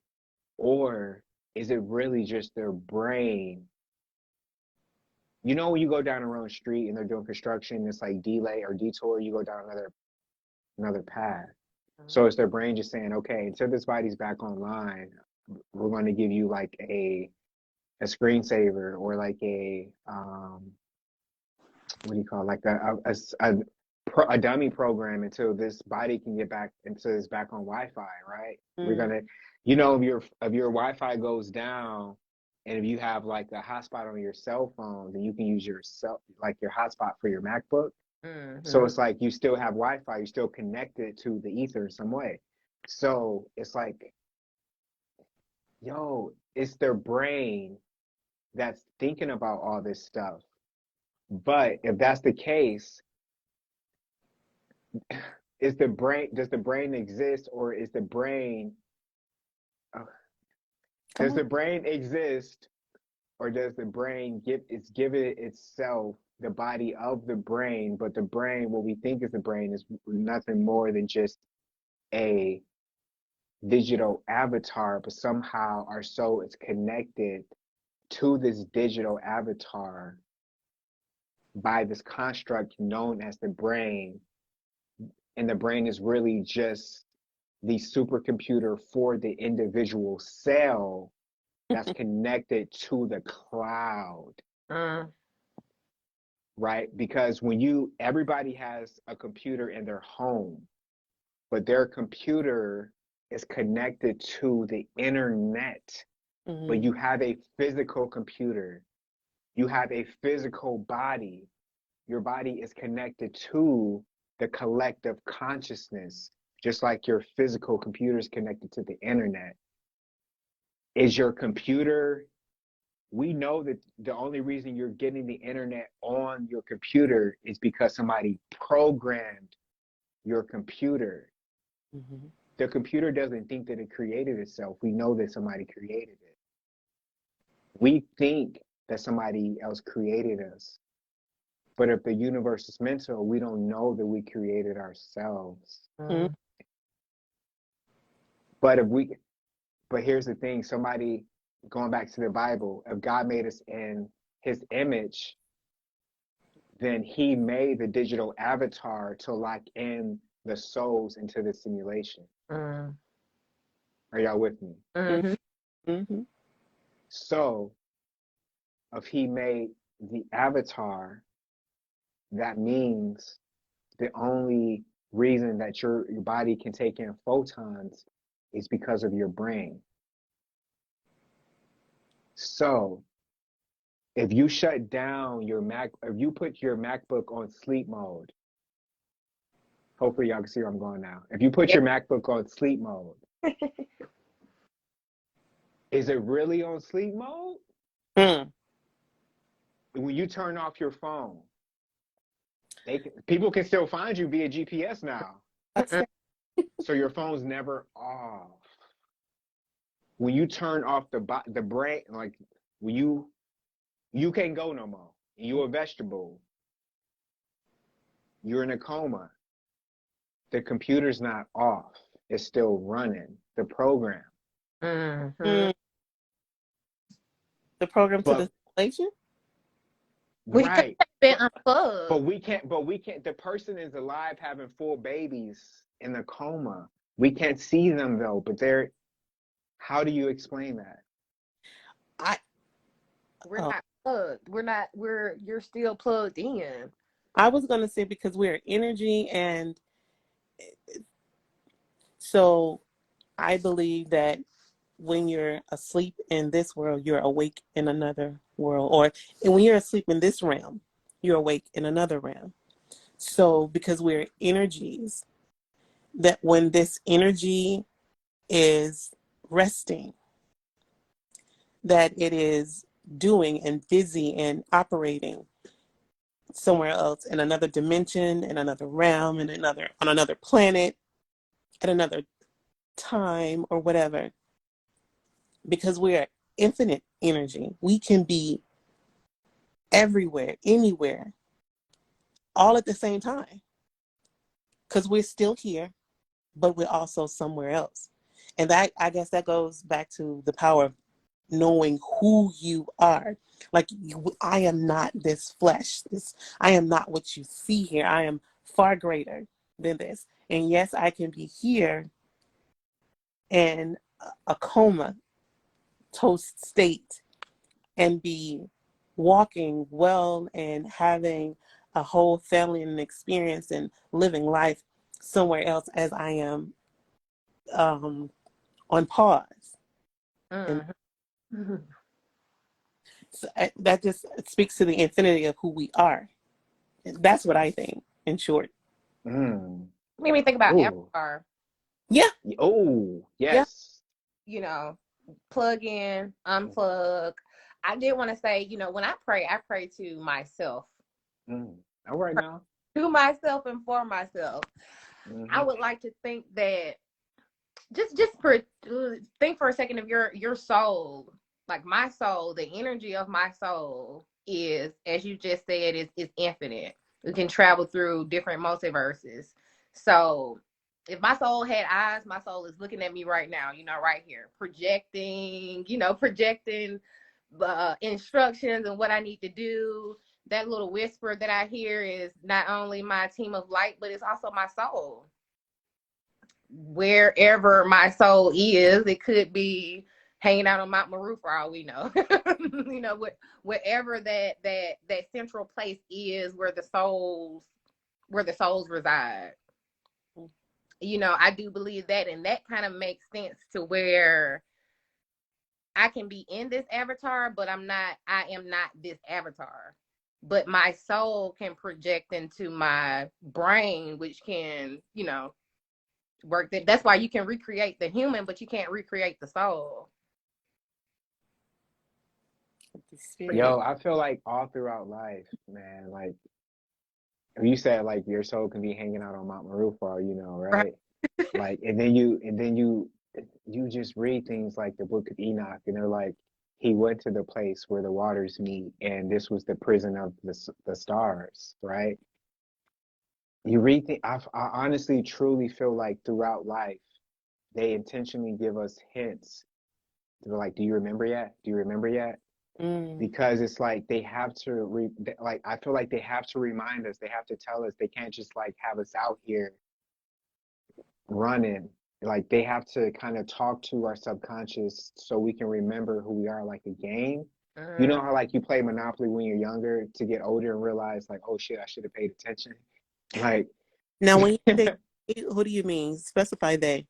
or is it really just their brain? You know, when you go down a wrong street and they're doing construction, it's like delay or detour, you go down another path. So it's their brain just saying, okay, until this body's back online, we're going to give you like a screensaver, or like a what do you call it? Like a dummy program until this body can get back, until it's back on Wi-Fi, right? We're gonna, you know, if your Wi-Fi goes down, and if you have like a hotspot on your cell phone, then you can use your hotspot for your MacBook. So it's like you still have Wi-Fi, you're still connected to the ether in some way. So it's like, yo, it's their brain that's thinking about all this stuff. But if that's the case, does the brain exist, or is the brain does the brain exist, or does the brain give it itself the body of the brain, but the brain, what we think is the brain, is nothing more than just a digital avatar, but somehow our soul is connected to this digital avatar by this construct known as the brain. And the brain is really just the supercomputer for the individual cell that's connected to the cloud. Right? Because everybody has a computer in their home, but their computer is connected to the internet. But you have a physical computer. You have a physical body. Your body is connected to the collective consciousness, just like your physical computer is connected to the internet. Is your computer, we know that the only reason you're getting the internet on your computer is because somebody programmed your computer. The computer doesn't think that it created itself. We know that somebody created it. We think that somebody else created us. But if the universe is mental, we don't know that we created ourselves. But here's the thing, going back to the Bible, if God made us in his image, then he made the digital avatar to lock in the souls into the simulation. Are y'all with me? So if he made the avatar, that means the only reason that your body can take in photons is because of your brain. So if you shut down if you put your MacBook on sleep mode, hopefully y'all can see where I'm going now. If you put your MacBook on sleep mode, is it really on sleep mode? When you turn off your phone, people can still find you via GPS now. So your phone's never off. When you turn off the brain, like when you can't go no more. You're a vegetable. You're in a coma. The computer's not off. It's still running the program. The program to the simulation? Right. Been unplugged. But we can't, the person is alive having 4 babies in the coma. We can't see them though, but how do you explain that? We're not plugged. You're still plugged in. I was going to say because we're energy, and so I believe that when you're asleep in this world, you're awake in another world. And when you're asleep in this realm, you're awake in another realm. So because we're energies, that when this energy is resting, that it is doing and busy and operating somewhere else in another dimension, in another realm, in another on another planet, at another time or whatever. Because we're infinite energy. We can be everywhere, anywhere, all at the same time. Because we're still here, but we're also somewhere else. And that, I guess that goes back to the power of knowing who you are. Like, I am not this flesh. I am not what you see here. I am far greater than this. And yes, I can be here in a comatose state and be walking well and having a whole family and experience and living life somewhere else as I am on pause. And so that just speaks to the infinity of who we are. That's what I think, in short. Mm. Made me think about Ooh. Avatar. Yeah. Oh, Yeah. yes. You know, plug in, unplug. I did want to say, you know, when I pray to myself. All right now. To myself and for myself. Mm-hmm. I would like to think that think for a second of your soul, like my soul, the energy of my soul is, as you just said, is infinite. We can travel through different multiverses. So if my soul had eyes, my soul is looking at me right now, you know, right here, projecting instructions and what I need to do. That little whisper that I hear is not only my team of light, but it's also my soul. Wherever my soul is, it could be hanging out on Mount Meru for all we know. You know, wherever that central place is where the souls reside. You know, I do believe that, and that kind of makes sense to where I can be in this avatar, but I am not this avatar. But my soul can project into my brain, which can, you know, work. That's why you can recreate the human, but you can't recreate the soul. Yo, I feel like all throughout life, man, like you said, like your soul can be hanging out on Mount Marufal, you know, right? Like, and then you just read things like the Book of Enoch, and they're like, he went to the place where the waters meet, and this was the prison of the stars, right? You read I honestly, truly feel like throughout life, they intentionally give us hints. They're like, do you remember yet? Do you remember yet? Because it's like they have to like I feel like they have to remind us, they have to tell us, they can't just like have us out here running. Like they have to kind of talk to our subconscious so we can remember who we are, like a game. You know how like you play Monopoly when you're younger to get older and realize like, oh shit, I should have paid attention. Like now when you say, who do you mean? Specify they.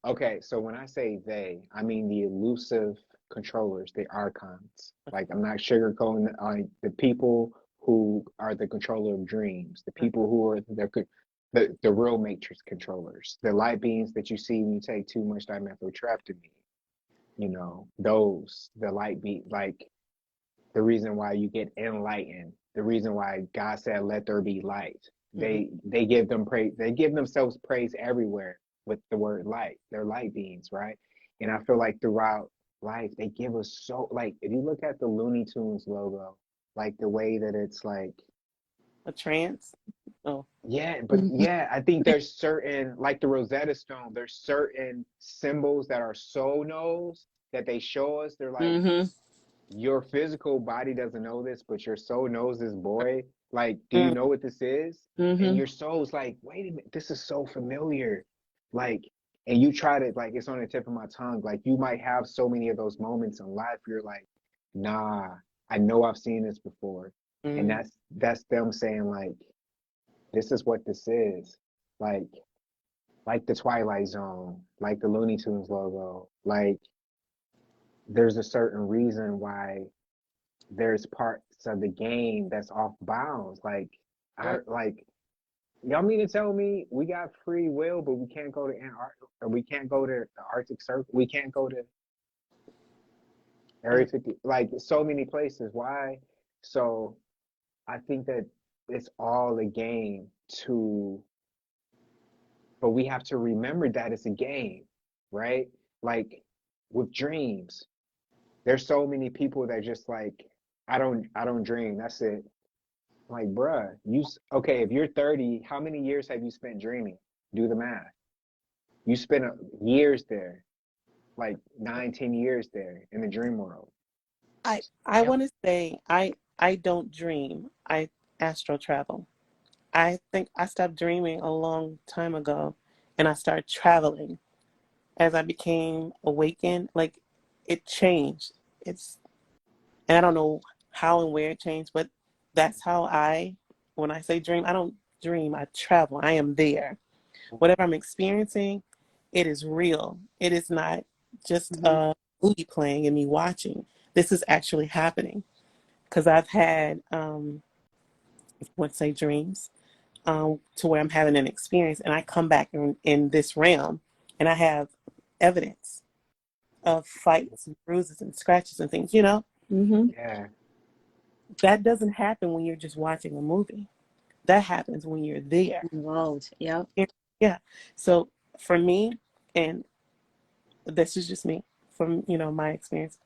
Okay, so when I say they, I mean the elusive controllers, the archons. Like I'm not sugarcoating, like the people who are the controller of dreams, the people who are the real matrix controllers, the light beings that you see when you take too much dimethyltryptamine. You know, those, the light be like the reason why you get enlightened, the reason why God said, "Let there be light." They give them praise. They give themselves praise everywhere with the word light. They're light beings, right? And I feel like throughout life, they give us so like if you look at the Looney Tunes logo, like the way that it's like a trance. Oh, yeah, but yeah, I think there's certain like the Rosetta Stone. There's certain symbols that are soul knows that they show us. They're like your physical body doesn't know this, but your soul knows this, boy. Like, do you know what this is? And your soul's like, wait a minute, this is so familiar. Like, and you try to, like, it's on the tip of my tongue. Like, you might have so many of those moments in life. You're like, nah, I know I've seen this before. And that's them saying, like, this is what this is. Like the Twilight Zone, like the Looney Tunes logo. Like, there's a certain reason why there's parts of the game that's off bounds. Like y'all mean to tell me we got free will, but we can't go to Antarctica, or we can't go to the Arctic Circle, we can't go to Area 50, like so many places. Why? So I think that it's all a game to, but we have to remember that it's a game, right? Like with dreams, there's so many people that just like, I don't dream. That's it. Like, bruh, okay, if you're 30, how many years have you spent dreaming? Do the math. You spent years there, like 9, 10 years there in the dream world. I And want to say I don't dream. I astral travel. I think I stopped dreaming a long time ago, and I started traveling as I became awakened. Like it changed. It's and I don't know how and where it changed, but that's how when I say dream, I don't dream. I travel. I am there. Whatever I'm experiencing, it is real. It is not just Mhm. a movie playing and me watching. This is actually happening because I've had, let's say, dreams to where I'm having an experience and I come back in this realm and I have evidence of fights and bruises and scratches and things, Mm-hmm. yeah, That doesn't happen when you're just watching a movie. That happens when you're there. Involved. Yep. Yeah. So for me, and this is just me from my experience.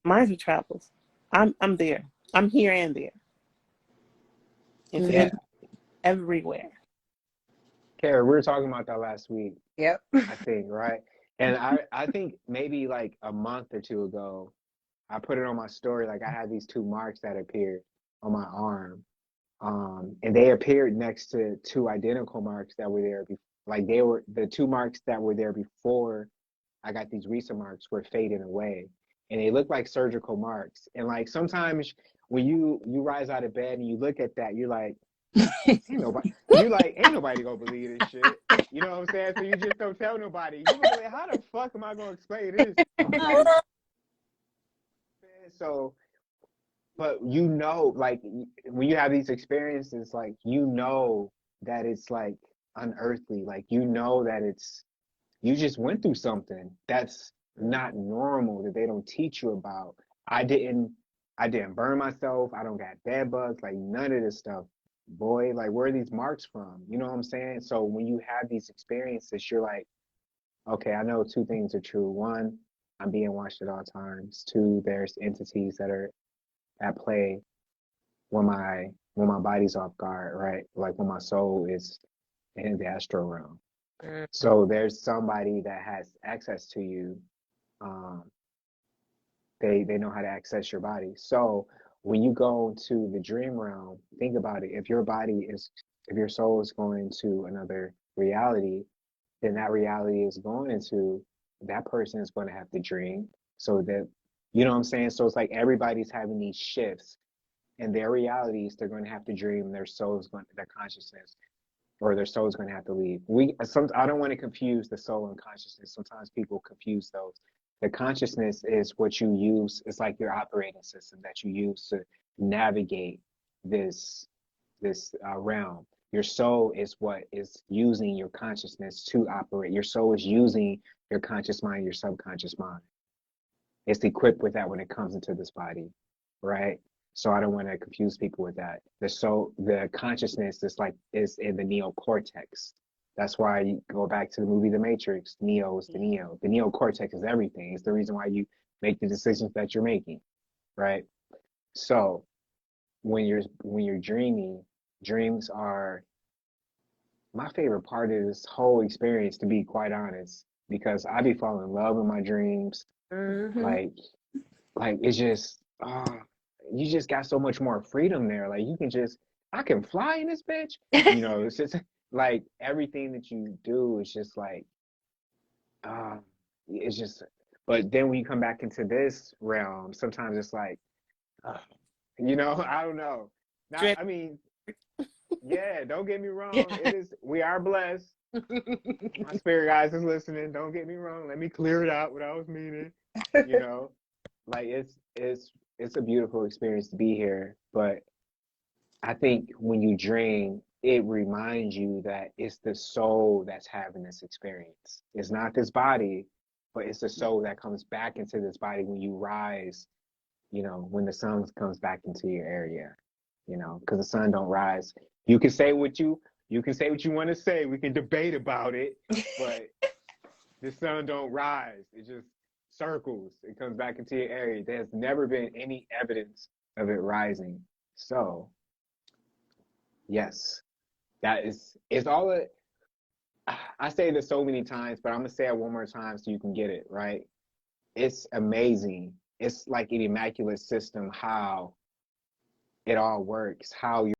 Mine travels. I'm there. I'm here and there. It's Hmm. yeah. everywhere. Kara, we were talking about that last week, Yep. I think, right? And I think maybe like a month or two ago, I put it on my story. Like I had these two marks that appeared on my arm. And they appeared next to two identical marks that were there. Like they were the two marks that were there before I got these recent marks were fading away, and they look like surgical marks. And like sometimes when you rise out of bed and you look at that, you're like, ain't nobody. You like ain't nobody gonna believe this shit. You know what I'm saying? So you just don't tell nobody. You gonna be like, how the fuck am I gonna explain this? Like, so but like when you have these experiences, like that it's like unearthly, like that you just went through something that's not normal that they don't teach you about. I didn't burn myself. I don't got bed bugs, like none of this stuff. Boy, like where are these marks from? You know what I'm saying? So when you have these experiences, you're like, okay, I know two things are true. One, I'm being watched at all times. Two, there's entities that are at play when my body's off guard, right? Like when my soul is in the astral realm. So there's somebody that has access to you. Um, they know how to access your body. So when you go to the dream realm, think about it. If your soul is going to another reality, then that reality is going into that person is going to have to dream. So that you know what I'm saying. So it's like everybody's having these shifts in their realities. They're going to have to dream. Their consciousness or their soul is going to have to leave. I don't want to confuse the soul and consciousness. Sometimes people confuse those. The consciousness is what you use. It's like your operating system that you use to navigate this realm. Your soul is what is using your consciousness to operate. Your soul is using your conscious mind, your subconscious mind. It's equipped with that when it comes into this body, right? So I don't want to confuse people with that. The consciousness is in the neocortex. That's why you go back to the movie The Matrix. Neo is the Neo. The neocortex is everything. It's the reason why you make the decisions that you're making, right? So when you're dreaming, dreams are my favorite part of this whole experience, to be quite honest, because I be falling in love in my dreams. Mm-hmm. Like it's just you just got so much more freedom there. Like I can fly in this bitch. It's just like everything that you do is just like uh it's just but then when you come back into this realm, sometimes it's like uh, I don't know. Not Dread. I mean, yeah, don't get me wrong. It is we are blessed. My spirit guys is listening. Don't get me wrong. Let me clear it out what I was meaning. You know, like it's a beautiful experience to be here. But I think when you dream, it reminds you that it's the soul that's having this experience. It's not this body, but it's the soul that comes back into this body when you rise when the sun comes back into your area, because the sun don't rise. You can say what you want to say. We can debate about it, but the sun don't rise. It just circles. It comes back into your area. There's never been any evidence of it rising. So, yes, it's all a, I say this so many times, but I'm gonna say it one more time so you can get it, right? It's amazing. It's like an immaculate system how it all works, how